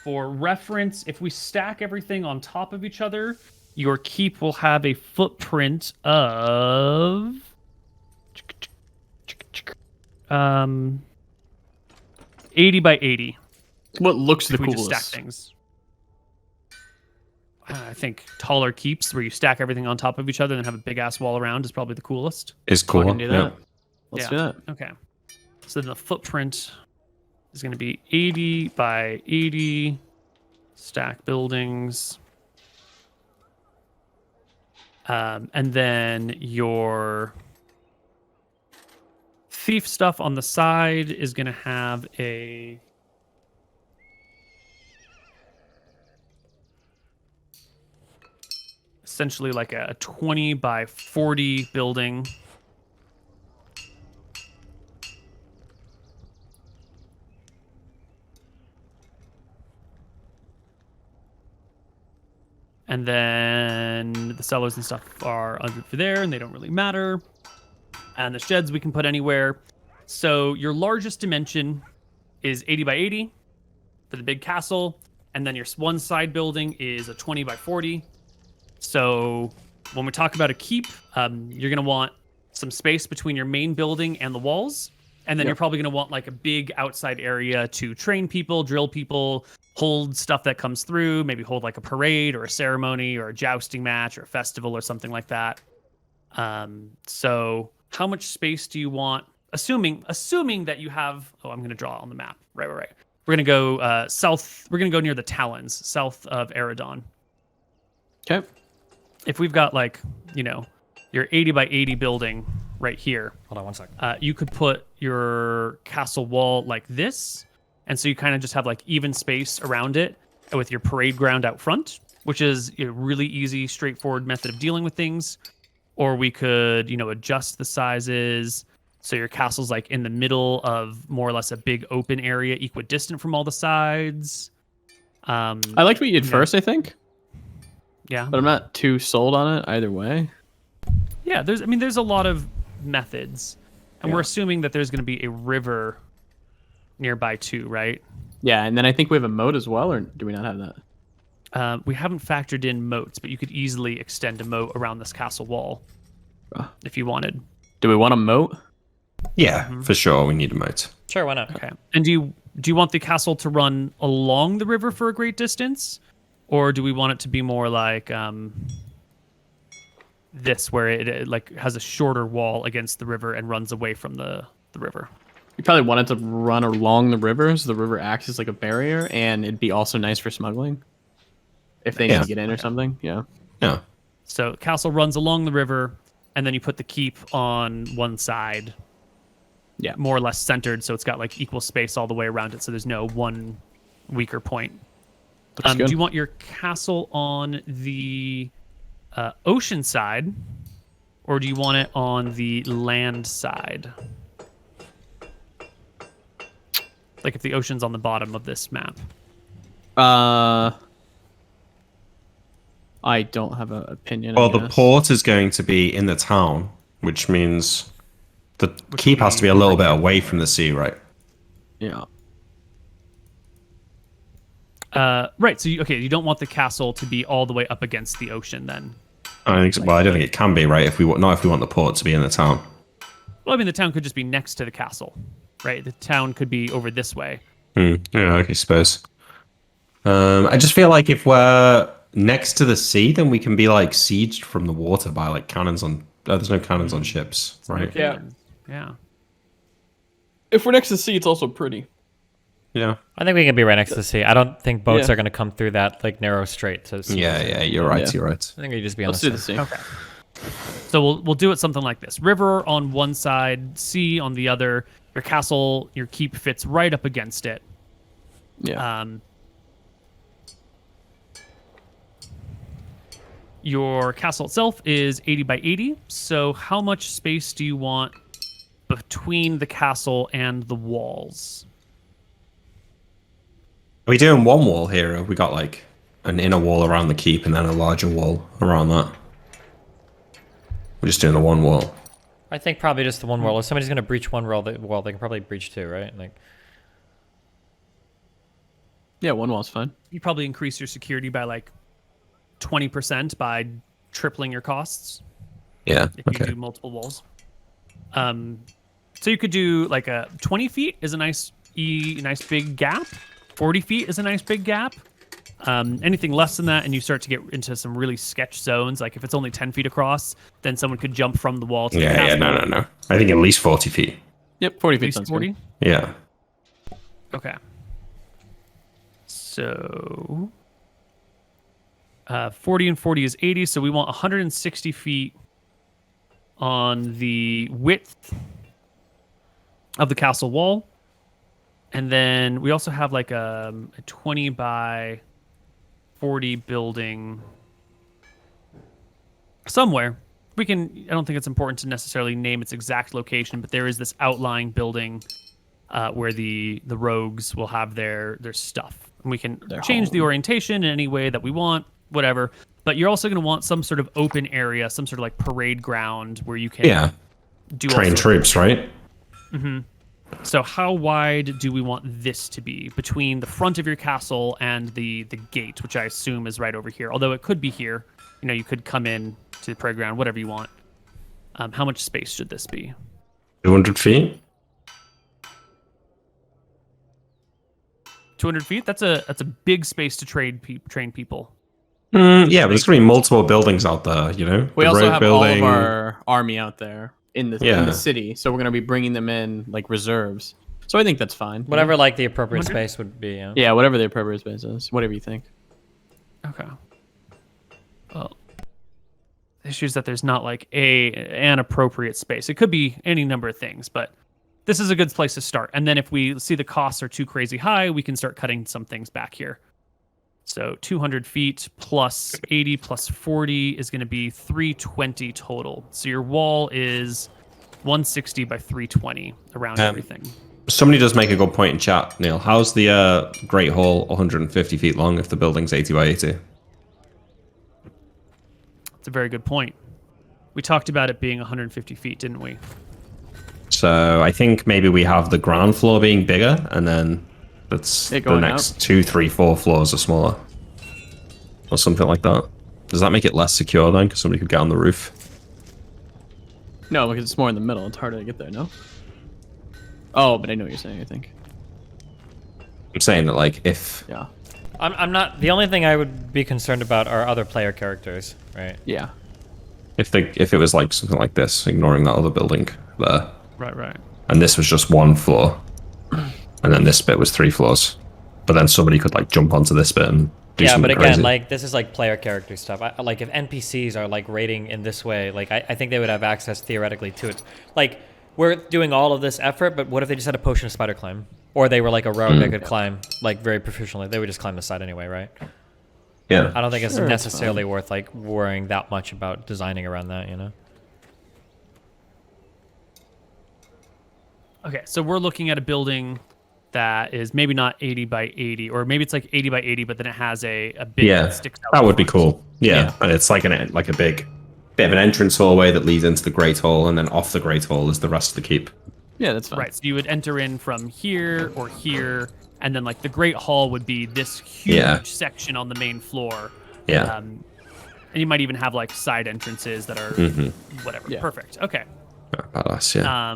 For reference, if we stack everything on top of each other, your keep will have a footprint of 80 by 80. What looks the If we coolest? just stack things. I think taller keeps where you stack everything on top of each other and have a big ass wall around is probably the coolest. Is cool. Fucking do that. Yeah. Let's Yeah. do that. Okay. So then the footprint is going to be 80 by 80 stack buildings. And then your thief stuff on the side is going to have a essentially like a 20 by 40 building. And then the cellars and stuff are under there, and they don't really matter. And the sheds we can put anywhere. So your largest dimension is 80 by 80 for the big castle. And then your one side building is a 20 by 40. So when we talk about a keep, you're going to want some space between your main building and the walls. And then you're probably going to want like a big outside area to train people, drill people, hold stuff that comes through, maybe hold like a parade or a ceremony or a jousting match or a festival or something like that. So how much space do you want? Assuming that you have, I'm going to draw on the map. Right. We're going to go south. We're going to go near the Talons, south of Eridon. Okay. If we've got like, your 80 by 80 building right here. Hold on one second. You could put your castle wall like this. And so you kind of just have like even space around it with your parade ground out front, which is a really easy, straightforward method of dealing with things. Or we could, adjust the sizes. So your castle's like in the middle of more or less a big open area, equidistant from all the sides. I liked what you did first, I think, Yeah. but I'm not too sold on it either way. Yeah, there's a lot of methods. And Yeah. we're assuming that there's going to be a river nearby too, right? Yeah, and then I think we have a moat as well, or do we not have that? We haven't factored in moats, but you could easily extend a moat around this castle wall if you wanted. Do we want a moat? Yeah, for sure. We need a moat. Sure, why not? Okay. And do you want the castle to run along the river for a great distance, or do we want it to be more like this, where it like has a shorter wall against the river and runs away from the river? You probably want it to run along the river, so the river acts as like a barrier, and it'd be also nice for smuggling if they need to get in or something. Yeah. Yeah. So castle runs along the river, and then you put the keep on one side. Yeah. More or less centered, so it's got like equal space all the way around it, so there's no one weaker point. Looks Do good. you want your castle on the ocean side, or do you want it on the land side? Like if the ocean's on the bottom of this map. I don't have an opinion. Well, I the guess. port is going to be in the town, which means the Which keep will has to be a be little right bit here. away from the sea, right? Yeah. Right. So you don't want the castle to be all the way up against the ocean, then. I think. Well, I don't think it can be right if we not if we want the port to be in the town. Well, I mean, the town could just be next to the castle, right? The town could be over this way. Yeah, okay, suppose. I just feel like if we're next to the sea, then we can be like sieged from the water by like cannons on. Oh, there's no cannons on ships, right? Yeah. Yeah. If we're next to the sea, it's also pretty. Yeah. I think we can be right next to the sea. I don't think boats Yeah. are going to come through that like narrow strait to sea. Yeah, you're right. Yeah. You're right. I think we just be on Let's the do the sea. sea. Okay. So we'll do it something like this: river on one side, sea on the other. Your castle, your keep fits right up against it. Yeah. Your castle itself is 80 by 80. So how much space do you want between the castle and the walls? Are we doing one wall here? Or have we got like an inner wall around the keep and then a larger wall around that? We're just doing the one wall. I think probably just the one wall. If somebody's going to breach one wall, they can probably breach two, right? Like, Yeah, one wall's fine. You probably increase your security by like 20% by tripling your costs Yeah. if you Okay. do multiple walls. So you could do like a 20 feet is a nice big gap. 40 feet is a nice big gap. Anything less than that, and you start to get into some really sketch zones. Like if it's only 10 feet across, then someone could jump from the wall to the Yeah. castle. No. I think at least 40 feet. Yep, 40 At feet least sounds 40? good. Yeah. Okay. So 40 and 40 is 80, so we want 160 feet on the width of the castle wall. And then we also have like a 20 by 40 building somewhere. I don't think it's important to necessarily name its exact location, but there is this outlying building where the rogues will have their stuff. And we can change the orientation in any way that we want, whatever. But you're also going to want some sort of open area, some sort of like parade ground where you can Yeah. do all Train sorts of- troops, right? So how wide do we want this to be between the front of your castle and the gate, which I assume is right over here? Although it could be here. You know, you could come in to the parade ground, whatever you want. How much space should this be? 200 feet? 200 feet? That's a big space to train people. Yeah, but there's going to be multiple buildings out there, you know? We The also road have all of our army out there in the Yeah. city, so we're gonna be bringing them in like reserves. So I think that's fine. whatever like the appropriate 100? space would be. Yeah. Yeah, whatever the appropriate space is, whatever you think. Okay. Well, the issue is that there's not like an appropriate space. It could be any number of things, but this is a good place to start. And then if we see the costs are too crazy high, we can start cutting some things back here. So 200 feet plus 80 plus 40 is going to be 320 total. So your wall is 160 by 320 around everything. Somebody does make a good point in chat, Neil. How's the Great Hall 150 feet long if the building's 80 by 80? It's a very good point. We talked about it being 150 feet, didn't we? So I think maybe we have the ground floor being bigger, and then that's Yeah, the going next 2, 3, 4 floors are smaller. Or something like that. Does that make it less secure then? Because somebody could get on the roof. No, because it's more in the middle. It's harder to get there. No. Oh, but I know what you're saying. I think. I'm saying that, like, if... Yeah. I'm not. The only thing I would be concerned about are other player characters, right? Yeah. If it was like something like this, ignoring that other building there, Right. and this was just 1 floor, and then this bit was 3 floors, but then somebody could like jump onto this bit and do Yeah, but something again, crazy. like this is like player character stuff. Like if NPCs are like rating in this way, like I think they would have access theoretically to it. Like we're doing all of this effort, but what if they just had a potion of spider climb? or they were like a rogue that could climb like very proficiently, they would just climb the side anyway, right? Yeah. I don't think it's Sure, it's necessarily worth like worrying that much about designing around that, you know? Okay, so we're looking at a building that is maybe not 80 by 80, or maybe it's like 80 by 80, but then it has a bit Yeah, that sticks out. that the would be front. cool. Yeah, Yeah. and it's like a big bit of an entrance hallway that leads into the Great Hall, and then off the Great Hall is the rest of the keep. Yeah, that's fine. Right, so you would enter in from here or here, and then like the Great Hall would be this huge section on the main floor. Yeah. And you might even have like side entrances that are whatever. Yeah. Perfect. Okay. Badass, yeah.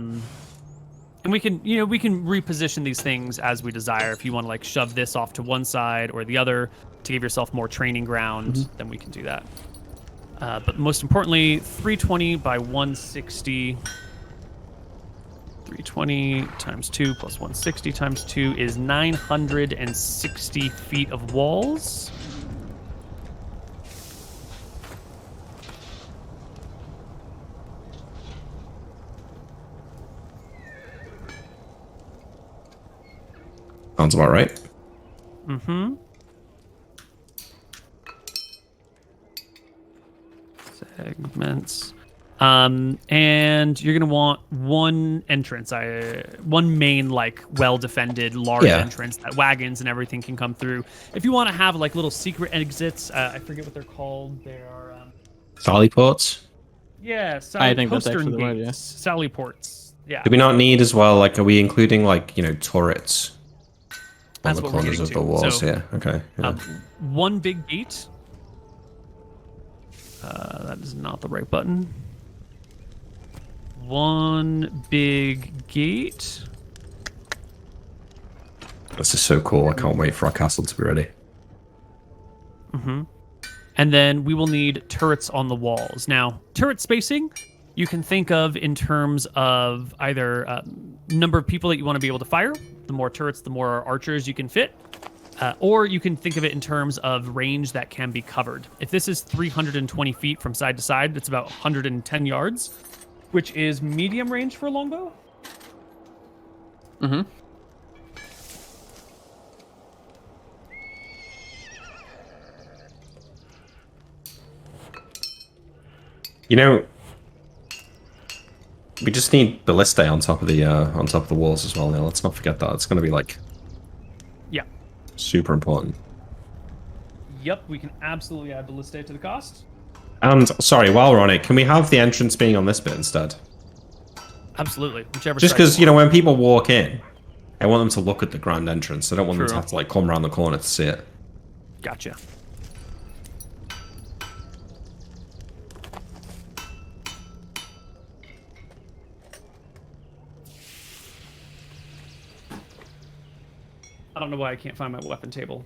And we can reposition these things as we desire. If you want to like shove this off to one side or the other to give yourself more training ground, then we can do that. But most importantly, 320 by 160. 320 times 2 plus 160 times 2 is 960 feet of walls. Sounds about right. Mm-hmm. Segments. And you're gonna want one entrance, one main, like well-defended, large entrance that wagons and everything can come through. If you want to have like little secret exits, I forget what they're called. They are Sally ports. yeah, I think that's postern actually the word, yeah. gates, Sally ports. Yeah, Do we not need as well, like, are we including, like, turrets on That's the what we're corners getting of the to. walls? So, Yeah, okay. Yeah. one big gate. That is not the right button. One big gate. This is so cool. I can't wait for our castle to be ready. And then we will need turrets on the walls. Now, turret spacing, you can think of in terms of either number of people that you want to be able to fire. The more turrets, the more archers you can fit. Or you can think of it in terms of range that can be covered. If this is 320 feet from side to side, it's about 110 yards, which is medium range for a longbow. Mm-hmm. We just need ballistae on top of the walls as well. Now, let's not forget that. It's going to be like Yeah. super important. Yep, we can absolutely add ballistae to the cost. And sorry, while we're on it, can we have the entrance being on this bit instead? Absolutely. Whichever Just side because you want. when people walk in, I want them to look at the grand entrance. I don't want them to True. have to like come around the corner to see it. Gotcha. I don't know why I can't find my weapon table.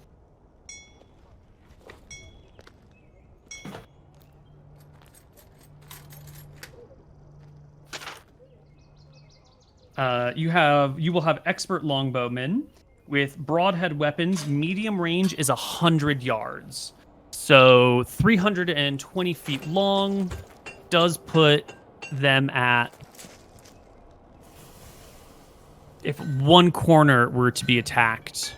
You will have expert longbowmen with broadhead weapons. Medium range is 100 yards, so 320 feet long does put them at. If one corner were to be attacked,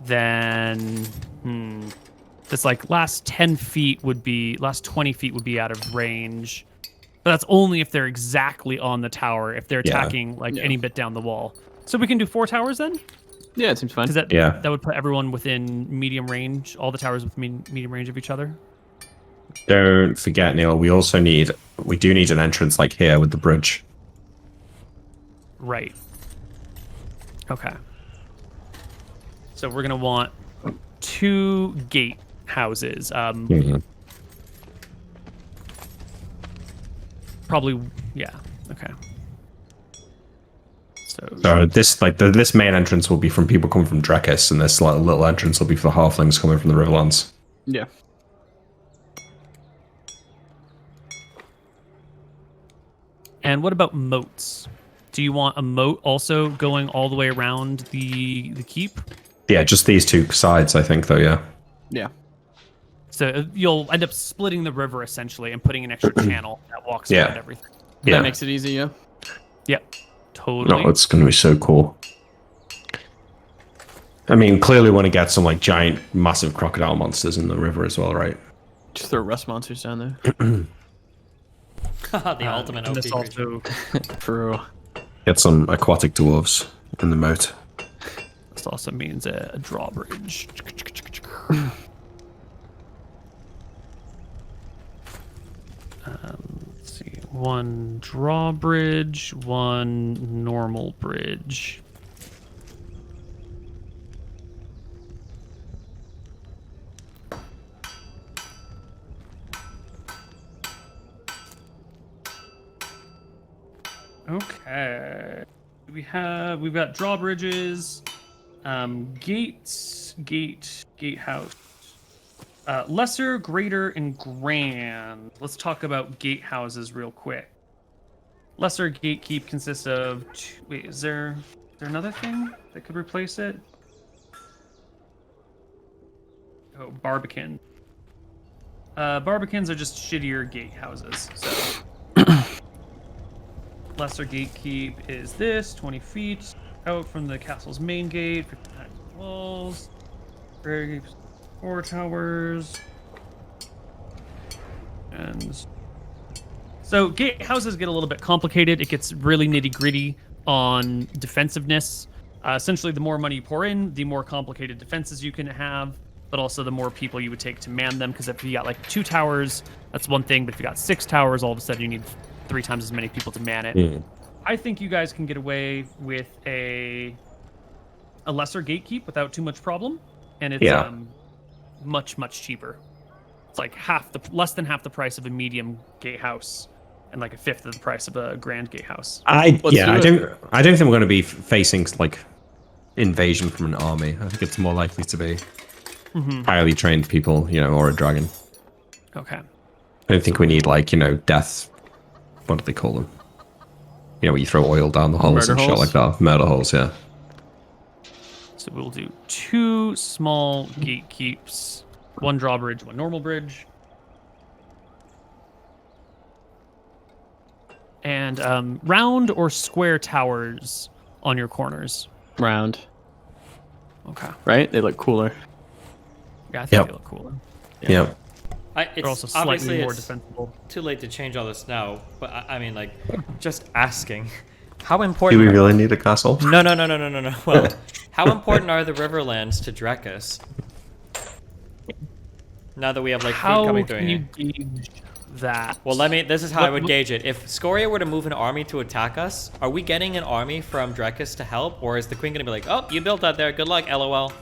then this like last 20 feet would be out of range. But that's only if they're exactly on the tower. If they're attacking any bit down the wall, so we can do 4 towers then. Yeah, it seems fine. Because that would put everyone within medium range. All the towers within medium range of each other. Don't forget, Neil. We do need an entrance like here with the bridge. Right. Okay. So we're gonna want 2 gate houses. Probably, yeah. Okay. So this main entrance will be from people coming from Drekis, and this little entrance will be for the halflings coming from the Riverlands. Yeah. And what about moats? Do you want a moat also going all the way around the keep? Yeah, just these 2 sides, I think, though. Yeah. Yeah. So you'll end up splitting the river essentially and putting an extra channel that walks around everything. Yeah. That makes it easy, yeah. Yep. Totally. No, it's going to be so cool. I mean, clearly want to get some like giant, massive crocodile monsters in the river as well, right? Just throw rust monsters down there. The ultimate And OP this creature. also For real. Get some aquatic dwarves in the moat. this also means a drawbridge. Let's see, one drawbridge, one normal bridge. Okay. We've got drawbridges, gates, gatehouse. Lesser, greater, and grand. Let's talk about gatehouses real quick. Lesser gatekeep consists of wait, is there another thing that could replace it? Oh, barbican. Barbicans are just shittier gatehouses, so lesser gatekeep is this, 20 feet out from the castle's main gate, 59 walls, 4 towers, and so gatehouses get a little bit complicated. It gets really nitty gritty on defensiveness. Essentially, the more money you pour in, the more complicated defenses you can have, but also the more people you would take to man them. Because if you got like 2 towers, that's one thing, but if you got 6 towers, all of a sudden you need 3 times as many people to man it. Mm. I think you guys can get away with a lesser gatekeep without too much problem, and it's much cheaper. It's like less than half the price of a medium gatehouse, and like a fifth of the price of a grand gatehouse. I don't think we're going to be facing like invasion from an army. I think it's more likely to be highly trained people, or a dragon. Okay. I don't think we need like death. What do they call them? Where you throw oil down the holes and shit like that. Murder holes, yeah. So we'll do 2 small gatekeeps, 1 drawbridge, 1 normal bridge. And round or square towers on your corners. Round. Okay. Right? They look cooler. Yeah, I think they look cooler. Yeah. They're It's also slightly obviously more it's defensible. too late to change all this now, but I mean, like, just asking, how Do important? we really need a castle? No. Well, how important are the Riverlands to Drekis? Now that we have like food How coming through can here. you gauge that? Well, this is how I would gauge it. If Scoria were to move an army to attack us, are we getting an army from Drekis to help, or is the queen gonna be like, "Oh, you built that there. Good luck, LOL."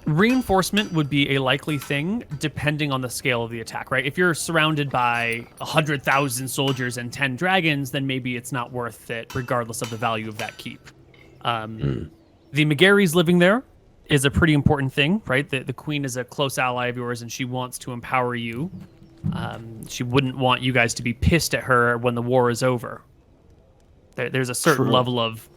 Reinforcement would be a likely thing depending on the scale of the attack, right? If you're surrounded by 100,000 soldiers and 10 dragons, then maybe it's not worth it regardless of the value of that keep. The Megaries living there is a pretty important thing, right? The queen is a close ally of yours and she wants to empower you. She wouldn't want you guys to be pissed at her when the war is over. There's a certain level of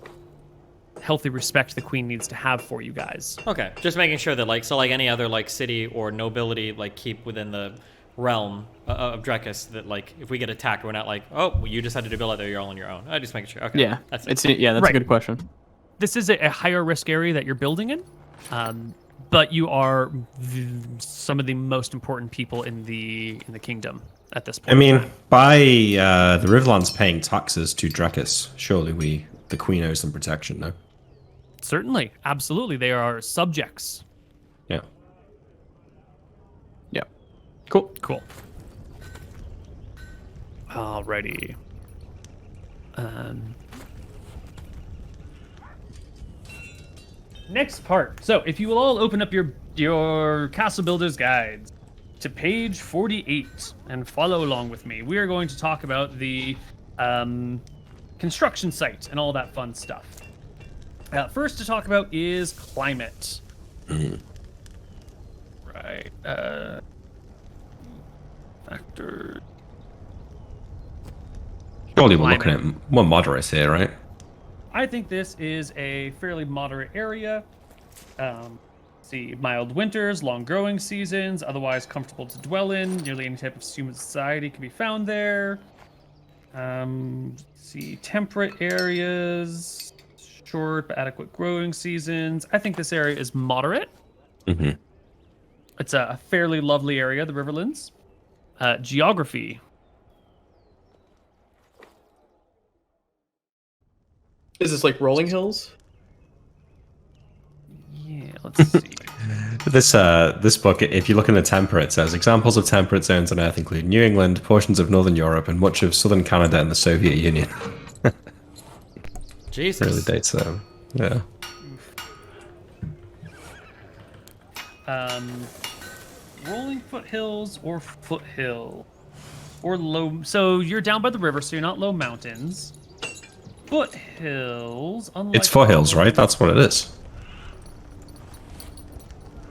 healthy respect the queen needs to have for you guys. Okay, just making sure that like any other like city or nobility like keep within the realm of Drekis, that like if we get attacked, we're not like, oh, well, you decided to build it there, you're all on your own. I just making sure. Okay, Yeah, that's it. that's a good question. This is a higher risk area that you're building in, but you are some of the most important people in the kingdom at this point. I mean, by the Riverlands paying taxes to Drekis, surely the queen owes them protection, no? Certainly, absolutely, they are subjects. Yeah. Yeah. Cool. Alrighty. Next part. So, if you will all open up your Castle Builder's Guides to page 48 and follow along with me, we are going to talk about the construction site and all that fun stuff. First to talk about is climate. Right. Factor. Surely we're looking at more moderate here, right? I think this is a fairly moderate area. See, mild winters, long growing seasons, otherwise comfortable to dwell in. Nearly any type of human society can be found there. See, temperate areas, short but adequate growing seasons. I think this area is moderate. Mm-hmm. It's a fairly lovely area, the Riverlands. Geography. Is this like rolling hills? Yeah, let's see. This book, if you look in the temperate, it says examples of temperate zones on Earth include New England, portions of northern Europe, and much of southern Canada and the Soviet Union. Jesus. Really dates them. Yeah. Rolling foothills or foothill or low. So you're down by the river, so you're not low mountains. Foothills. It's foothills, right? That's what it is.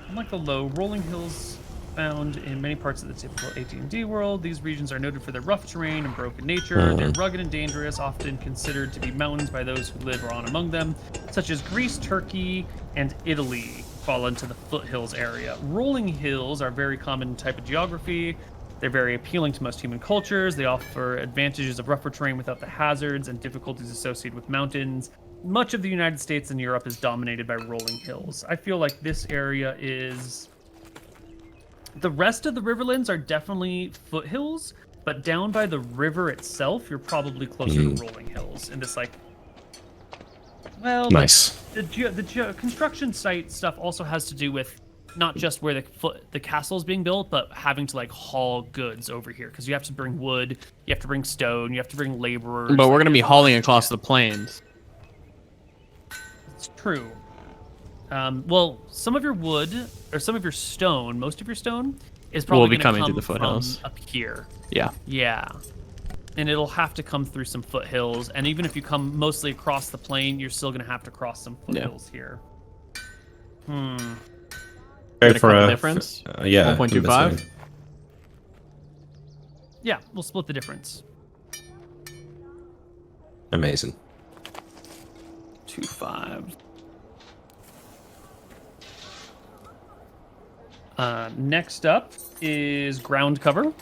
Unlike the low rolling hills found in many parts of the typical AT&D world, these regions are noted for their rough terrain and broken nature. They're rugged and dangerous, often considered to be mountains by those who live or on among them, such as Greece, Turkey, and Italy fall into the foothills area. Rolling hills are very common type of geography. They're very appealing to most human cultures. They offer advantages of rougher terrain without the hazards and difficulties associated with mountains. Much of the United States and Europe is dominated by rolling hills. I feel like this area is... The rest of the Riverlands are definitely foothills, but down by the river itself, you're probably closer to rolling hills. And this, like... Well, Nice. The construction site stuff also has to do with not just where the castle is being built, but having to like haul goods over here because you have to bring wood, you have to bring stone, you have to bring laborers. But we're gonna be hauling across the plains. It's true. Well, some of your wood or some of your stone, most of your stone, is probably Will be gonna coming come through the foothills. from up here. Yeah. Yeah. And it'll have to come through some foothills. And even if you come mostly across the plain, you're still going to have to cross some foothills here. Go Gonna for cut the a difference? yeah. 1.25? Yeah, we'll split the difference. Amazing. 2.5. Next up is ground cover.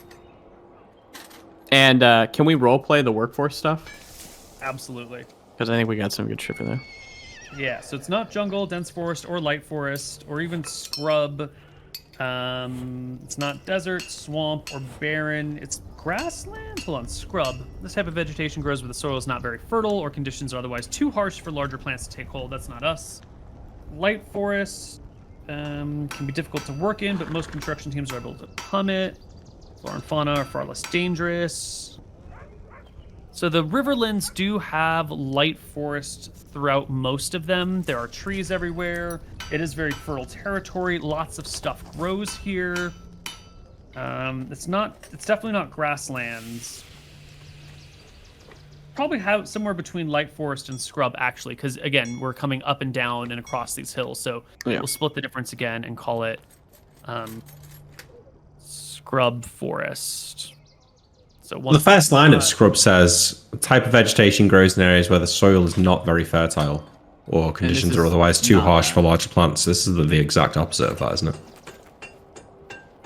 And can we role play the workforce stuff? Absolutely. Because I think we got some good shit for there. Yeah, so it's not jungle, dense forest, or light forest, or even scrub. It's not desert, swamp, or barren. It's grassland? Hold on, scrub. This type of vegetation grows where the soil is not very fertile or conditions are otherwise too harsh for larger plants to take hold. That's not us. Light forest can be difficult to work in, but most construction teams are able to plummet. Flora and fauna are far less dangerous. So the Riverlands do have light forest throughout most of them. There are trees everywhere. It is very fertile territory. Lots of stuff grows here. It's definitely not grasslands. Probably have somewhere between light forest and scrub actually, because again, we're coming up and down and across these hills. So Yeah. we'll split the difference again and call it scrub forest. So The first line of Scrub says, a type of vegetation grows in areas where the soil is not very fertile or conditions are is otherwise too not harsh that. for larger plants. This is the exact opposite of that, isn't it?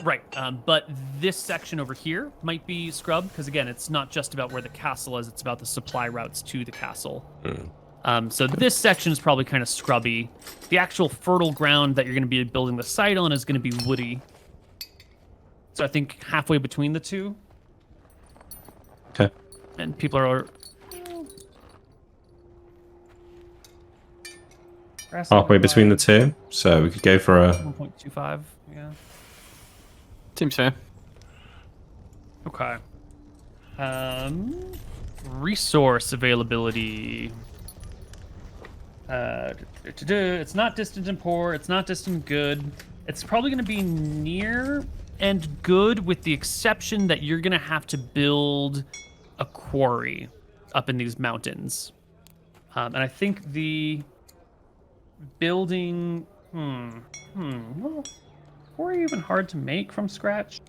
Right, but this section over here might be scrub because again, it's not just about where the castle is; it's about the supply routes to the castle. So this section is probably kind of scrubby. The actual fertile ground that you're going to be building the site on is going to be woody. So I think halfway between the two, Okay. and people are Halfway between the two. So we could go for a 1.25. Yeah. Seems fair. Okay. Resource availability. It's not distant and poor. It's not distant and good. It's probably going to be near and good, with the exception that you're going to have to build a quarry up in these mountains. And I think the building. Well, quarry even hard to make from scratch?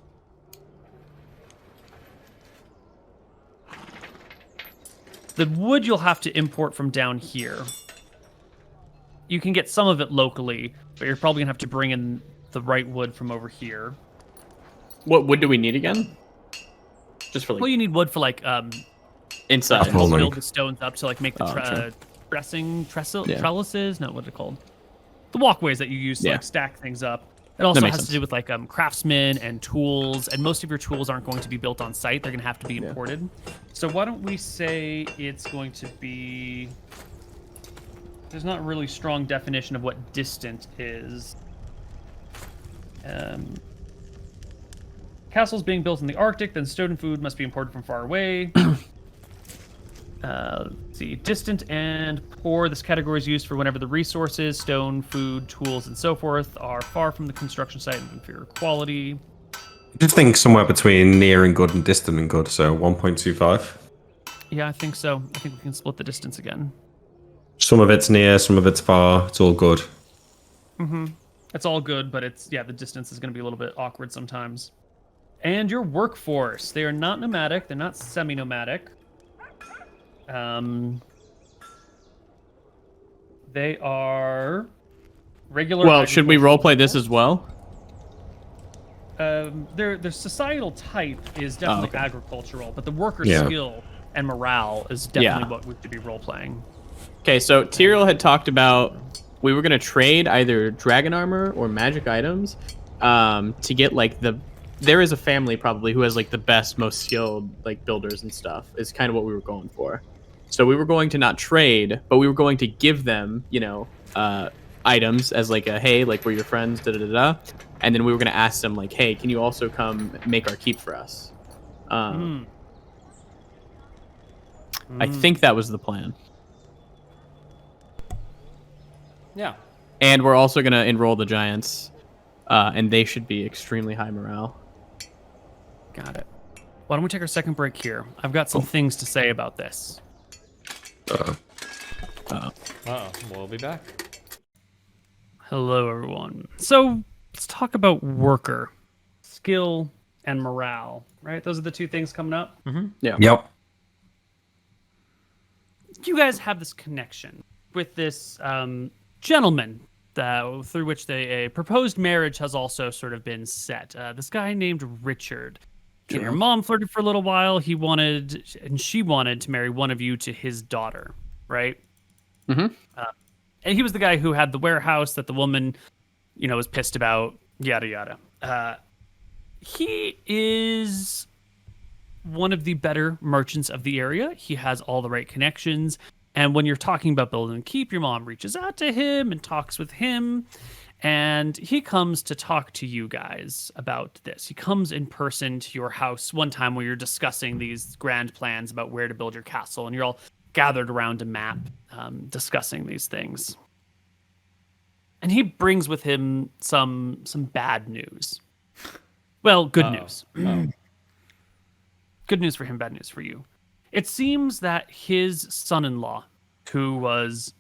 The wood you'll have to import from down here. You can get some of it locally, but you're probably gonna have to bring in the right wood from over here. What wood do we need again? Just for like... Well, you need wood for like Inside. Cool. Rolling. Build the stones up to like make the trellises. No, what are they called? The walkways that you use to like stack things up. It also has to do with like craftsmen and tools, and most of your tools aren't going to be built on site. They're going to have to be imported. So why don't we say it's going to be... There's not really strong definition of what distant is. Castles being built in the Arctic, then stone and food must be imported from far away. Let's see, distant and poor. This category is used for whenever the resources, stone, food, tools, and so forth, are far from the construction site and inferior quality. I just think somewhere between near and good and distant and good, so 1.25. Yeah, I think so. I think we can split the distance again. Some of it's near, some of it's far. It's all good. It's all good, but it's, the distance is going to be a little bit awkward sometimes. And your workforce. They are not nomadic. They're not semi-nomadic. They are regular. Well, should we roleplay this as well? Their societal type is definitely agricultural, but the worker skill and morale is definitely what we should be role-playing. Okay, so Tyrael had talked about we were going to trade either dragon armor or magic items to get like there is a family probably who has like the best, most skilled like builders and stuff is kind of what we were going for. So we were going to not trade, but we were going to give them, items as like a, hey, like we're your friends, da-da-da-da. And then we were going to ask them like, hey, can you also come make our keep for us? I think that was the plan. Yeah. And we're also going to enroll the giants, and they should be extremely high morale. Got it. Why don't we take our second break here? I've got some things to say about this. We'll be back. Hello, everyone. So let's talk about worker, skill, and morale, right? Those are the two things coming up. Yeah. Yep. You guys have this connection with this gentleman through which a proposed marriage has also sort of been set. This guy named Richard. Your mom flirted for a little while. She wanted to marry one of you to his daughter, right? And he was the guy who had the warehouse that the woman, was pissed about, yada, yada. He is one of the better merchants of the area. He has all the right connections. And when you're talking about building and keep, your mom reaches out to him and talks with him. And he comes to talk to you guys about this. He comes in person to your house one time where you're discussing these grand plans about where to build your castle. And you're all gathered around a map discussing these things. And he brings with him some bad news. Well, good news. Good news for him, bad news for you. It seems that his son-in-law, who was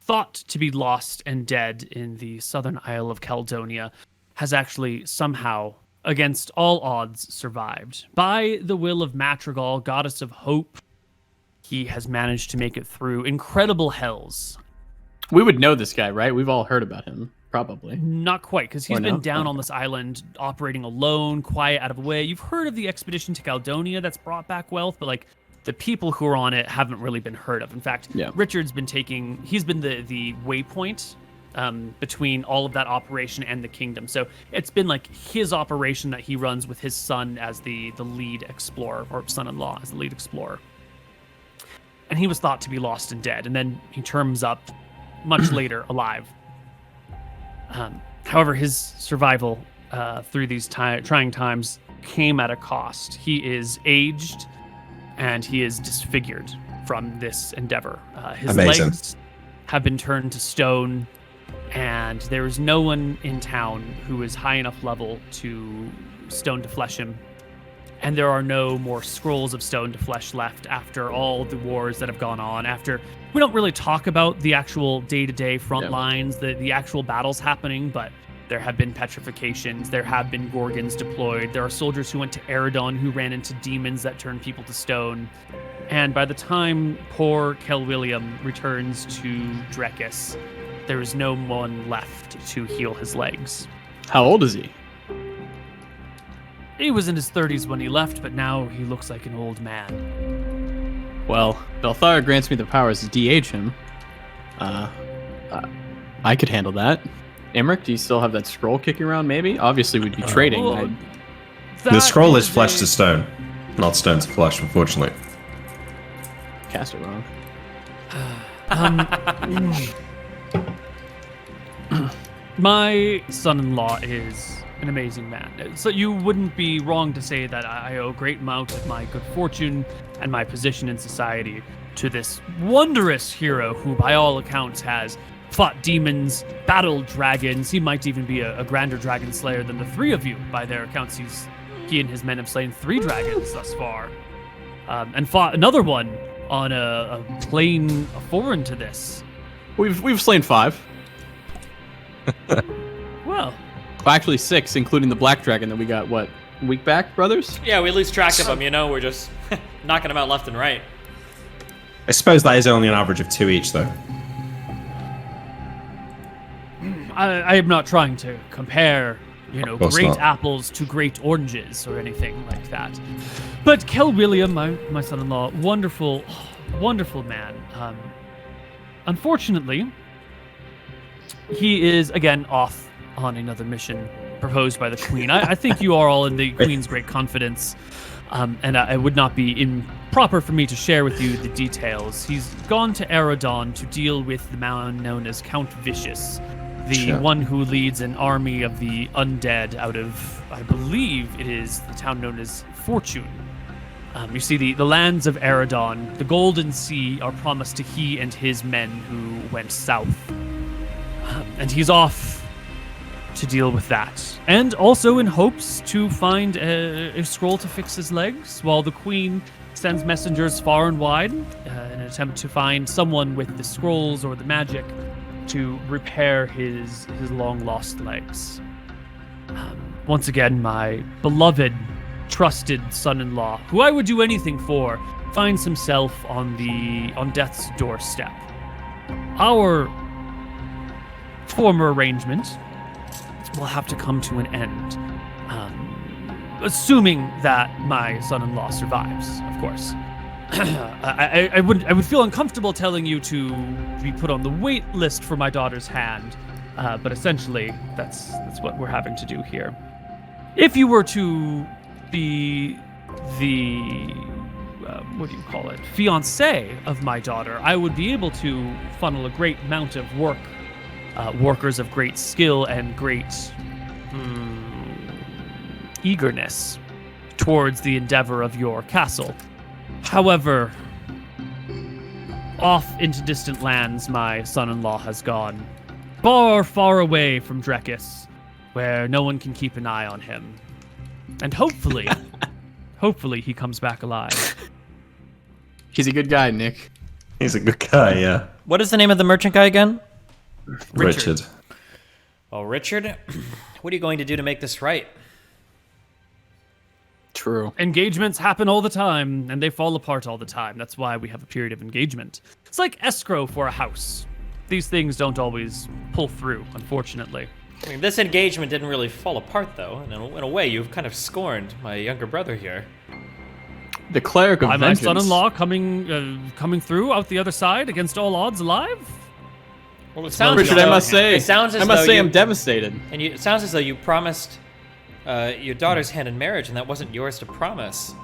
thought to be lost and dead in the southern Isle of Caledonia, has actually somehow, against all odds, survived. By the will of Matrigal, goddess of hope, he has managed to make it through incredible hells. We would know this guy, right? We've all heard about him, probably. Not quite, because he's Or been no? down on this island, operating alone, quiet, out of the way. You've heard of the expedition to Caledonia that's brought back wealth, but like the people who are on it haven't really been heard of. In fact, Richard's been he's been the waypoint between all of that operation and the kingdom. So it's been like his operation that he runs with his son as the lead explorer, or son-in-law as the lead explorer. And he was thought to be lost and dead, and then he turns up much later alive. However, his survival through these trying times came at a cost. He is aged, and he is disfigured from this endeavor. His legs have been turned to stone, and there is no one in town who is high enough level to stone to flesh him. And there are no more scrolls of stone to flesh left after all the wars that have gone on. We don't really talk about the actual day-to-day front lines, the actual battles happening, but there have been petrifications, there have been Gorgons deployed, there are soldiers who went to Eridon who ran into demons that turned people to stone. And by the time poor Kel William returns to Drekis, there is no one left to heal his legs. How old is he? He was in his 30s when he left, but now he looks like an old man. Well, Belthar grants me the powers to DH him. I could handle that. Emmerich, do you still have that scroll kicking around? Maybe. Obviously, we'd be trading. well, The scroll is a- flesh to stone, not stone to flesh, unfortunately. Cast it wrong. My son-in-law is an amazing man. So you wouldn't be wrong to say that I owe a great amount of my good fortune and my position in society to this wondrous hero who, by all accounts, has fought demons, battled dragons. He might even be a grander dragon slayer than the three of you. By their accounts, he and his men have slain 3 dragons thus far, and fought another one on a plane foreign to this. We've slain 5. Well, Well, actually 6, including the black dragon that we got, what, a week back, brothers? Yeah, we lose track of them, you know? We're just knocking them out left and right. I suppose that is only an average of 2 each, though. I am not trying to compare, Of course great not. apples to great oranges or anything like that. But Kel William, my son-in-law, wonderful, wonderful man. Unfortunately, he is again off on another mission proposed by the Queen. I think you are all in the Queen's great confidence, and it would not be improper for me to share with you the details. He's gone to Eridon to deal with the man known as Count Vicious, the Sure. one who leads an army of the undead out of, I believe it is the town known as Fortune. You see, the lands of Eridon, the Golden Sea, are promised to he and his men who went south. And he's off to deal with that. And also in hopes to find a scroll to fix his legs, while the Queen sends messengers far and wide in an attempt to find someone with the scrolls or the magic to repair his long-lost legs. Once again, my beloved, trusted son-in-law, who I would do anything for, finds himself on death's doorstep. Our former arrangement will have to come to an end, assuming that my son-in-law survives, of course. I would feel uncomfortable telling you to be put on the wait list for my daughter's hand, but essentially that's what we're having to do here. If you were to be the what do you call it, fiancé of my daughter, I would be able to funnel a great amount of workers of great skill and great eagerness towards the endeavor of your castle. However, off into distant lands my son-in-law has gone, far, far away from Drekis, where no one can keep an eye on him. And hopefully he comes back alive. He's a good guy, Nick. He's a good guy, yeah. What is the name of the merchant guy again? Richard. Oh, Richard, what are you going to do to make this right? True. Engagements happen all the time, and they fall apart all the time. That's why we have a period of engagement. It's like escrow for a house. These things don't always pull through, unfortunately. I mean, this engagement didn't really fall apart, though. In a way, you've kind of scorned my younger brother here. The cleric of My vengeance. son-in-law coming through out the other side against all odds alive? Well, it sounds Richard, as I though- must say, it sounds as I must though say, you- I'm devastated. And it sounds as though you promised your daughter's hand in marriage, and that wasn't yours to promise.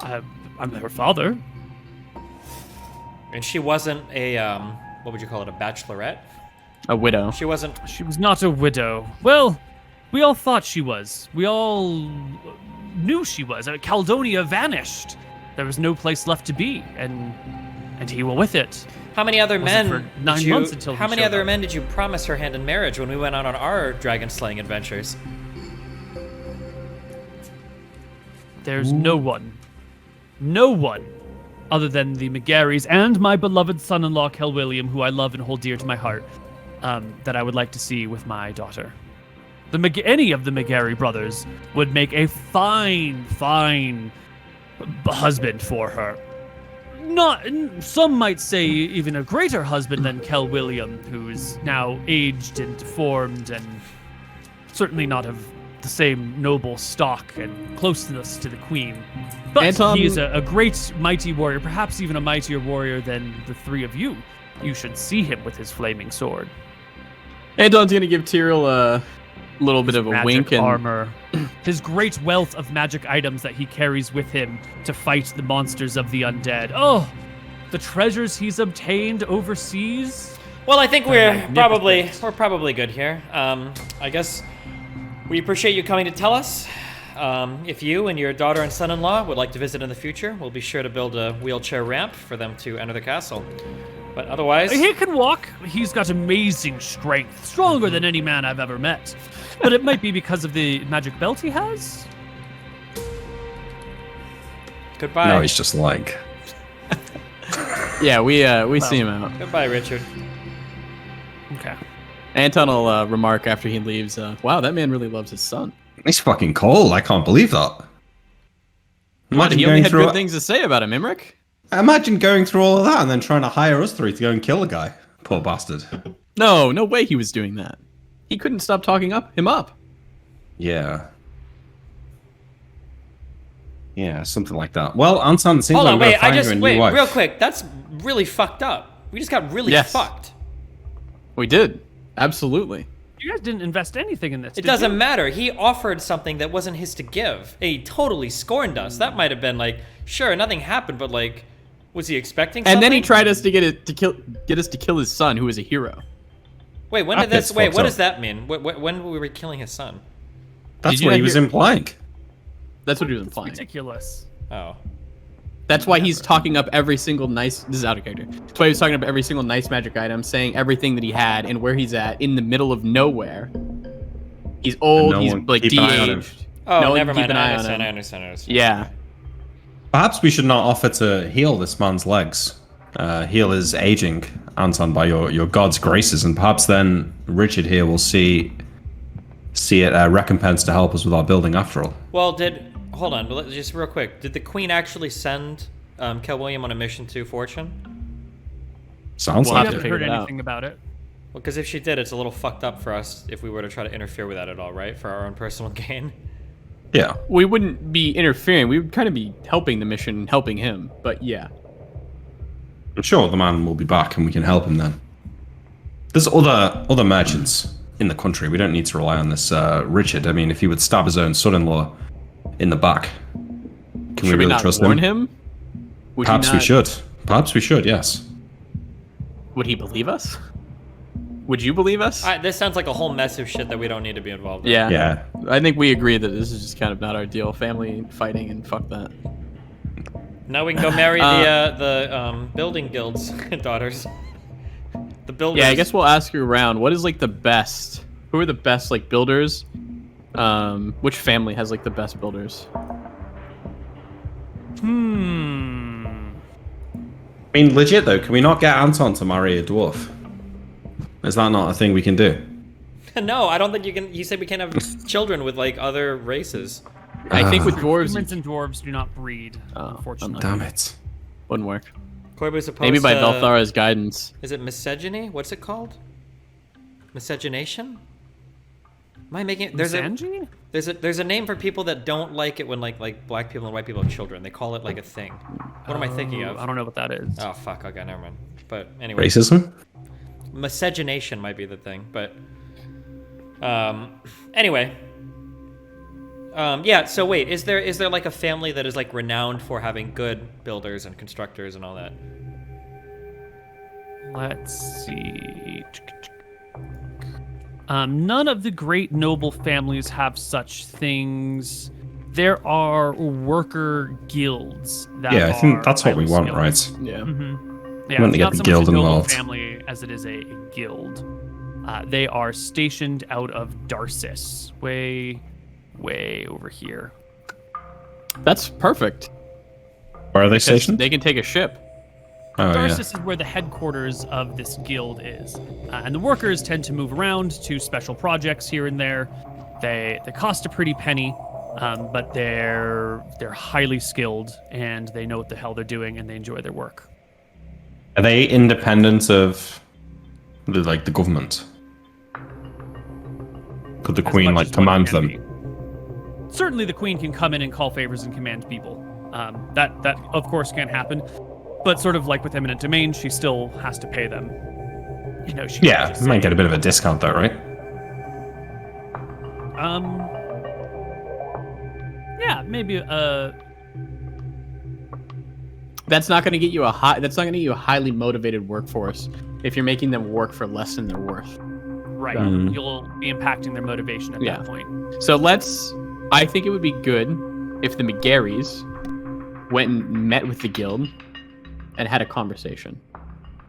I'm her father. And she wasn't a, what would you call it, a bachelorette? A widow. She wasn't. She was not a widow. Well, we all thought she was. We all knew she was. Caldonia vanished. There was no place left to be, and he went with it. How many other Was it men? for 9 did you, months until he How many showed other up? men did you promise her hand in marriage when we went out on our dragon slaying adventures? There's no one other than the McGarrys and my beloved son-in-law, Kel William, who I love and hold dear to my heart, that I would like to see with my daughter. Any of the McGarry brothers would make a fine husband for her. Some might say even a greater husband than Kel William, who is now aged and deformed and certainly not of the same noble stock and closeness to the queen. But Anton- he is a great, mighty warrior, perhaps even a mightier warrior than the three of you. You should see him with his flaming sword. Anton's gonna give Tyrell a little bit of a Magic wink and armor. His great wealth of magic items that he carries with him to fight the monsters of the undead. Oh, the treasures he's obtained overseas. Well, I think magnificent. we're probably good here. I guess we appreciate you coming to tell us. If you and your daughter and son-in-law would like to visit in the future, we'll be sure to build a wheelchair ramp for them to enter the castle. But otherwise, He can walk. He's got amazing strength, stronger than any man I've ever met. But it might be because of the magic belt he has. goodbye. No, he's just like. yeah, we see him out. Goodbye, Richard. Okay. Anton will remark after he leaves, wow, that man really loves his son. He's fucking cold. I can't believe that. Imagine He only going had through. good things to say about him, Imric. Imagine going through all of that and then trying to hire us three to go and kill a guy. Poor bastard. No way he was doing that. He couldn't stop talking him up. Yeah. Yeah, something like that. Well, Anton, it seems Hold like on, we're wait. gonna find you a new wife. Real quick. That's really fucked up. We just got really Yes. fucked. We did. Absolutely. You guys didn't invest anything in this. It did doesn't you? matter. He offered something that wasn't his to give. He totally scorned us. That might have been like, sure, nothing happened, but like, was he expecting something? And then he tried us to get us to kill his son, who is a hero. Wait, when did That's this? Wait, fucked what up. does that mean? When we were killing his son? That's Did you what not he was hear- implying. That's what he was implying. Ridiculous. Oh. That's why he's talking up every single nice. This is out of character. That's why he's talking up every single nice magic item, saying everything that he had and where he's at in the middle of nowhere. He's old. no He's one like keep an eye on him. de-aged. Oh, No one never can keep mind. an I eye on understand. him. I understand. Yeah. Perhaps we should not offer to heal this man's legs. Heal his aging, Anton, by your god's graces, and perhaps then Richard here will see it a recompense to help us with our building after all. Well, hold on, but just real quick. Did the Queen actually send Kel William on a mission to Fortune? Sounds We'll I like have to haven't it. figure heard it out. anything about it. Well, because if she did, it's a little fucked up for us if we were to try to interfere with that at all, right? For our own personal gain. Yeah. We wouldn't be interfering. We would kind of be helping the mission, helping him. But yeah. I'm sure the man will be back and we can help him then. There's other merchants in the country. We don't need to rely on this Richard. I mean, if he would stab his own son-in-law in the back, can we Should we really not trust warn him? him? Would Perhaps he we not- should. Perhaps we should, yes. Would he believe us? Would you believe us? This sounds like a whole mess of shit that we don't need to be involved in. Yeah. Yeah. I think we agree that this is just kind of not our deal. Family fighting and fuck that. Now we can go marry the building guild's daughters. The builders. Yeah, I guess we'll ask you around. What is like the best? Who are the best like builders? Which family has like the best builders? I mean, legit though, can we not get Anton to marry a dwarf? Is that not a thing we can do? No, I don't think you can. You said we can't have children with like other races. I think with dwarves Humans and dwarves do not breed, Oh, unfortunately. Damn it. wouldn't work. Koibu's supposed Maybe by to, Velthara's guidance. Is it misogyny? What's it called? Miscegenation? Am I making it? Sanji? There's a name for people that don't like it when like black people and white people have children. They call it like a thing. What am I thinking of? I don't know what that is. Oh fuck. Okay, never mind. But anyway, Racism? miscegenation might be the thing. But anyway. Yeah. So wait, is there like a family that is like renowned for having good builders and constructors and all that? Let's see. None of the great noble families have such things. There are worker guilds that Yeah, I think are that's what we highly want, skilled. right? Yeah. Yeah, want to it's get not the so guild much a noble involved. family as it is a guild. They are stationed out of Darcis, way over here. That's perfect. Where are they 'Cause stationed? they can take a ship. Oh, yeah. Darcis is where the headquarters of this guild is, and the workers tend to move around to special projects here and there. They cost a pretty penny, but they're highly skilled and they know what the hell they're doing and they enjoy their work. Are they independent of the government? Could the As queen much like as one command can them? be. certainly the queen can come in and call favors and command people. That of course can happen, but sort of like with eminent domain, she still has to pay them. You know, she can't Yeah, just you might say, get a bit of a discount though, right? Yeah, maybe. That's not going to get you That's not going to get you a highly motivated workforce if you're making them work for less than they're worth. Right. You'll be impacting their motivation at that point. So I think it would be good if the McGarrys went and met with the guild and had a conversation.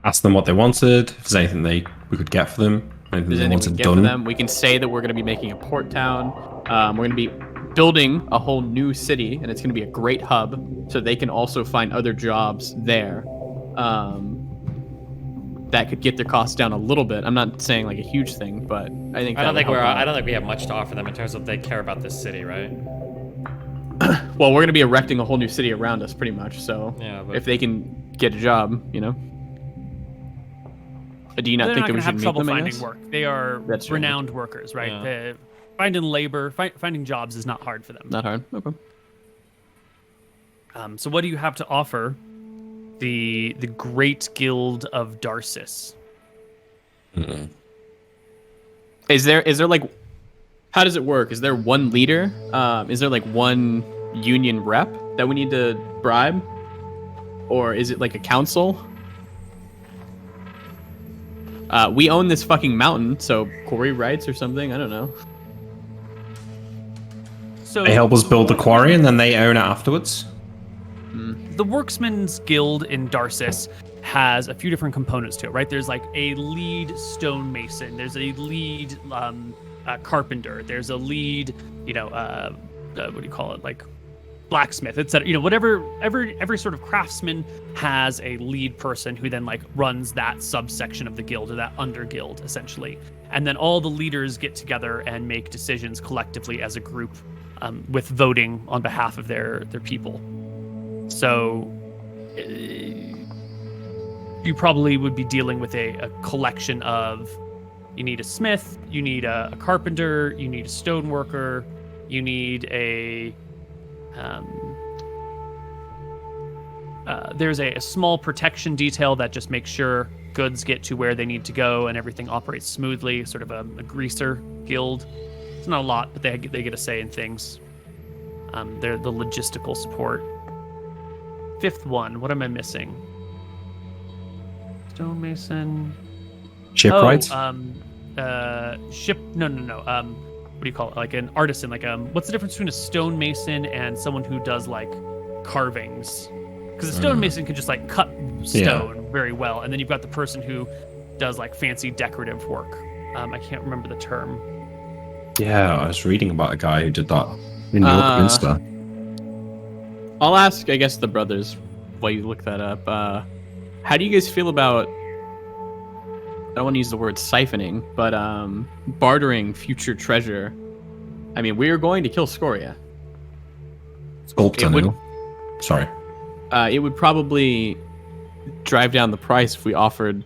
Ask them what they wanted. If there's anything we could get for them. Anything There's they anything we wanted can get for done. them. We can say that we're going to be making a port town. We're going to be building a whole new city, and it's going to be a great hub, so they can also find other jobs there. That could get their costs down a little bit. I'm not saying like a huge thing, but I think I don't think we have much to offer them in terms of they care about this city, right? Well, we're going to be erecting a whole new city around us, pretty much. So Yeah, but- if they can get a job, you know. Do you not They're think not that we going to should have meet trouble them? I finding guess? work. They are That's true. renowned workers, right? Yeah. Finding labor, finding jobs is not hard for them. Not hard. Okay. So what do you have to offer the Great Guild of Darcis? Is there like, how does it work? Is there one leader? Is there like one union rep that we need to bribe, or is it like a council? We own this fucking mountain, so quarry rights or something. I don't know. So They help us build the quarry and then they own it afterwards. the Worksman's Guild in Darcis has a few different components to it, right? There's like a lead stonemason, there's a lead carpenter, there's a lead, what do you call it, like blacksmith, etc. Whatever, every sort of craftsman has a lead person who then like runs that subsection of the guild, or that under guild essentially. And then all the leaders get together and make decisions collectively as a group, with voting on behalf of their people. So you probably would be dealing with a collection of, you need a smith, you need a carpenter, you need a stoneworker, you need there's a small protection detail that just makes sure goods get to where they need to go and everything operates smoothly, sort of a greaser guild. It's not a lot, but they get a say in things. They're the logistical support. Fifth one, what am I missing? Stonemason. Shipwrights? Ship. No. What do you call it? Like an artisan. Like what's the difference between a stonemason and someone who does like carvings? Because a stonemason can just like cut stone very well, and then you've got the person who does like fancy decorative work. I can't remember the term. Yeah, I was reading about a guy who did that in York Minster. I'll ask, I guess, the brothers while you look that up. How do you guys feel about, I don't want to use the word siphoning, but bartering future treasure? I mean, we are going to kill Scoria. Sculptor, would- no? Sorry. It would probably drive down the price if we offered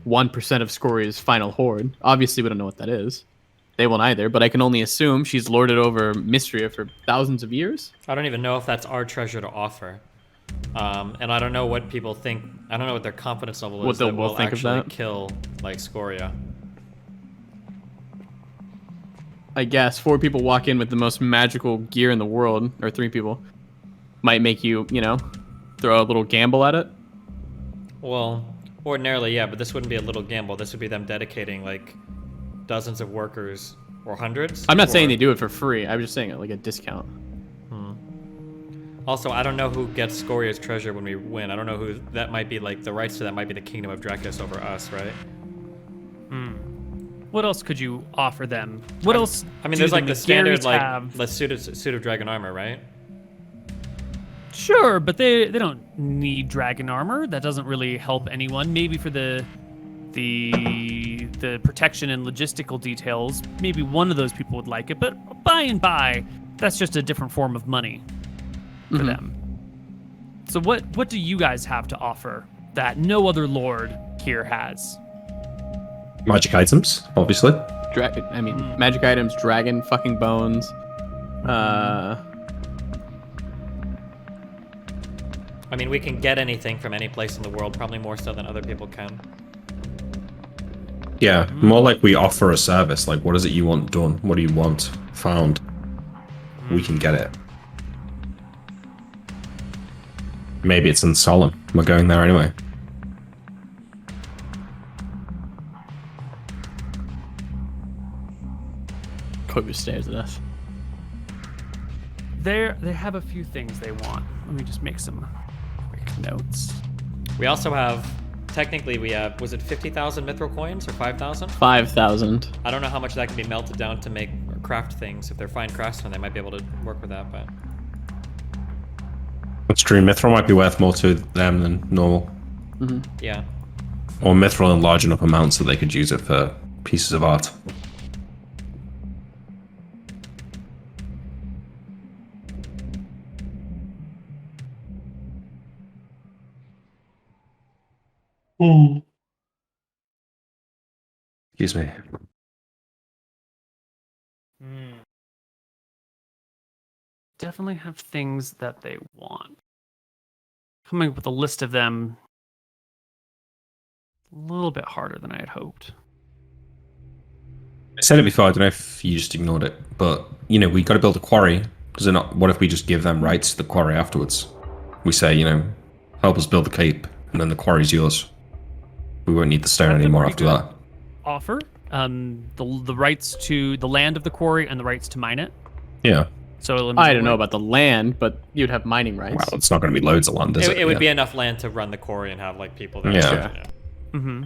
1% of Scoria's final hoard. Obviously, we don't know what that is. They won't either, but I can only assume she's lorded over Mystria for thousands of years. I don't even know if that's our treasure to offer. And I don't know what people think. I don't know what their confidence level is What they'll that we'll think of actually that? kill like Scoria. I guess 4 people walk in with the most magical gear in the world, or 3 people, might make you, throw a little gamble at it. Well, ordinarily, yeah, but this wouldn't be a little gamble. This would be them dedicating like dozens of workers or hundreds. I'm not saying or- they do it for free. I'm just saying it like a discount. Also, I don't know who gets Scoria's treasure when we win. I don't know who that might be. Like the rights to that might be the Kingdom of Drakis over us, right? What else could you offer them? What else? I mean, do there's like the standard Garys like have? the suit of dragon armor, right? Sure, but they don't need dragon armor. That doesn't really help anyone. Maybe for the protection and logistical details, maybe one of those people would like it. But by and by, that's just a different form of money for them. So what do you guys have to offer that no other lord here has? Magic items, obviously. Magic items, dragon fucking bones, I mean, we can get anything from any place in the world, probably more so than other people can. Yeah, more like we offer a service. Like, what is it you want done? What do you want found? We can get it. Maybe it's in Solemn. We're going there anyway. Koibu stares at us. They have a few things they want. Let me just make some quick notes. We also have, technically, we have, was it 50,000 mithril coins or 5,000? 5,000. I don't know how much that can be melted down to make or craft things. If they're fine craftsmen, they might be able to work with that, but... That's true. Mithril might be worth more to them than normal. Yeah. Or mithril in large enough amounts that they could use it for pieces of art. Excuse me. Definitely have things that they want. Coming up with a list of them, a little bit harder than I had hoped. I said it before, I don't know if you just ignored it, but, you know, we got to build a quarry. Because not, what if we just give them rights to the quarry afterwards? We say, you know, help us build the cape, and then the quarry's yours. We won't need the stone That's a anymore pretty after good that. Offer the rights to the land of the quarry and the rights to mine it. Yeah. So I don't know about the land, but you'd have mining rights. Well, it's not going to be loads of land, is it? It would be enough land to run the quarry and have, like, people there. Yeah. Mm-hmm.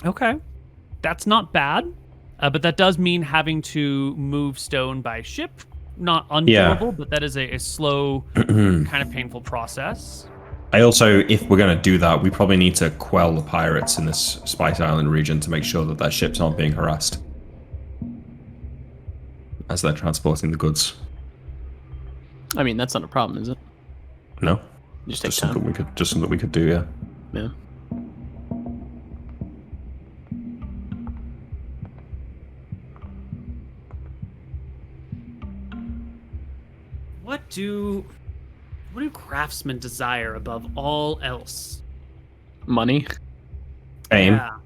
Okay. That's not bad, but that does mean having to move stone by ship. Not undoable, but that is a slow, kind of painful process. I also, if we're going to do that, we probably need to quell the pirates in this Spice Island region to make sure that their ships aren't being harassed as they're transporting the goods. I mean, that's not a problem, is it? No, Just take something time. something we could do. Yeah. Yeah. What do craftsmen desire above all else? Money. Fame. Yeah.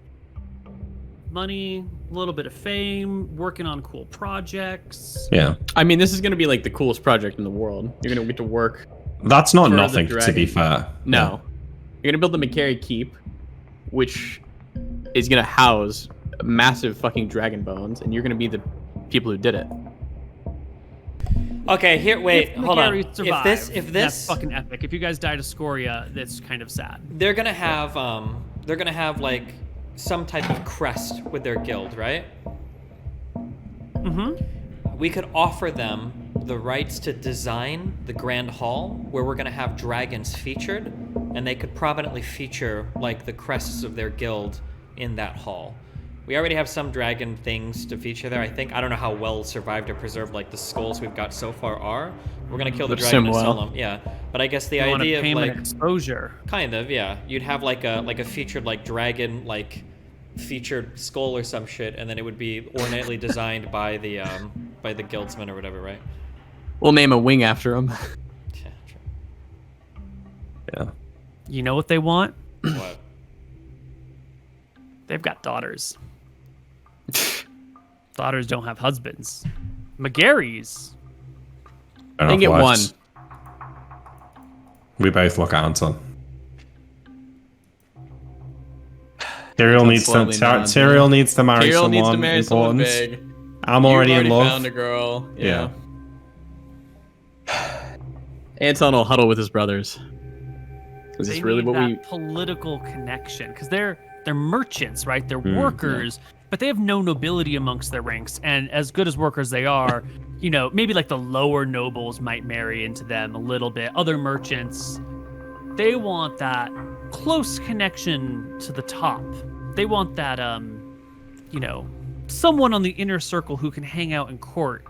Money, a little bit of fame, working on cool projects. Yeah. I mean, this is going to be like the coolest project in the world. You're going to get to work. That's not For the nothing, to dragon. be fair. No. You're going to build the Macquarie Keep, which is going to house massive fucking dragon bones, and you're going to be the people who did it. Okay, here, wait, If hold on. Macquarie survive, If that's this, fucking epic. If you guys die to Scoria, that's kind of sad. they're gonna have like some type of crest with their guild, right? Mm-hmm. We could offer them the rights to design the Grand Hall, where we're gonna have dragons featured, and they could prominently feature like the crests of their guild in that hall. We already have some dragon things to feature there. I think I don't know how well survived or preserved like the skulls we've got so far are. We're gonna kill the They're dragon and sim sell well. them. Yeah, but I guess the You want idea to of pay like exposure. kind of, yeah. You'd have like a featured like dragon like featured skull or some shit, and then it would be ornately designed by the guildsmen or whatever, right? We'll name a wing after him. Yeah, true. Yeah. You know what they want? What? They've got daughters. Daughters don't have husbands. McGarry's. They get one. We both look at Anton. Tyrael needs to. slowly nods, Tyrael needs to marry Tyrael someone needs to marry someone important. big. I'm already You've in love. found a girl. Yeah. Anton will huddle with his brothers. Is this They really need what that we? political connection because they're merchants, right? They're Mm, workers, but they have no nobility amongst their ranks. And as good as workers they are, you know, maybe like the lower nobles might marry into them a little bit. Other merchants, they want that close connection to the top. They want that, you know, someone on the inner circle who can hang out in court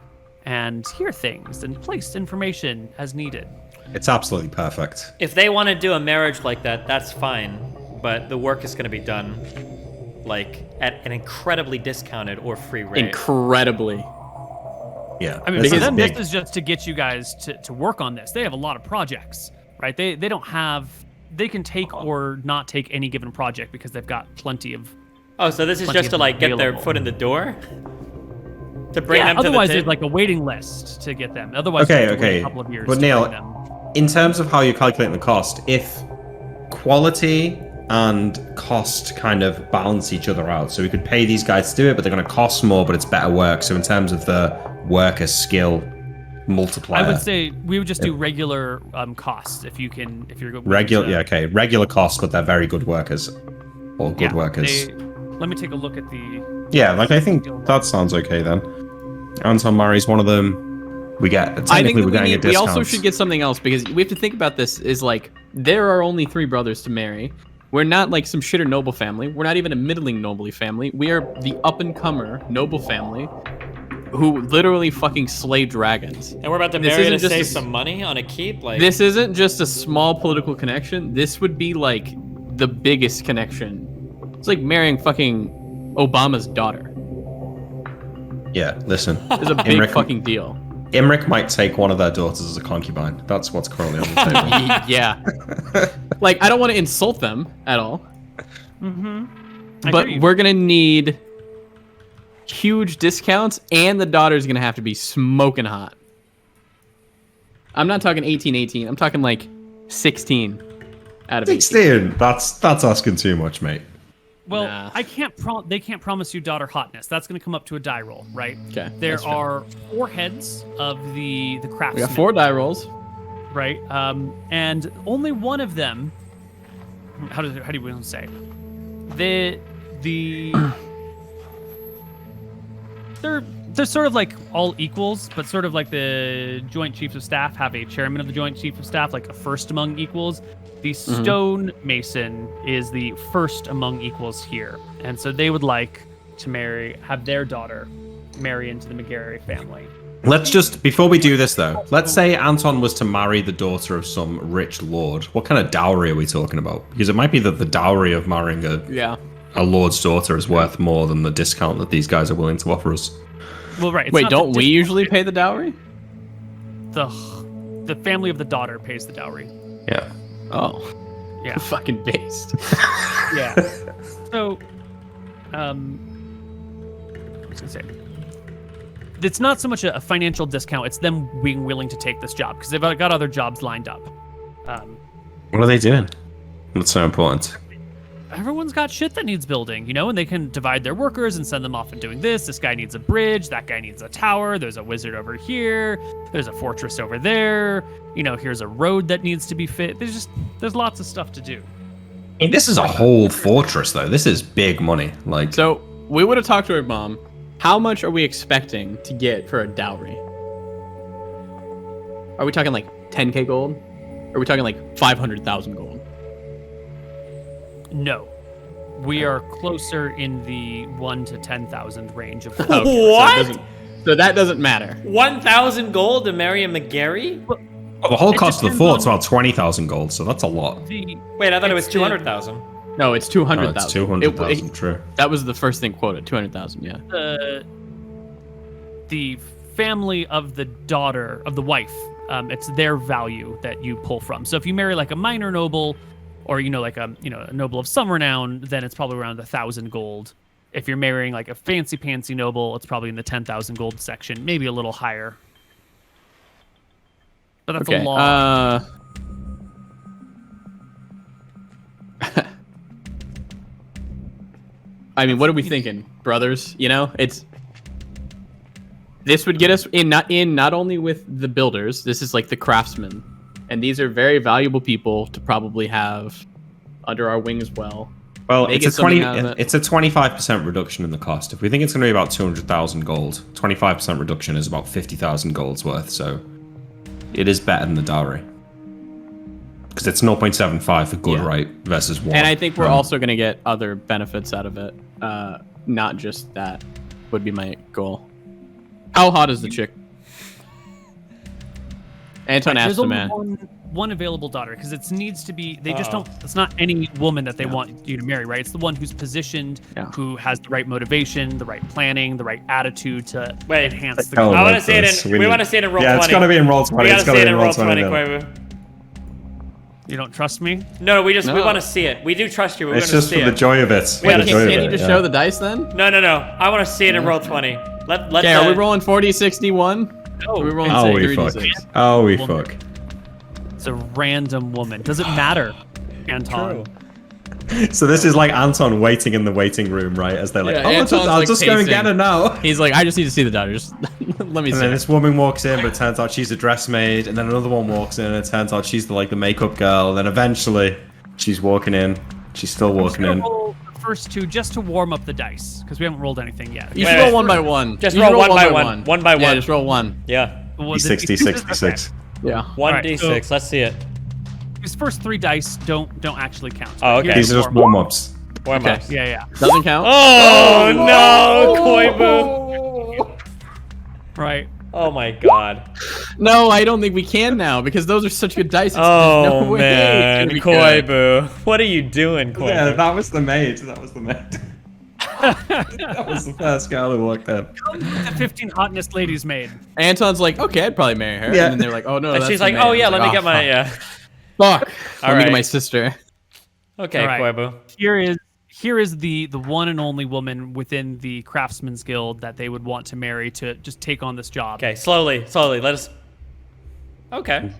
and hear things and place information as needed. It's absolutely perfect. If they want to do a marriage like that, that's fine, but the work is going to be done like at an incredibly discounted or free rate. Incredibly. Yeah. I mean, this for is them, big. this is just to get you guys to work on this. They have a lot of projects, right? They don't have. They can take or not take any given project because they've got plenty of. Oh, so this is Plenty just to of like get their available. foot in the door? To bring Yeah. them to the Otherwise, table? there's like a waiting list to get them. Otherwise, Okay, you have to wait okay. a couple of years. But to Neil, bring them. in terms of how you're calculating the cost, if quality and cost kind of balance each other out, so we could pay these guys to do it, but they're going to cost more, but it's better work. So in terms of the worker skill multiplier, I would say we would just do regular costs if you're regular, yeah, okay, regular cost, but they're very good workers or good workers. Let me take a look at the. Yeah, like I think that sounds okay then. Anton marries one of them. We get I think technically that we're getting a we discount. also should get something else because we have to think about this. Is like there are only 3 brothers to marry. We're not like some shitter noble family. We're not even a middling noble family. We are the up and comer noble family who literally fucking slay dragons. And we're about to This marry to isn't just save a- some money on a keep? Like, This isn't just a small political connection. This would be like the biggest connection. It's like marrying fucking Obama's daughter. Yeah, listen. It's a big Imric- fucking deal. Imric might take one of their daughters as a concubine. That's what's currently on the table. Yeah. Like, I don't want to insult them at all. I But agree. we're going to need huge discounts, and the daughter's going to have to be smoking hot. I'm not talking 18. I'm talking like 16 out of 18. 16. That's asking too much, mate. Well, Nah. I can't. They can't promise you daughter hotness. That's going to come up to a die roll, right? Okay, There that's fair. are 4 heads of the We craftsmen, got 4 die rolls. right? And only one of them. How do you want to say? The they're sort of like all equals, but sort of like the Joint Chiefs of Staff have a chairman of the Joint Chiefs of Staff, like a first among equals. The stone mason is the first among equals here, and so they would like to have their daughter marry into the McGarry family. Let's just, before we do this though, let's say Anton was to marry the daughter of some rich lord. What kind of dowry are we talking about? Because it might be that the dowry of marrying Yeah. a lord's daughter is worth more than the discount that these guys are willing to offer us. Well, right. it's Wait, not don't the we usually pay the dowry? the family of the daughter pays the dowry? Yeah. Oh. Yeah. Fucking based. Yeah. So, what was I gonna say? It's not so much a financial discount; it's them being willing to take this job because they've got other jobs lined up. What are they doing? That's so important. Everyone's got shit that needs building, and they can divide their workers and send them off and doing this. This guy needs a bridge. That guy needs a tower. There's a wizard over here. There's a fortress over there. Here's a road that needs to be fit. There's lots of stuff to do. I mean, this is a whole fortress though. This is big money. Like, So, we would have talked to her mom. How much are we expecting to get for a dowry? Are we talking like 10k gold? Or are we talking like 500,000 gold? No, we are closer in the 1 to 10,000 range of. What? So that doesn't matter. 1,000 gold to marry a McGarry? well, the whole It cost of the depends fort's on- about 20,000 gold, so that's a lot. Wait, I thought it was It's 200,000. No, it's Oh, 200,000. it's 200,000, true. That was the first thing quoted, 200,000, yeah. The family of the daughter of the wife, it's their value that you pull from. So if you marry like a minor noble, or like a noble of some renown, then it's probably around 1,000 gold. If you're marrying like a fancy pantsy noble, it's probably in the 10,000 gold section, maybe a little higher. But that's Okay. a lot. I mean, what are we thinking, brothers? This would get us not only with the builders. This is like the craftsmen, and these are very valuable people to probably have under our wing as well. Well, They it's get a something out of it. it's a 25% reduction in the cost. If we think it's going to be about 200,000 gold, 25% reduction is about 50,000 gold's worth. So it is better than the dowry because it's 0.75 for good Yeah. right versus 1. And I think we're also going to get other benefits out of it. Not just that would be my goal. How hot is the chick? Anton asked the man. one available daughter because it needs to be. They just don't. It's not any woman that they want you to marry, right? It's the one who's positioned, who has the right motivation, the right planning, the right attitude to enhance the. Oh, I want to see it in. We want to see it in roll 20. Yeah, it's gotta be in roll 20. We gotta It's gotta see it be in in roll roll 20, 20. Koibu. You don't trust me? No, we want to see it. We do trust you. But we It's want to just see for the it. joy of it. Wait, For the joy of Can you it, just yeah. show the dice then? No. I want to see it in roll 20. Let. Okay, are we rolling 40, 61? No, Are we rolling Oh, we 3d6? fuck. Oh, we fuck. it's a random woman. Does it matter, Anton? So this is like Anton waiting in the waiting room, right? As they're like, Yeah, oh, Anton's, I'll like, just go and get pacing. her now. He's like, I just need to see the daughter. Just let me And see. then this woman walks in, but it turns out she's a dressmaid. And then another one walks in, and it turns out she's the makeup girl. And then eventually, she's walking in. She's still walking in. Roll the first two just to warm up the dice because we haven't rolled anything yet. You Wait, should wait. roll one by one. Just You roll should one by one. One by Yeah, one. just roll one. Yeah. Was it D60, 66. Yeah. 1d6. so- Let's see it. These first three dice don't actually count. Oh, okay. These are just warm warm-ups. Warm Okay. ups. Yeah. Doesn't count. Oh no, Koibu. Right. Oh my god. No, I don't think we can now because those are such good dice. There's Oh no way man, it's gonna be good. Koibu. What are you doing, Koibu? Yeah, that was the maid. That was the maid. That was the first girl who walked in. The 15 hotness ladies made. Anton's like, okay, I'd probably marry her. Yeah. And then they're like, oh no. And that's she's the like, man. oh yeah, It's let like, me get my yeah. Fuck. Let me right. get my sister. Okay, All right. Koibu. Here is the one and only woman within the Craftsman's Guild that they would want to marry to just take on this job. Okay, slowly. Let us. Okay.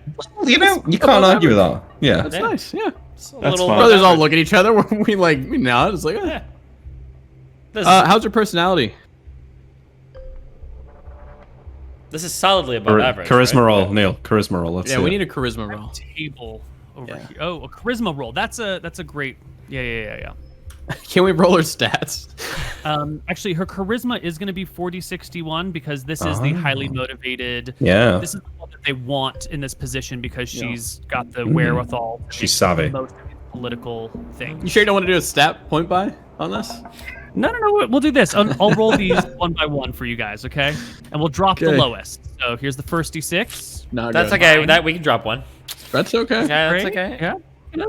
You know, you can't argue with that. Yeah. That's Yeah. nice. Yeah. It's a That's little fine. Brothers all look at each other. We nod. It's like, eh. Yeah. This, How's your personality? this is solidly above average. Charisma right? roll, Neil. Charisma roll. Let's Yeah, see we it. need a charisma roll. Table over Yeah. here. Oh, a charisma roll. That's a great. Yeah. Can we roll her stats? Actually, her charisma is going to be 4061 because this is the highly motivated. Yeah. This is the one that they want in this position because she's got the wherewithal. to She's make savvy. Most of these political things. You sure you don't want to do a stat point by on this? No. We'll do this. I'll roll these one by one for you guys, okay? And we'll drop the Okay. lowest. So here's the first d6. No, That's good. okay. That we can drop one. That's okay. Yeah, that's Great. okay. Yeah.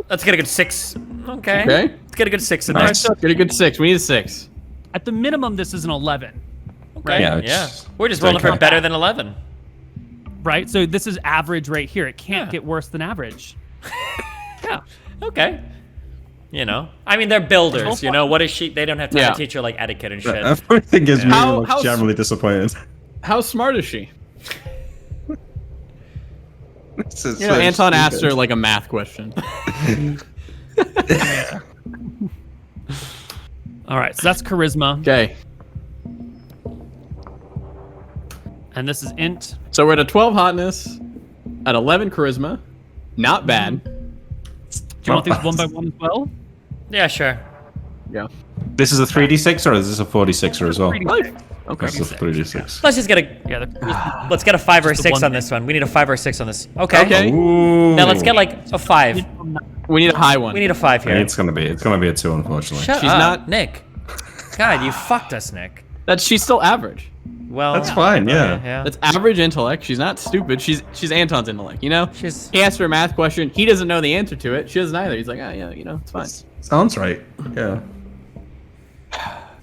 Let's get a good 6. Okay. Okay. Let's get a good 6 in All there. right, so Get a good 6. We need a 6. at the minimum, this is an 11, Okay. Yeah, Yeah. it's- We're just it's rolling for okay. better than 11. right? So this is average right here. It can't get worse than average. Yeah. Okay. You know, I mean, they're builders. You know, what is she? They don't have time Yeah. to teach her like etiquette and shit. Everything is really How- like, how- generally disappointed. How smart is she? This is You know, so Anton asked her stupid. like a math question. All right. So that's charisma, Okay. and this is int. So we're at a 12 hotness, at 11 charisma. Not bad. Do you want these one by one as well? Yeah, sure. Yeah. This is a 3d6 or is this a 46er as well? 3d6. Okay. This is a 3d6. Let's just get a. Yeah. Let's get a 5 or Just the 6 one on this one. We need a 5 or 6 on this. Okay. Okay. Ooh. Now let's get like a 5. We need a high one. We need a 5 here. It's gonna be a 2, unfortunately. Shut She's up, not- Nick. God, you fucked us, Nick. She's still average. Well, That's fine, yeah. Yeah. That's average intellect. She's not stupid. She's Anton's intellect, you know? She's- He asked her a math question. He doesn't know the answer to it. She doesn't either. He's like, yeah, you know, it's fine. Sounds right. Yeah.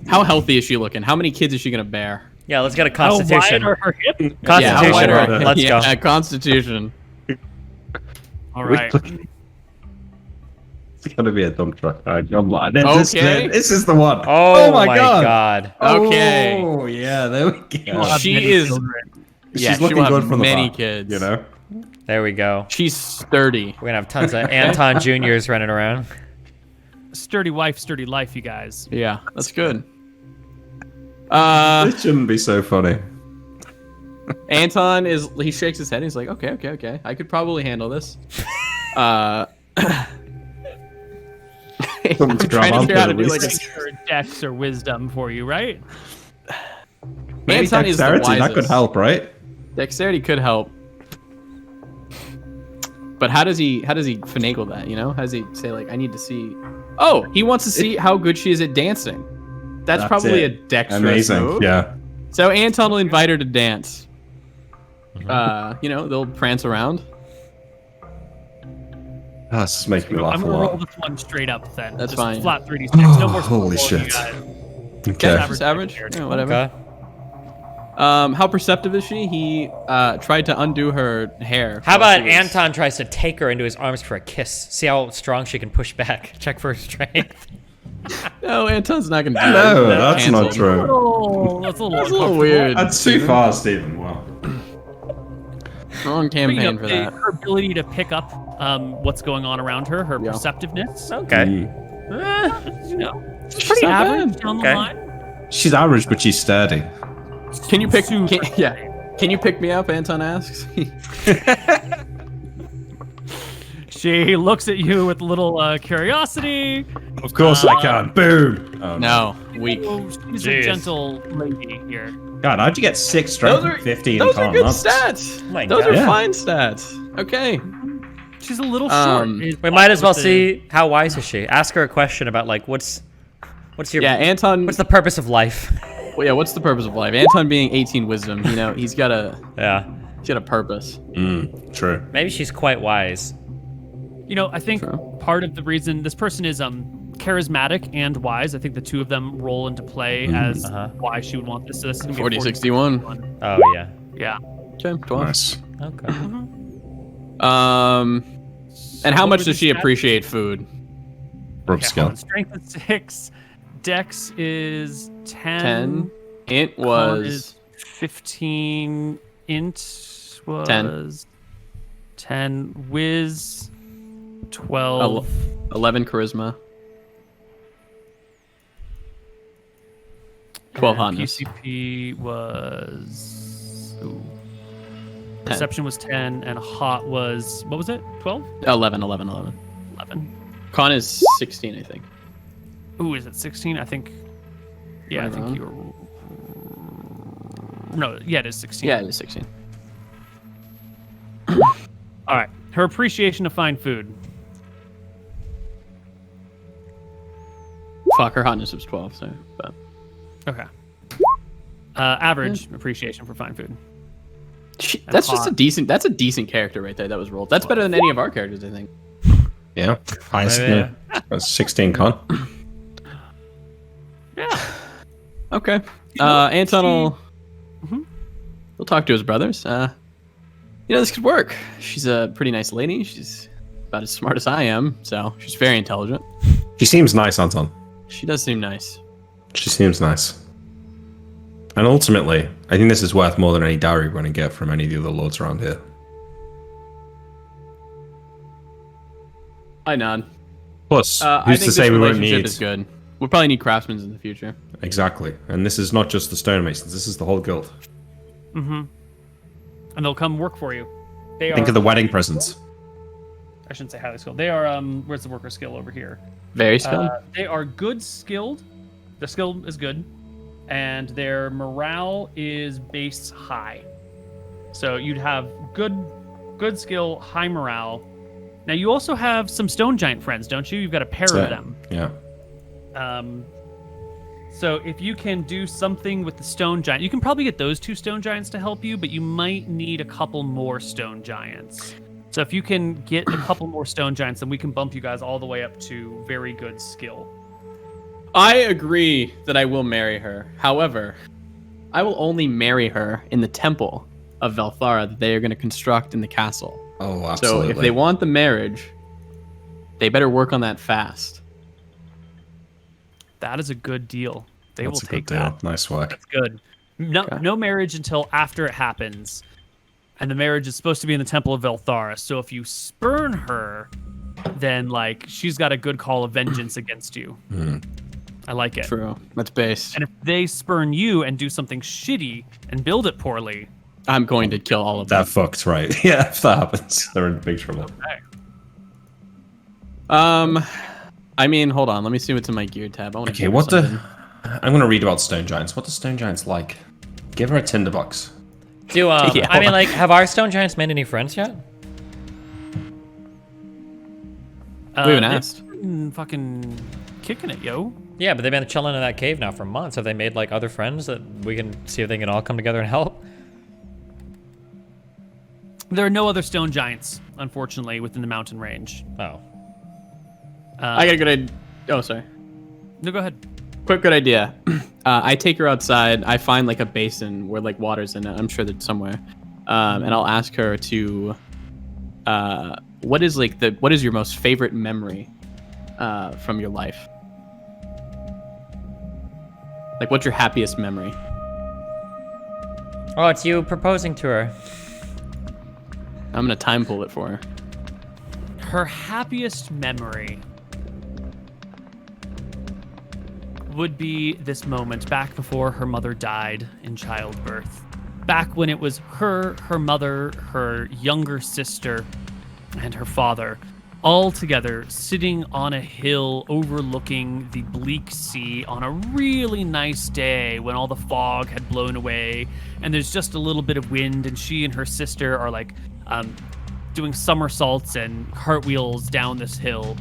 How healthy is she looking? How many kids is she gonna bear? Yeah, let's get a How Constitution. wide are her hips? Constitution. Yeah, how wide are her- Let's yeah, go. Constitution. All right. It's gonna be a dump truck. All right, I'm lying. This Okay. this is the one. Oh, my god. Okay. Oh yeah, there we go. Have She many is- children. Yeah, She's she looking will have good from many the back, kids. You know. There we go. She's sturdy. We're gonna have tons of Anton Juniors running around. Sturdy wife, sturdy life, you guys. Yeah, that's good. This shouldn't be so funny. Anton he shakes his head. He's like, okay. I could probably handle this. I'm Someone's trying to grab figure out how to onto do it like at Or dex or wisdom for you, right? Maybe Anton is the dexterity, that could wisest. help, right? Dexterity could help. But how does he finagle that, you know? How does he say like I need to see Oh, he wants to see how good she is at dancing. That's probably it. a dexterous Amazing. move. Yeah. So Anton will invite her to dance. You know, they'll prance around. That's making me laugh I'm a gonna roll lot. this one straight up then. That's Just fine. Flat 3d6. No more Holy scribble, shit. you guys. Okay. Just average. Yeah, whatever. Okay. How perceptive is she? He tried to undo her hair. How while about she was- Anton tries to take her into his arms for a kiss? See how strong she can push back. Check for her strength. No, Anton's not gonna do No, that. that's not true. Oh, that's a little, That's a little uncomfortable. weird. That's too far, Stephen. Wow. Wrong But, you know, campaign for that. her ability to pick up what's going on around her, her Yeah. perceptiveness, Okay. you know, it's pretty not average bad. down the Okay. line. She's average, but she's sturdy. Can you pick? Super Yeah. Can you pick me up? Anton asks. She looks at you with a little curiosity. Of course I can. Boom. No, weak. Oh, she's a Jeez. gentle lady here. God, how'd you get 6 strength and 15 those are con? good That's- stats. my Those God. are Yeah. fine stats. Okay. She's a little short. We might as well see how wise is she. Ask her a question about like what's your Yeah, Anton. what's the purpose of life? Well, yeah, what's the purpose of life? Anton being 18 wisdom, you know, he's got a purpose. True. Maybe she's quite wise. You know, I think True. part of the reason this person is charismatic and wise, I think the two of them roll into play as why she would want this. So this is gonna be 40-61. Oh yeah. Yeah. Okay, 12. Nice. Okay. And how what much were does the she stats? appreciate food? Rub Okay, skill. hold on. Strength is 6. Dex is 10. 10. Int Con was is 15. Int was 10. Wiz 12. 11 charisma. 12 and hotness. PCP was. Ooh. Perception was 10, and hot was. What was it? 12? 11. 11. Con is 16, I think. Ooh, is it 16? I think. Yeah, I Am I think wrong? you were. No, yeah, it is 16. Yeah, it is 16. All right. Her appreciation of fine food. Fuck, her hotness was 12, so. But. Okay. Average appreciation for fine food. That's just hot. a decent. That's a decent character right there. That was rolled. That's better than any of our characters, I think. Yeah. Highest. Yeah. That's 16 con. Yeah. Okay. Anton will. Mhm. He'll talk to his brothers. This could work. She's a pretty nice lady. She's about as smart as I am, so she's very intelligent. She seems nice, Anton. She does seem nice. She seems nice. And ultimately, I think this is worth more than any dowry we're going to get from any of the other lords around here. I nod. Plus, I who's think to say this we won't relationship need... is good. We'll probably need craftsmen in the future. Exactly. And this is not just the stonemasons. This is the whole guild. And they'll come work for you. They Think are. of the wedding presents. I shouldn't say highly skilled. They are. Where's the worker skill over here? Very skilled. They are good skilled. Their skill is good, and their morale is base high. So you'd have good skill, high morale. Now you also have some stone giant friends, don't you? You've got a pair of them. Yeah. So if you can do something with the stone giant, you can probably get those 2 stone giants to help you, but you might need a couple more stone giants. So if you can get a couple more stone giants, then we can bump you guys all the way up to very good skill. I agree that I will marry her. However, I will only marry her in the temple of Velthara that they are going to construct in the castle. Oh, absolutely. So if they want the marriage, they better work on that fast. That is a good deal. They That's will a good take deal. that. Nice work. That's good. No marriage until after it happens. And the marriage is supposed to be in the Temple of Velthara. So if you spurn her, then like she's got a good call of vengeance against you. I like it. True. That's base. And if they spurn you and do something shitty and build it poorly, I'm going to kill all of them. That fucked, right? Yeah, if that happens, they're in big trouble. okay. I mean, hold on. Let me see what's in my gear tab. I want to. Okay, what the... I'm going to read about stone giants. What do stone giants like? Give her a tinderbox. Do Yeah, I mean, like, have our stone giants made any friends yet? We haven't they've asked. been fucking kicking it, yo. Yeah, but they've been chilling in that cave now for months. Have they made like other friends that we can see if they can all come together and help? There are no other stone giants, unfortunately, within the mountain range. Oh. I got a good idea. Oh, sorry. No, go ahead. Quick good idea. I take her outside. I find like a basin where like water's in it. I'm sure that's somewhere. And I'll ask her to what is your most favorite memory from your life? Like what's your happiest memory? Oh, it's you proposing to her. I'm gonna time pull it for her. Her happiest memory would be this moment back before her mother died in childbirth. Back when it was her mother, her younger sister, and her father all together sitting on a hill overlooking the bleak sea on a really nice day when all the fog had blown away and there's just a little bit of wind, and she and her sister are like doing somersaults and cartwheels down this hill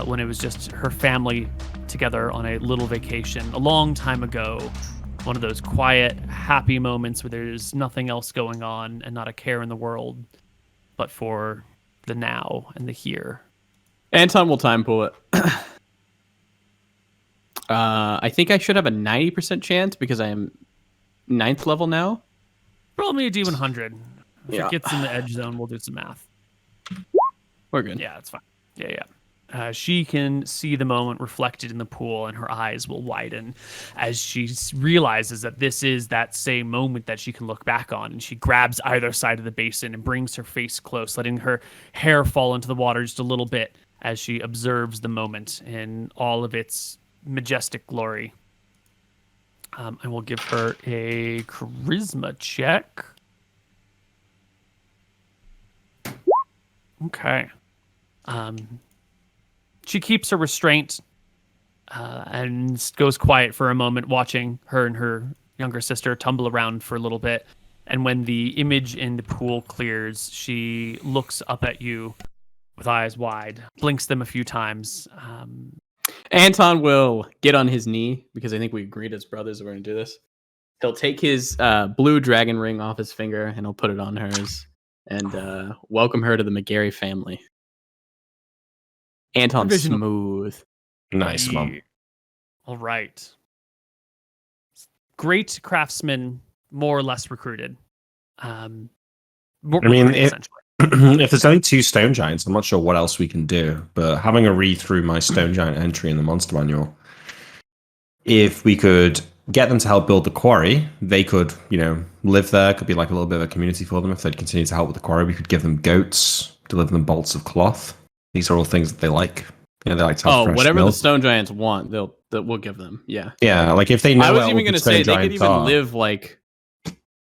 when it was just her family together on a little vacation a long time ago. One of those quiet, happy moments where there's nothing else going on and not a care in the world but for the now and the here. Anton will time pull it. I think I should have a 90% chance because I am 9th level now. Roll me a D100. If Yeah. it gets in the edge zone, we'll do some math. We're good. Yeah, it's fine. Yeah. She can see the moment reflected in the pool, and her eyes will widen as she realizes that this is that same moment that she can look back on. And she grabs either side of the basin and brings her face close, letting her hair fall into the water just a little bit as she observes the moment in all of its majestic glory. I will give her a charisma check. Okay. She keeps her restraint and goes quiet for a moment, watching her and her younger sister tumble around for a little bit. And when the image in the pool clears, she looks up at you with eyes wide, blinks them a few times. Anton will get on his knee because I think we agreed as brothers we're going to do this. He'll take his blue dragon ring off his finger and he'll put it on hers and welcome her to the McGarry family. Anton's Provisional. smooth. Nice, Mom. All right. Great craftsman, more or less recruited. I mean, essentially. if there's only 2 stone giants, I'm not sure what else we can do. But having a read through my stone giant entry in the monster manual, if we could get them to help build the quarry, they could, live there. Could be like a little bit of a community for them if they'd continue to help with the quarry. We could give them goats, deliver them bolts of cloth. These are all things that they like. They like to have fresh whatever milk. the stone giants want, we'll give them. Yeah. Yeah, like if they know. I was where even all going the to say stone they could giants even are- live like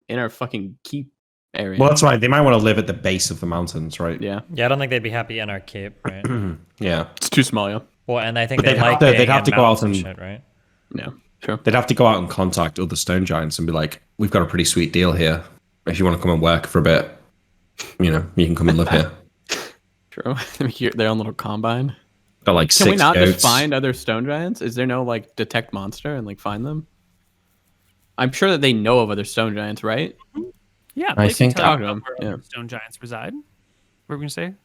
in our fucking keep area. Well, that's right. They might want to live at the base of the mountains, right? Yeah. Yeah, I don't think they'd be happy in our cape, right? Yeah. It's too small, yeah. Well, and I think But they like they'd have being to in go out mountains and shit, right? Yeah. Sure. they'd have to go out and contact other stone giants and be like, "We've got a pretty sweet deal here. If you want to come and work for a bit, you can come and live here." True. They make their own little combine. Got like Can we 6 not goats. just find other stone giants? Is there no like detect monster and like find them? I'm sure that they know of other stone giants, right? Yeah, I they think- can tell Talk you to about them, where yeah. other stone giants reside. What were we going to say?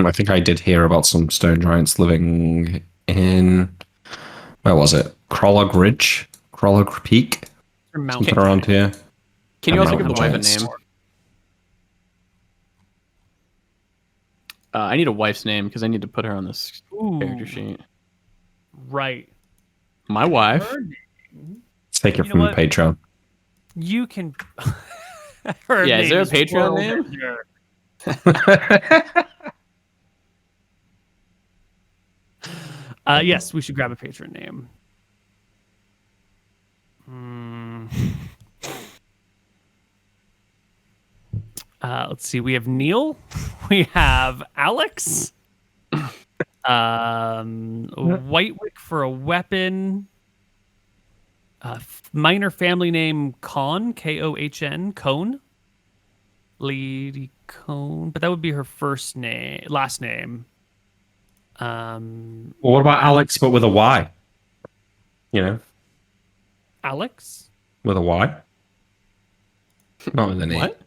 I think I did hear about some stone giants living in, where was it? Krolog Ridge, Krolog Peak, Or mountain something around here. Can you And also give the mountain wife a giants. name? I need a wife's name because I need to put her on this character Ooh, sheet. right. My wife. Her name- Let's take it You know from what? Patreon. You can. Her Yeah, is there a name Patreon World name? Ender. Yes, we should grab a patron name. Let's see. We have Neil. We have Alex. Whitewick for a weapon. Minor family name Kohn, Kohn, Cone. Lady Cone, but that would be her last name. Well, what about Alex, but with a Y? Alex. With a Y? Not with an E. What?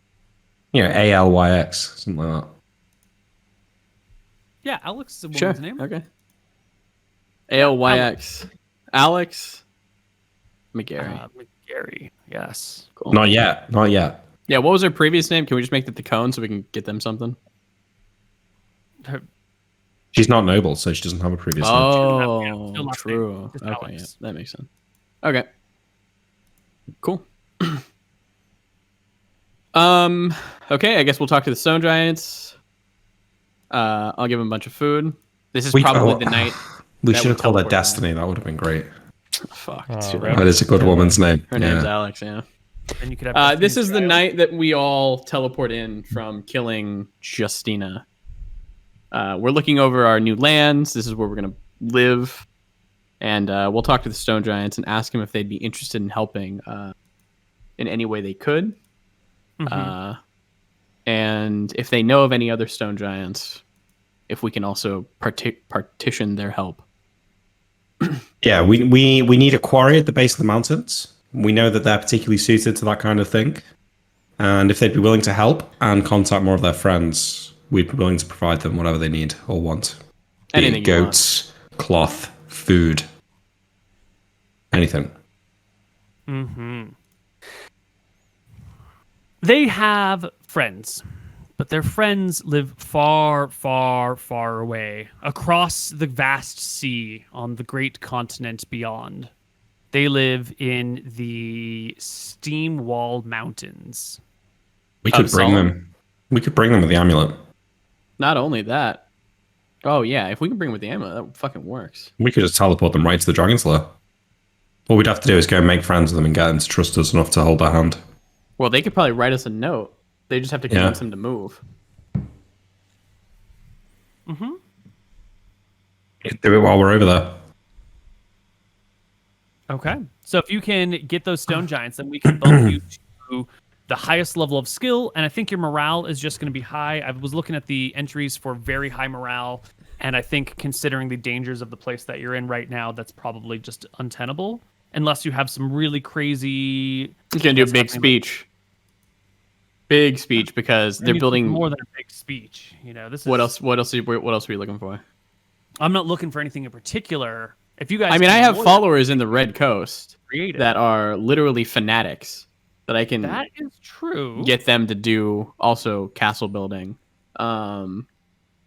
ALYX, something like that. Yeah, Alex is a Sure. woman's name. Okay. ALYX. Alex McGarry. Gary, yes. Cool. Not yet. Not yet. Yeah, what was her previous name? Can we just make that the Cone so we can get them something? She's not noble, so she doesn't have a previous name. Oh, Still last true. name, just Okay, yeah, Alex. that makes sense. Okay. Cool. Okay, I guess we'll talk to the Stone Giants. I'll give them a bunch of food. This is probably the night. We that should have we called her teleport Destiny. That would have been great. Fuck. Oh, It's too right. late. That is a good woman's name. Her name's Yeah. Alex, yeah. Then you could have This is the Destiny's night that we all teleport in from killing Justina. We're looking over our new lands. This is where we're going to live. And we'll talk to the Stone Giants and ask them if they'd be interested in helping in any way they could. And if they know of any other Stone Giants, if we can also partition their help. Yeah, we need a quarry at the base of the mountains. We know that they're particularly suited to that kind of thing. And if they'd be willing to help and contact more of their friends, we'd be willing to provide them whatever they need or want. Be it Anything you want. goats, cloth, food, anything. They have friends, but their friends live far, far, far away, across the vast sea on the great continent beyond. They live in the Steam-walled mountains. We could bring Solid. them. We could bring them with the amulet. Not only that. Oh, yeah. If we can bring with the amulet, that fucking works. We could just teleport them right to the Dragon's Lair. All we'd have to do is go and make friends with them and get them to trust us enough to hold their hand. Well, they could probably write us a note. They just have to convince them to move. Do it while we're over there. Okay. So if you can get those stone giants, then we can bump you to the highest level of skill. And I think your morale is just going to be high. I was looking at the entries for very high morale. And I think considering the dangers of the place that you're in right now, that's probably just untenable. Unless you have some really crazy... He's going to do a big speech. Big speech because they're building... more than a big speech. You know, this is... What else are you looking for? I'm not looking for anything in particular. If you guys... I mean, I can have more followers in the Red Coast creative. that are literally fanatics that I can That is true. get them to do also castle building. They can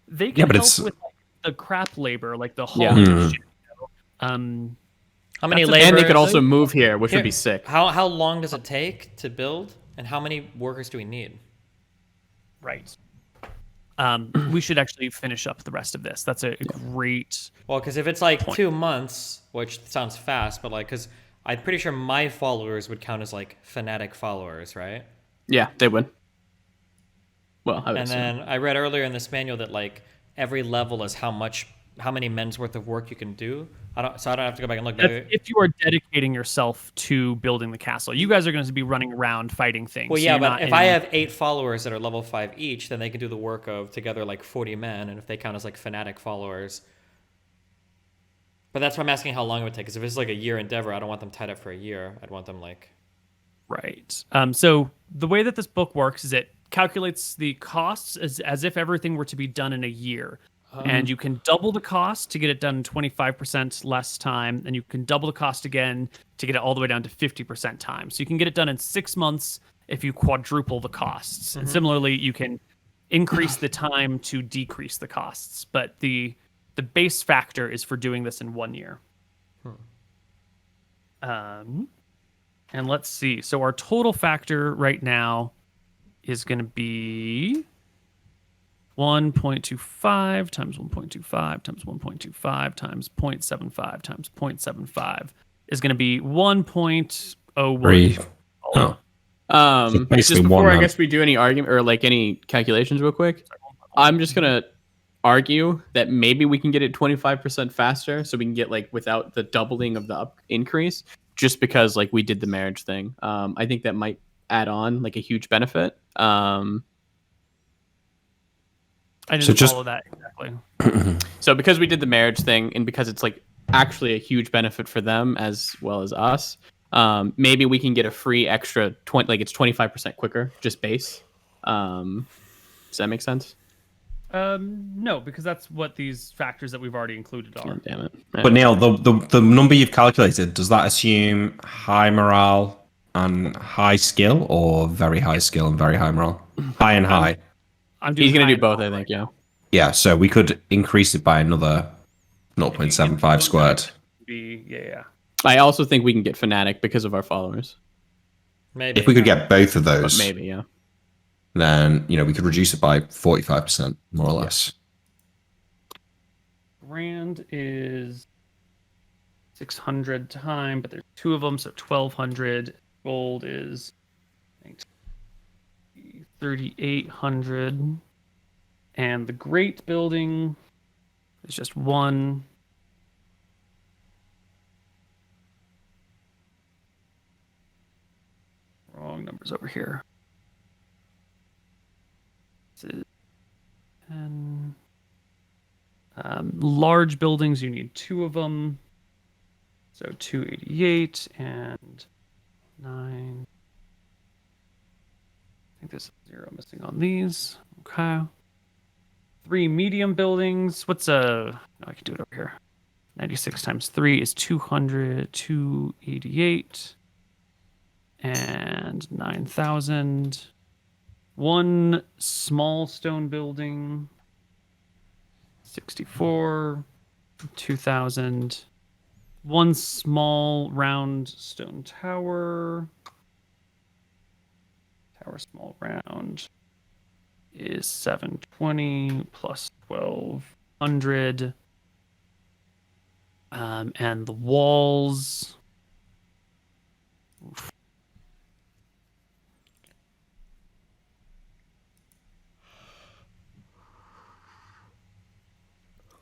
but help it's- with like, the crap labor, like the Yeah. hauling Hmm. shit. You know? How many That's a- labor? And they could also move here, which would Here, be sick. How long does it take to build, and how many workers do we need? Right. We should actually finish up the rest of this. That's a great... Well, because if it's like 2 months, which sounds fast, but like, because I'm pretty sure my followers would count as like fanatic followers, right? Yeah, they would. Well, I would And assume. then I read earlier in this manual that like every level is how many men's worth of work you can do. I don't have to go back and look. That's if you are dedicating yourself to building the castle. You guys are going to be running around fighting things. Well, so yeah, you're but not if in- I have 8 followers that are level 5 each, then they can do the work of together like 40 men, and if they count as like fanatic followers. But that's why I'm asking how long it would take. Because if it's like a year endeavor, I don't want them tied up for a year. I'd want them like... Right. So the way that this book works is it calculates the costs as if everything were to be done in a year. And you can double the cost to get it done in 25% less time, and you can double the cost again to get it all the way down to 50% time. So you can get it done in 6 months if you quadruple the costs. And similarly, you can increase the time to decrease the costs. But the base factor is for doing this in 1 year. And let's see. So our total factor right now is going to be 1.25 times 1.25 times 1.25 times 0.75 times 0.75 is going to be 1.01. 3. Oh. So basically Just before one I man. guess we do any argument or like any calculations real quick, I'm just gonna argue that maybe we can get it 25% faster, so we can get like without the doubling of the increase, just because like we did the marriage thing. I think that might add on like a huge benefit. I didn't So just- follow that exactly. So because we did the marriage thing, and because it's like actually a huge benefit for them as well as us, maybe we can get a free extra 20, like it's 25% quicker, just base. Does that make sense? No, because that's what these factors that we've already included are. Oh, damn it. But Neil, the number you've calculated, does that assume high morale and high skill, or very high skill and very high morale? High and high. I'm doing He's gonna high do and both, low I right think. Yeah. Yeah, so we could increase it by another If you get 0.75 squared. yeah. I also think we can get fanatic because of our followers. Maybe. If we could get both of But those, maybe, yeah. then we could reduce it by 45%, more or less. Grand is 600 time, but there's two of them, so 1200. Gold is 3800. And the Great Building is just one. Wrong numbers over here. This is 10. Large buildings, you need two of them. So 288 and 9. I think there's 0 missing on these. Okay. 3 medium buildings. What's no, I can do it over here. 96 times 3 is 200, 288 and 9,000. 1 small stone building. 64, 2,000. 1 small round stone tower. Tower small round is 720 plus 1,200. And the walls. Oof.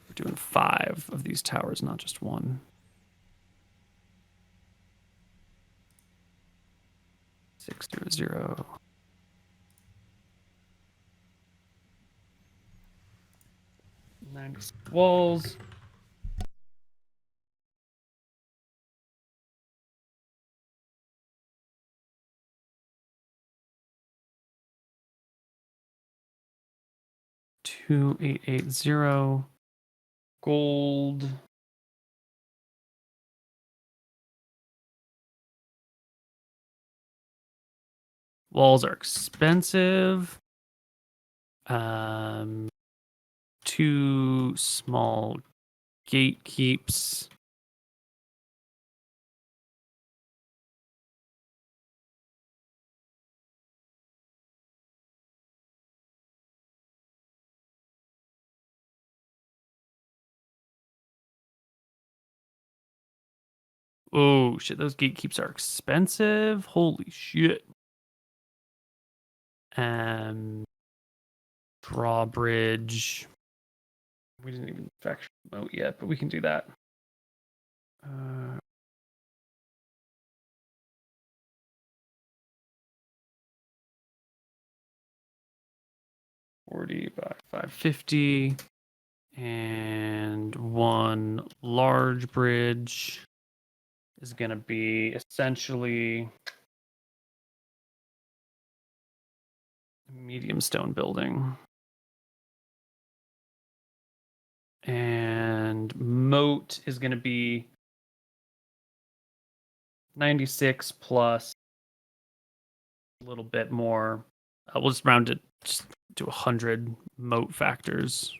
We're doing 5 of these towers, not just 1. 600. 96 walls. $2,880 gold. Walls are expensive. 2 small gatekeeps. Oh shit, those gatekeeps are expensive. Holy shit. Drawbridge. We didn't even factor moat yet, but we can do that. 40 by 550. And 1 large bridge is going to be essentially a medium stone building. And moat is going to be 96 plus a little bit more. We'll just round it to 100 moat factors.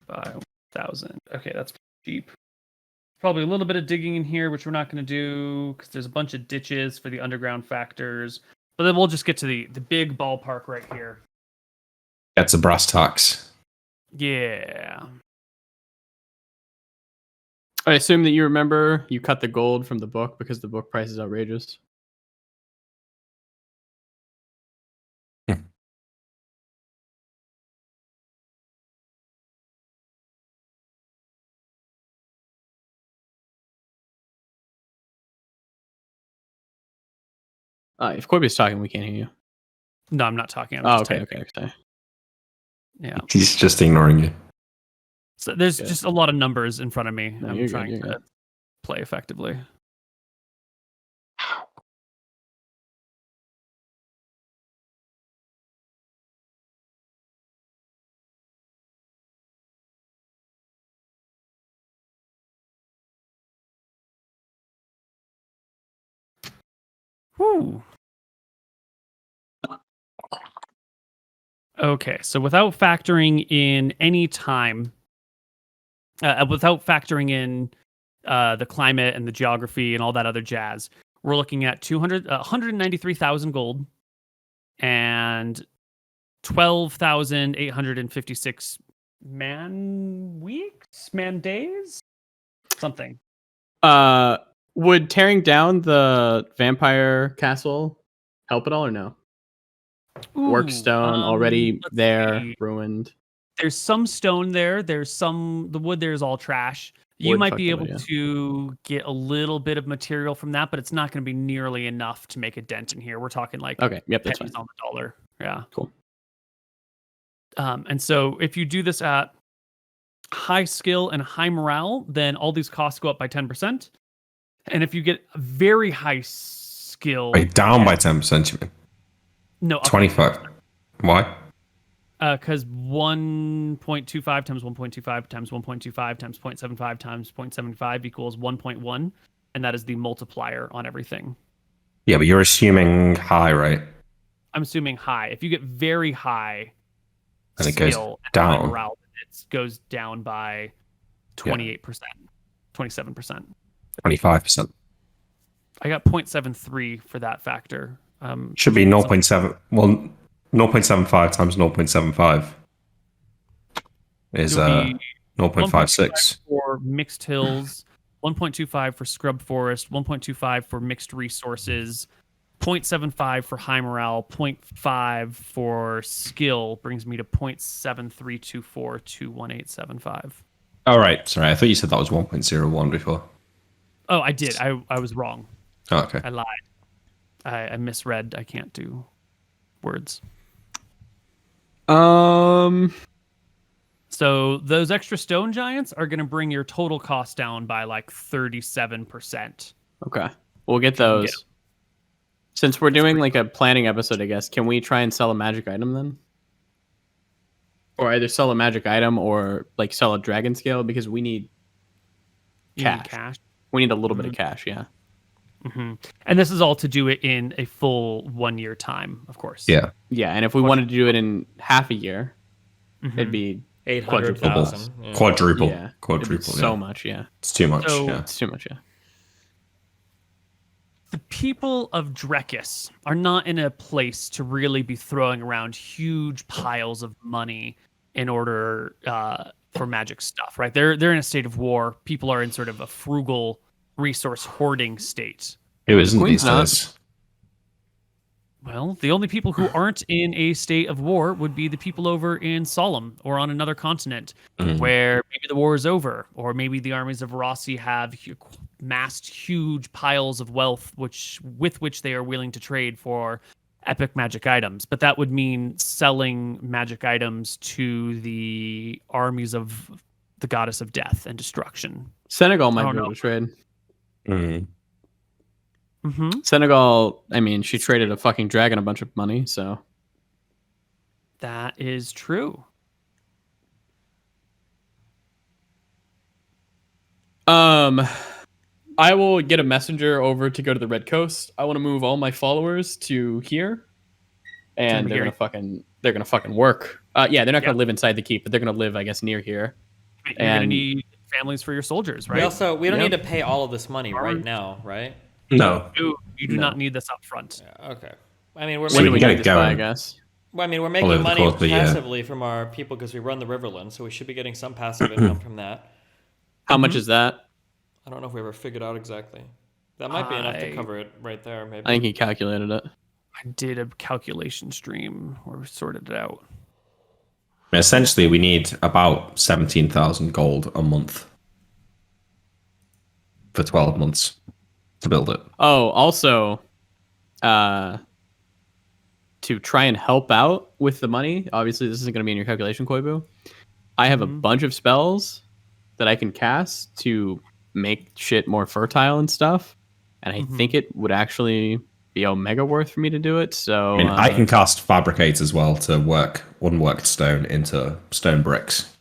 By 1,000. Okay, that's cheap. Probably a little bit of digging in here, which we're not going to do because there's a bunch of ditches for the underground factors. But then we'll just get to the big ballpark right here. That's a brass tacks. Yeah. I assume that you remember you cut the gold from the book because the book price is outrageous. If Koibu's talking, we can't hear you. No, I'm not talking. I'm just okay, typing. okay. Yeah. He's just ignoring you. So there's just a lot of numbers in front of me. No, I'm you're trying good, you're to play effectively. Whew. Okay, so without factoring in any time, without factoring in the climate and the geography and all that other jazz, we're looking at 193,000 gold and 12,856 man days, something. Would tearing down the vampire castle help at all or no? Workstone already let's there, see. ruined. There's some stone there. The wood there is all trash. You Wood might fucked be the able wood, yeah. to get a little bit of material from that, but it's not going to be nearly enough to make a dent in here. We're talking like Okay, yep, that's pennies fine. on the dollar. Yeah. Cool. And so if you do this at high skill and high morale, then all these costs go up by 10%. And if you get very high skill, Wait, down by 10%, you mean? no, up 25. Why? because 1.25 times 1.25 times 1.25 times 0.75 times 0.75 equals 1.1, and that is the multiplier on everything. Yeah, but you're assuming high, right? I'm assuming high. If you get very high And it goes skill and down. high morale, it goes down by 28%, 27%. 25%. I got 0.73 for that factor. Should be 0.7. Well, 0.75 times 0.75 is It'll be 0.56. for mixed hills, 1.25 for scrub forest, 1.25 for mixed resources, 0.75 for high morale, 0.5 for skill brings me to 0.732421.875. All right. Sorry, I thought you said that was 1.01 before. Oh, I did. I was wrong. Oh, okay. I lied. I misread. I can't do words. So those extra stone giants are going to bring your total cost down by like 37%. Okay. We'll get those. Since we're doing like a planning episode, I guess, can we try and sell a magic item then? Or either sell a magic item or like sell a dragon scale because we need You need cash. cash. We need a little bit of cash, yeah. Mm-hmm. And this is all to do it in a full 1 year time, of course. Yeah. Yeah, and if we wanted to do it in half a year, Mm-hmm. it'd be 800,000. Yeah. Quadruple. yeah, it'd be Quadruple. so Yeah. much, yeah. It's too much. So- Yeah. It's too much, yeah. The people of Drekis are not in a place to really be throwing around huge piles of money in order for magic stuff, right? They're in a state of war. People are in sort of a frugal resource hoarding state. Who isn't Queen's these not. days? Well, the only people who aren't in a state of war would be the people over in Solemn or on another continent where maybe the war is over, or maybe the armies of Rossi have massed huge piles of wealth with which they are willing to trade for epic magic items. But that would mean selling magic items to the armies of the goddess of death and destruction. Senegal might don't be able know. to trade. Mm. Mm-hmm. Senegal, I mean, she traded a fucking dragon a bunch of money, so. That is true. I will get a messenger over to go to the Red Coast. I want to move all my followers to here, and To they're here. gonna fucking work. Yeah, they're not Yeah. gonna live inside the keep, but they're gonna live, I guess, near here. You're going to And- need families for your soldiers, right? We don't Yep. need to pay all of this money right now, right? No. You do No. not need this up front. Yeah, okay. I mean, we're So When we do we can get get this it by, I going. guess? Well, I mean, we're over making the money course of the year. passively from our people because we run the Riverland, so we should be getting some passive income from that. How much is that? I don't know if we ever figured out exactly. That might be enough to I- cover it right there, maybe. I think he calculated it. I did a calculation stream where we sorted it out. Essentially, we need about 17,000 gold a month for 12 months to build it. Oh, also, to try and help out with the money, obviously this isn't going to be in your calculation, Koibu. I have a bunch of spells that I can cast to make shit more fertile and stuff. And I think it would actually be omega worth for me to do it. So I mean, I can cast fabricate as well to work unworked stone into stone bricks.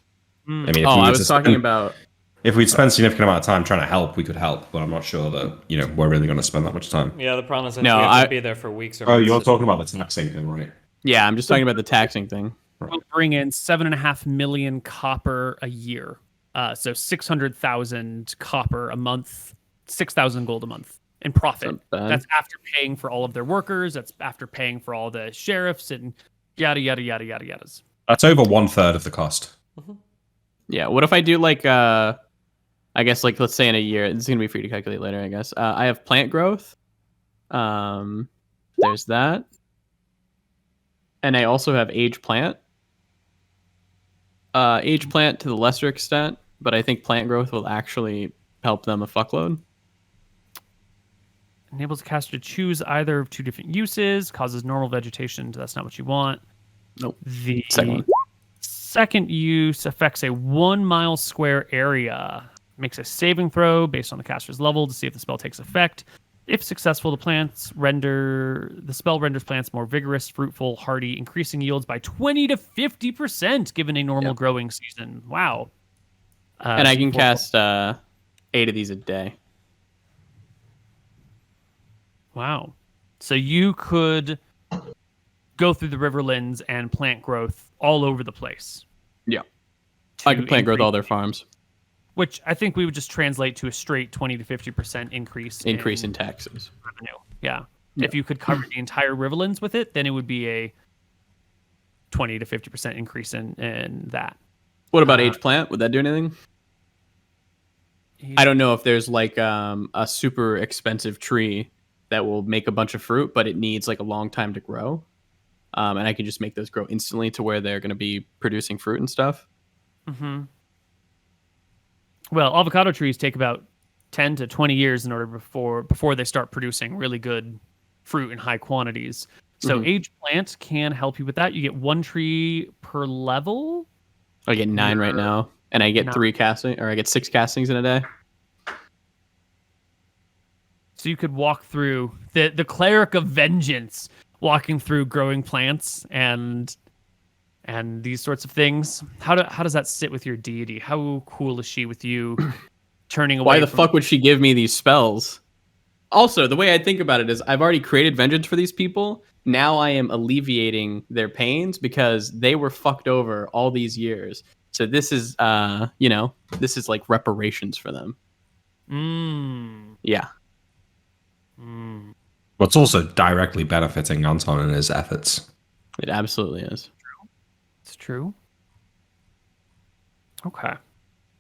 I mean, if I we was talking about. if we'd spend a significant amount of time trying to help, we could help, but I'm not sure that we're really going to spend that much time. Yeah, the problem is that No, we have to be there for weeks or Oh, months. you're talking about the taxing thing, right? Yeah, I'm just talking about the taxing thing. We'll bring in 7.5 million copper a year. So 600,000 copper a month, 6,000 gold a month in profit. Not bad. That's after paying for all of their workers. That's after paying for all the sheriffs and yada yada yada yada yadas. That's over 1/3 of the cost. Yeah. What if I do like I guess like let's say in a year, this is gonna be for you to calculate later, I guess. I have plant growth. There's that. And I also have age plant. Age plant to the lesser extent, but I think plant growth will actually help them a fuckload. Enables the caster to choose either of two different uses, causes normal vegetation. That's not what you want. Nope. The Second one. second use affects a 1 mile square area. Makes a saving throw based on the caster's level to see if the spell takes effect. If successful, the spell renders plants more vigorous, fruitful, hardy, increasing yields by 20 to 50% given a normal growing season. Wow. And I can cast 8 of these a day. Wow. So you could go through the Riverlands and plant growth all over the place. Yeah. I can plant growth all their farms. Which I think we would just translate to a straight 20 to 50% increase in taxes. Revenue. Yeah. If you could cover the entire Riverlands with it, then it would be a 20 to 50% increase in that. What about age plant? Would that do anything? I don't know if there's like a super expensive tree that will make a bunch of fruit, but it needs like a long time to grow. And I can just make those grow instantly to where they're going to be producing fruit and stuff. Mm-hmm. Well, avocado trees take about 10 to 20 years in order before they start producing really good fruit in high quantities. So age plant can help you with that. You get 1 tree per level. I get 9 right now, and I get 3 casting, or I get 6 castings in a day. So you could walk through the cleric of vengeance, walking through growing plants and these sorts of things. How does that sit with your deity? How cool is she with you turning away? Why the fuck would she give me these spells? Also, the way I think about it is I've already created vengeance for these people. Now I am alleviating their pains because they were fucked over all these years. So this is this is like reparations for them. Yeah. But it's also directly benefiting Anton and his efforts. It absolutely is. It's true. Okay.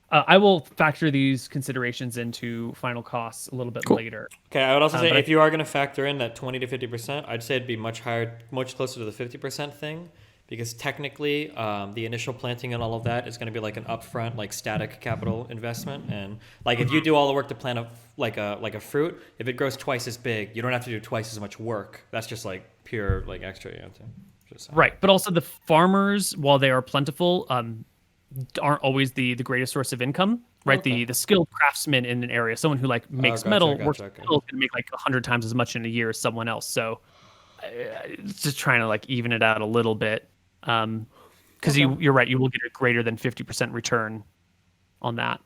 I will factor these considerations into final costs a little bit later. Okay, I would also say if you are going to factor in that 20 to 50%, I'd say it'd be much higher, much closer to the 50% thing, because technically the initial planting and all of that is going to be like an upfront, like static capital investment. And like if you do all the work to plant a fruit, if it grows twice as big, you don't have to do twice as much work. That's just like pure like extra. You have to. Right, but also the farmers, while they are plentiful, aren't always the greatest source of income. Right, the skilled craftsman in an area, someone who like makes metal, works with metal, can make like 100 times as much in a year as someone else. So it's just trying to like even it out a little bit, because you're right, you will get a greater than 50% return on that.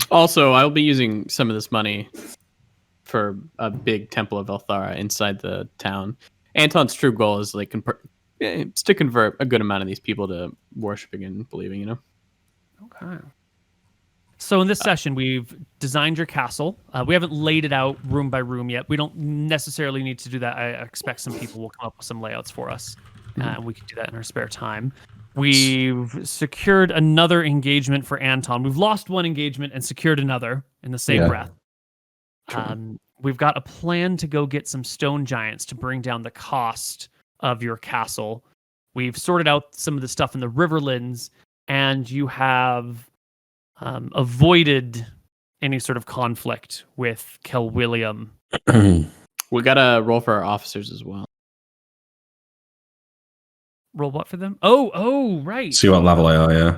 Also, I'll be using some of this money for a big temple of Elthara inside the town. Anton's true goal is like to convert a good amount of these people to worshiping and believing, you know? Okay. So in this session, we've designed your castle. We haven't laid it out room by room yet. We don't necessarily need to do that. I expect some people will come up with some layouts for us, and we can do that in our spare time. We've secured another engagement for Anton. We've lost one engagement and secured another in the same breath. We've got a plan to go get some stone giants to bring down the cost of your castle. We've sorted out some of the stuff in the Riverlands, and you have avoided any sort of conflict with Kel William. We gotta roll for our officers as well. Roll what for them? Oh, right. See what level they are, yeah.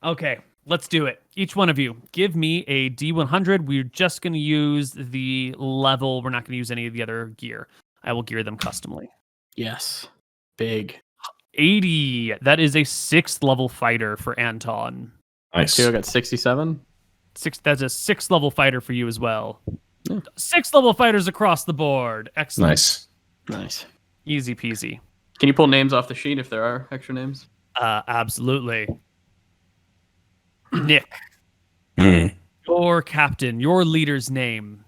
Okay. Let's do it. Each one of you, give me a D100. We're just going to use the level. We're not going to use any of the other gear. I will gear them customly. Yes. Big. 80. That is a 6th level fighter for Anton. Nice. So I got 67. That's a 6th level fighter for you as well. Yeah. 6th level fighters across the board. Excellent. Nice. Easy peasy. Can you pull names off the sheet if there are extra names? Absolutely. Nick, Mm. your captain, your leader's name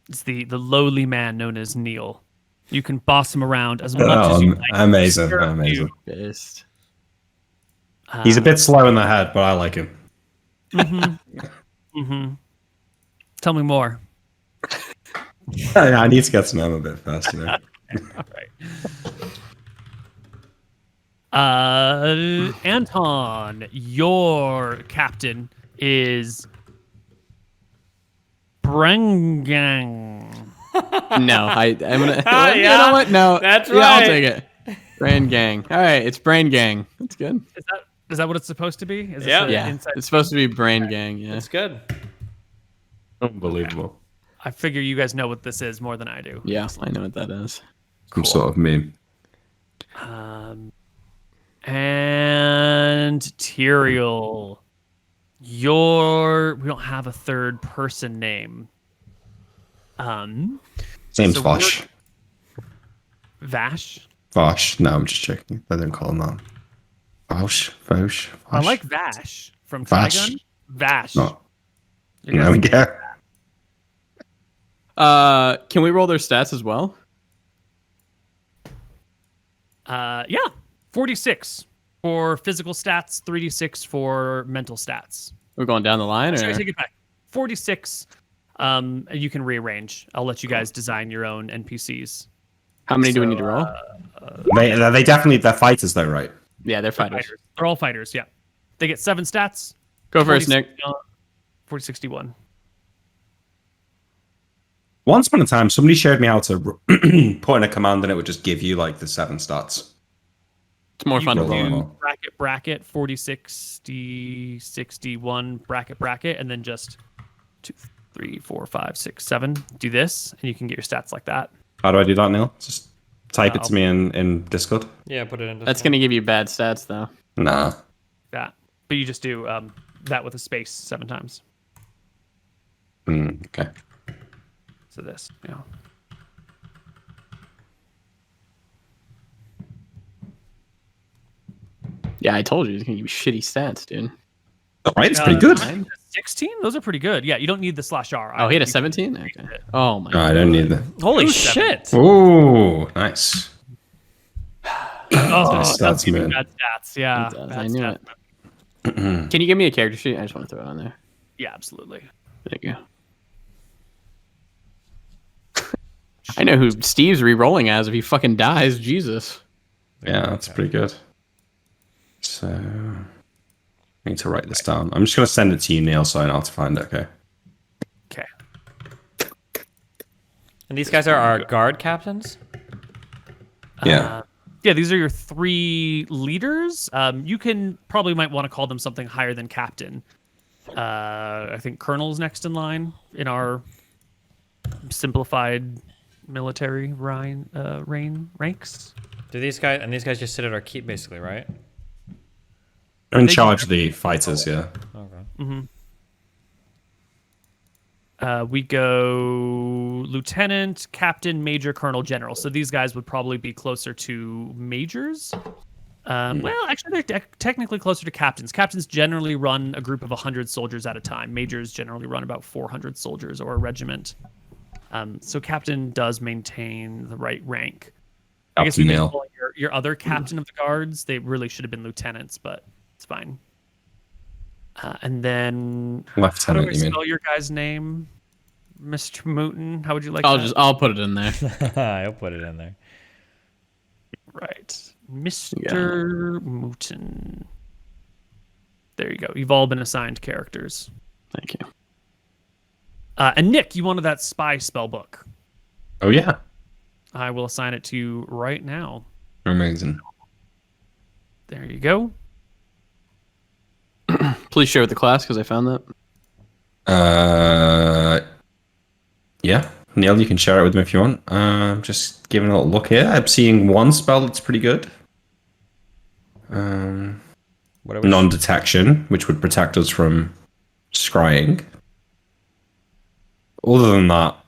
is the lowly man known as Neil. You can boss him around as much as you like. Amazing. Sure Amazing. Best. He's a bit slow in the head, but I like him. Tell me more. Yeah, I need to get to know him a bit first. You know? All right. Anton, your captain is Brengang. No, I'm gonna. Ah, You yeah. know what? No, That's yeah, I'll right. take it. Brain gang. All right, it's brain gang. That's good. Is that what it's supposed to be? Is this Yeah. a Yeah, inside- it's supposed to be brain gang. Yeah. It's good. Unbelievable. I figure you guys know what this is more than I do. Yeah, I know what that is. Some sort of meme. And Tyrael, we don't have a third person name. Name's so Vosh. Vash. Vosh. No, I'm just checking. I don't call him that. Vosh. I like Vash from Vash. Trigun. Vash. No. Your There we guys' go. Can we roll their stats as well? Yeah, 46 for physical stats, 3d6 for mental stats. We're going down the line, or Sorry, take it back. 46. You can rearrange. I'll let you guys design your own NPCs. how many do we need to roll? They definitely, they're fighters though, right? Yeah, they're fighters. Fighters. They're all fighters. Yeah, they get 7 stats. Go first, Nick. 4061. Once upon a time, somebody showed me how to put in a command and it would just give you like the 7 stats. It's more fun to roll roll. them Do all. bracket 40 60 61 bracket and then just 2 3 4 5 6 7. Do this and you can get your stats like that. How do I do that, Neil? Just type it to me in Discord. Yeah, put it in. That's gonna give you bad stats, though. Nah. That, but you just do that with a space 7 times. Okay. So this, yeah. Yeah, I told you it's gonna give you shitty stats, dude. Right, it's pretty good. 16. Those are pretty good. Yeah, you don't need the /R. Oh, he had a 17. Okay. Oh my. No, I don't need that. Holy shit! Ooh, nice. Oh, Stats, that's giving man. bad stats. Yeah, It does, bad I knew stats. it. Can you give me a character sheet? I just want to throw it on there. Yeah, absolutely. Thank you. I know who Steve's re-rolling as if he fucking dies. Jesus. Yeah, that's pretty good. So, I need to write this down. I'm just going to send it to you, Neil, so I know how to find it, okay? Okay. And these guys are our guard captains. Yeah. Yeah, these are your 3 leaders. You can probably might want to call them something higher than captain. I think colonel's next in line in our simplified military ranks. Do these guys just sit at our keep basically, right? They're in They charge of the fighters, yeah. Okay. We go lieutenant, captain, major, colonel, general. So these guys would probably be closer to majors. Well, actually, they're technically closer to captains. Captains generally run a group of 100 soldiers at a time. Majors generally run about 400 soldiers or a regiment. So captain does maintain the right rank. I guess we Captain can Neil. call your other captain of the guards. They really should have been lieutenants, but it's fine. And then how do Lieutenant, I you mean? spell your guy's name? MrMouton? How would you like that? I'll put it in there. I'll put it in there. Right. Mr. Mouton. There you go. You've all been assigned characters. Thank you. And Nick, you wanted that spy spell book. Oh, yeah. I will assign it to you right now. Amazing. There you go. Please share with the class because I found that. Yeah. Neil, you can share it with me if you want. Just giving a little look here. I'm seeing one spell that's pretty good. What are we? Non-detection, which would protect us from scrying. Other than that,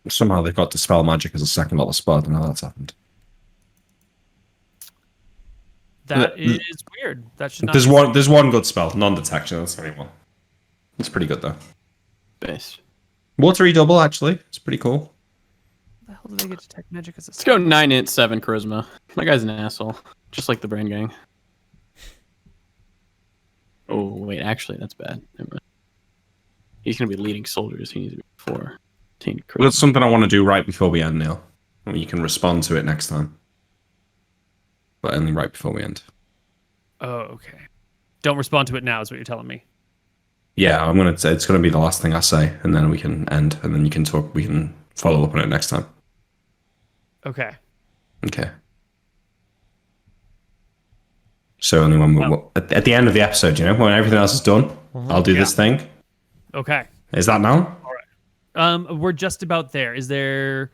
somehow they've got Dispel Magic as a second level spell. I don't know how that's happened. That is weird. That should not. There's one good spell, non-detection. That's the only one. It's pretty good though. Base. Watery double, actually, it's pretty cool. the hell did they get detect magic as a? Let's go 9 int 7 charisma. My guy's an asshole, just like the Brain Gang. Oh wait, actually that's bad. Never mind. He's gonna be leading soldiers. He needs to be 14 charisma. Well, that's something I want to do right before we end, Neil. You can respond to it next time, but only right before we end. Oh, okay. Don't respond to it now, is what you're telling me. Yeah, I'm gonna. It's gonna be the last thing I say, and then we can end, and then you can talk. We can follow up on it next time. Okay. Okay. So only when at the end of the episode, you know, when everything else is done, I'll do this thing. Okay. Is that now? We're just about there. Is there?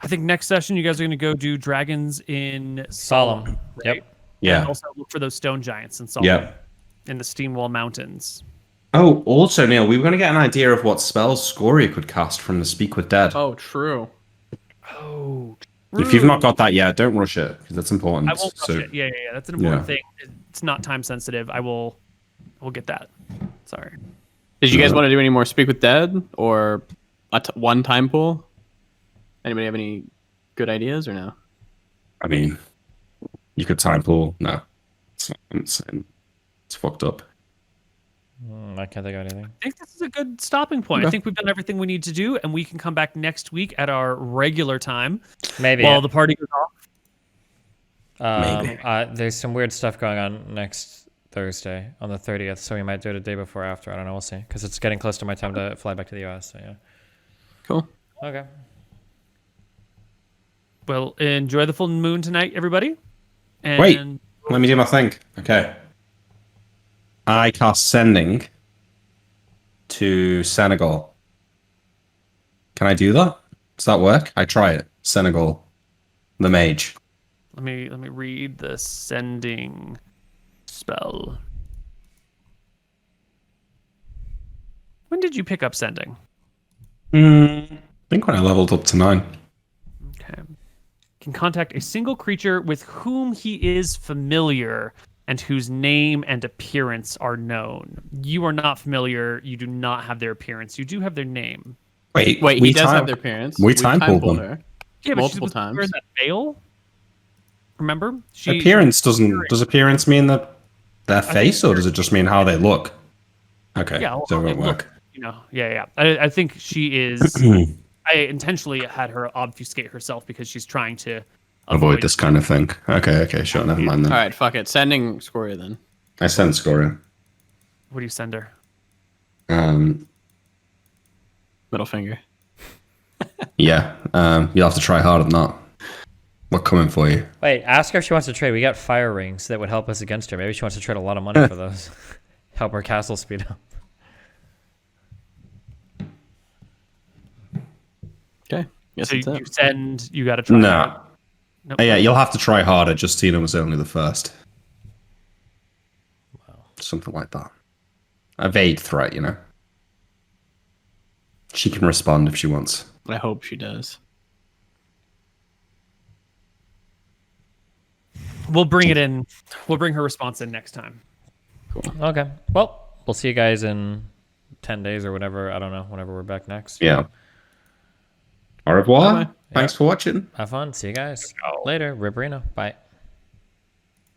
I think next session you guys are gonna go do dragons in Solemn. right? Yep. Yeah. And also look for those stone giants in Solemn. Yeah. In the Steamwall Mountains. Oh, also, Neil, we were going to get an idea of what spells Scoria could cast from the Speak with Dead. Oh, true. Oh. If you've not got that yet, don't rush it because that's important. I won't rush it. Yeah. That's an important thing. It's not time sensitive. We'll get that. Sorry. Did you guys want to do any more Speak with Dead or one time pool? Anybody have any good ideas or no? I mean, you could time pool. No, it's insane. It's fucked up. I can't think of anything. I think this is a good stopping point. Okay. I think we've done everything we need to do, and we can come back next week at our regular time. Maybe. While the party goes off. Maybe. There's some weird stuff going on next Thursday on the 30th, so we might do it a day before or after. I don't know. We'll see. Because it's getting close to my time to fly back to the US. So, yeah. Cool. Okay. Well, enjoy the full moon tonight, everybody. And Wait, let me do my thing. Okay. I cast Sending to Senegal. Can I do that? Does that work? I try it. Senegal, the mage. Let me read the sending spell. When did you pick up sending? I think when I leveled up to 9. Okay. Can contact a single creature with whom he is familiar and whose name and appearance are known. You are not familiar. You do not have their appearance. You do have their name. Wait, he does have their parents. We time pulled them. her. Yeah, but Multiple she was times. wearing that veil. Remember? Appearance does appearance mean their face, or does it just mean how they look? Okay, Yeah, so it won't look, work. you know, yeah. I think she is. I intentionally had her obfuscate herself because she's trying to Avoid this kind of thing. Okay, sure, never mind then. All right, fuck it. Sending Scoria then. I send Scoria. What do you send her? Middle finger. Yeah, you'll have to try harder than that. We're coming for you. Wait, ask her if she wants to trade. We got fire rings that would help us against her. Maybe she wants to trade a lot of money for those. Help her castle speed up. Okay. Guess So it's you it. send. You got to try. No. Nope. Yeah, you'll have to try harder. Justina was only the first. Wow. Something like that. A vague threat, you know. She can respond if she wants. I hope she does. We'll bring it in. We'll bring her response in next time. Okay. Well, we'll see you guys in 10 days or whatever. I don't know. Whenever we're back next. Yeah. Au revoir. Bye-bye. Thanks for watching. Have fun. See you guys later. Ribberino. Bye.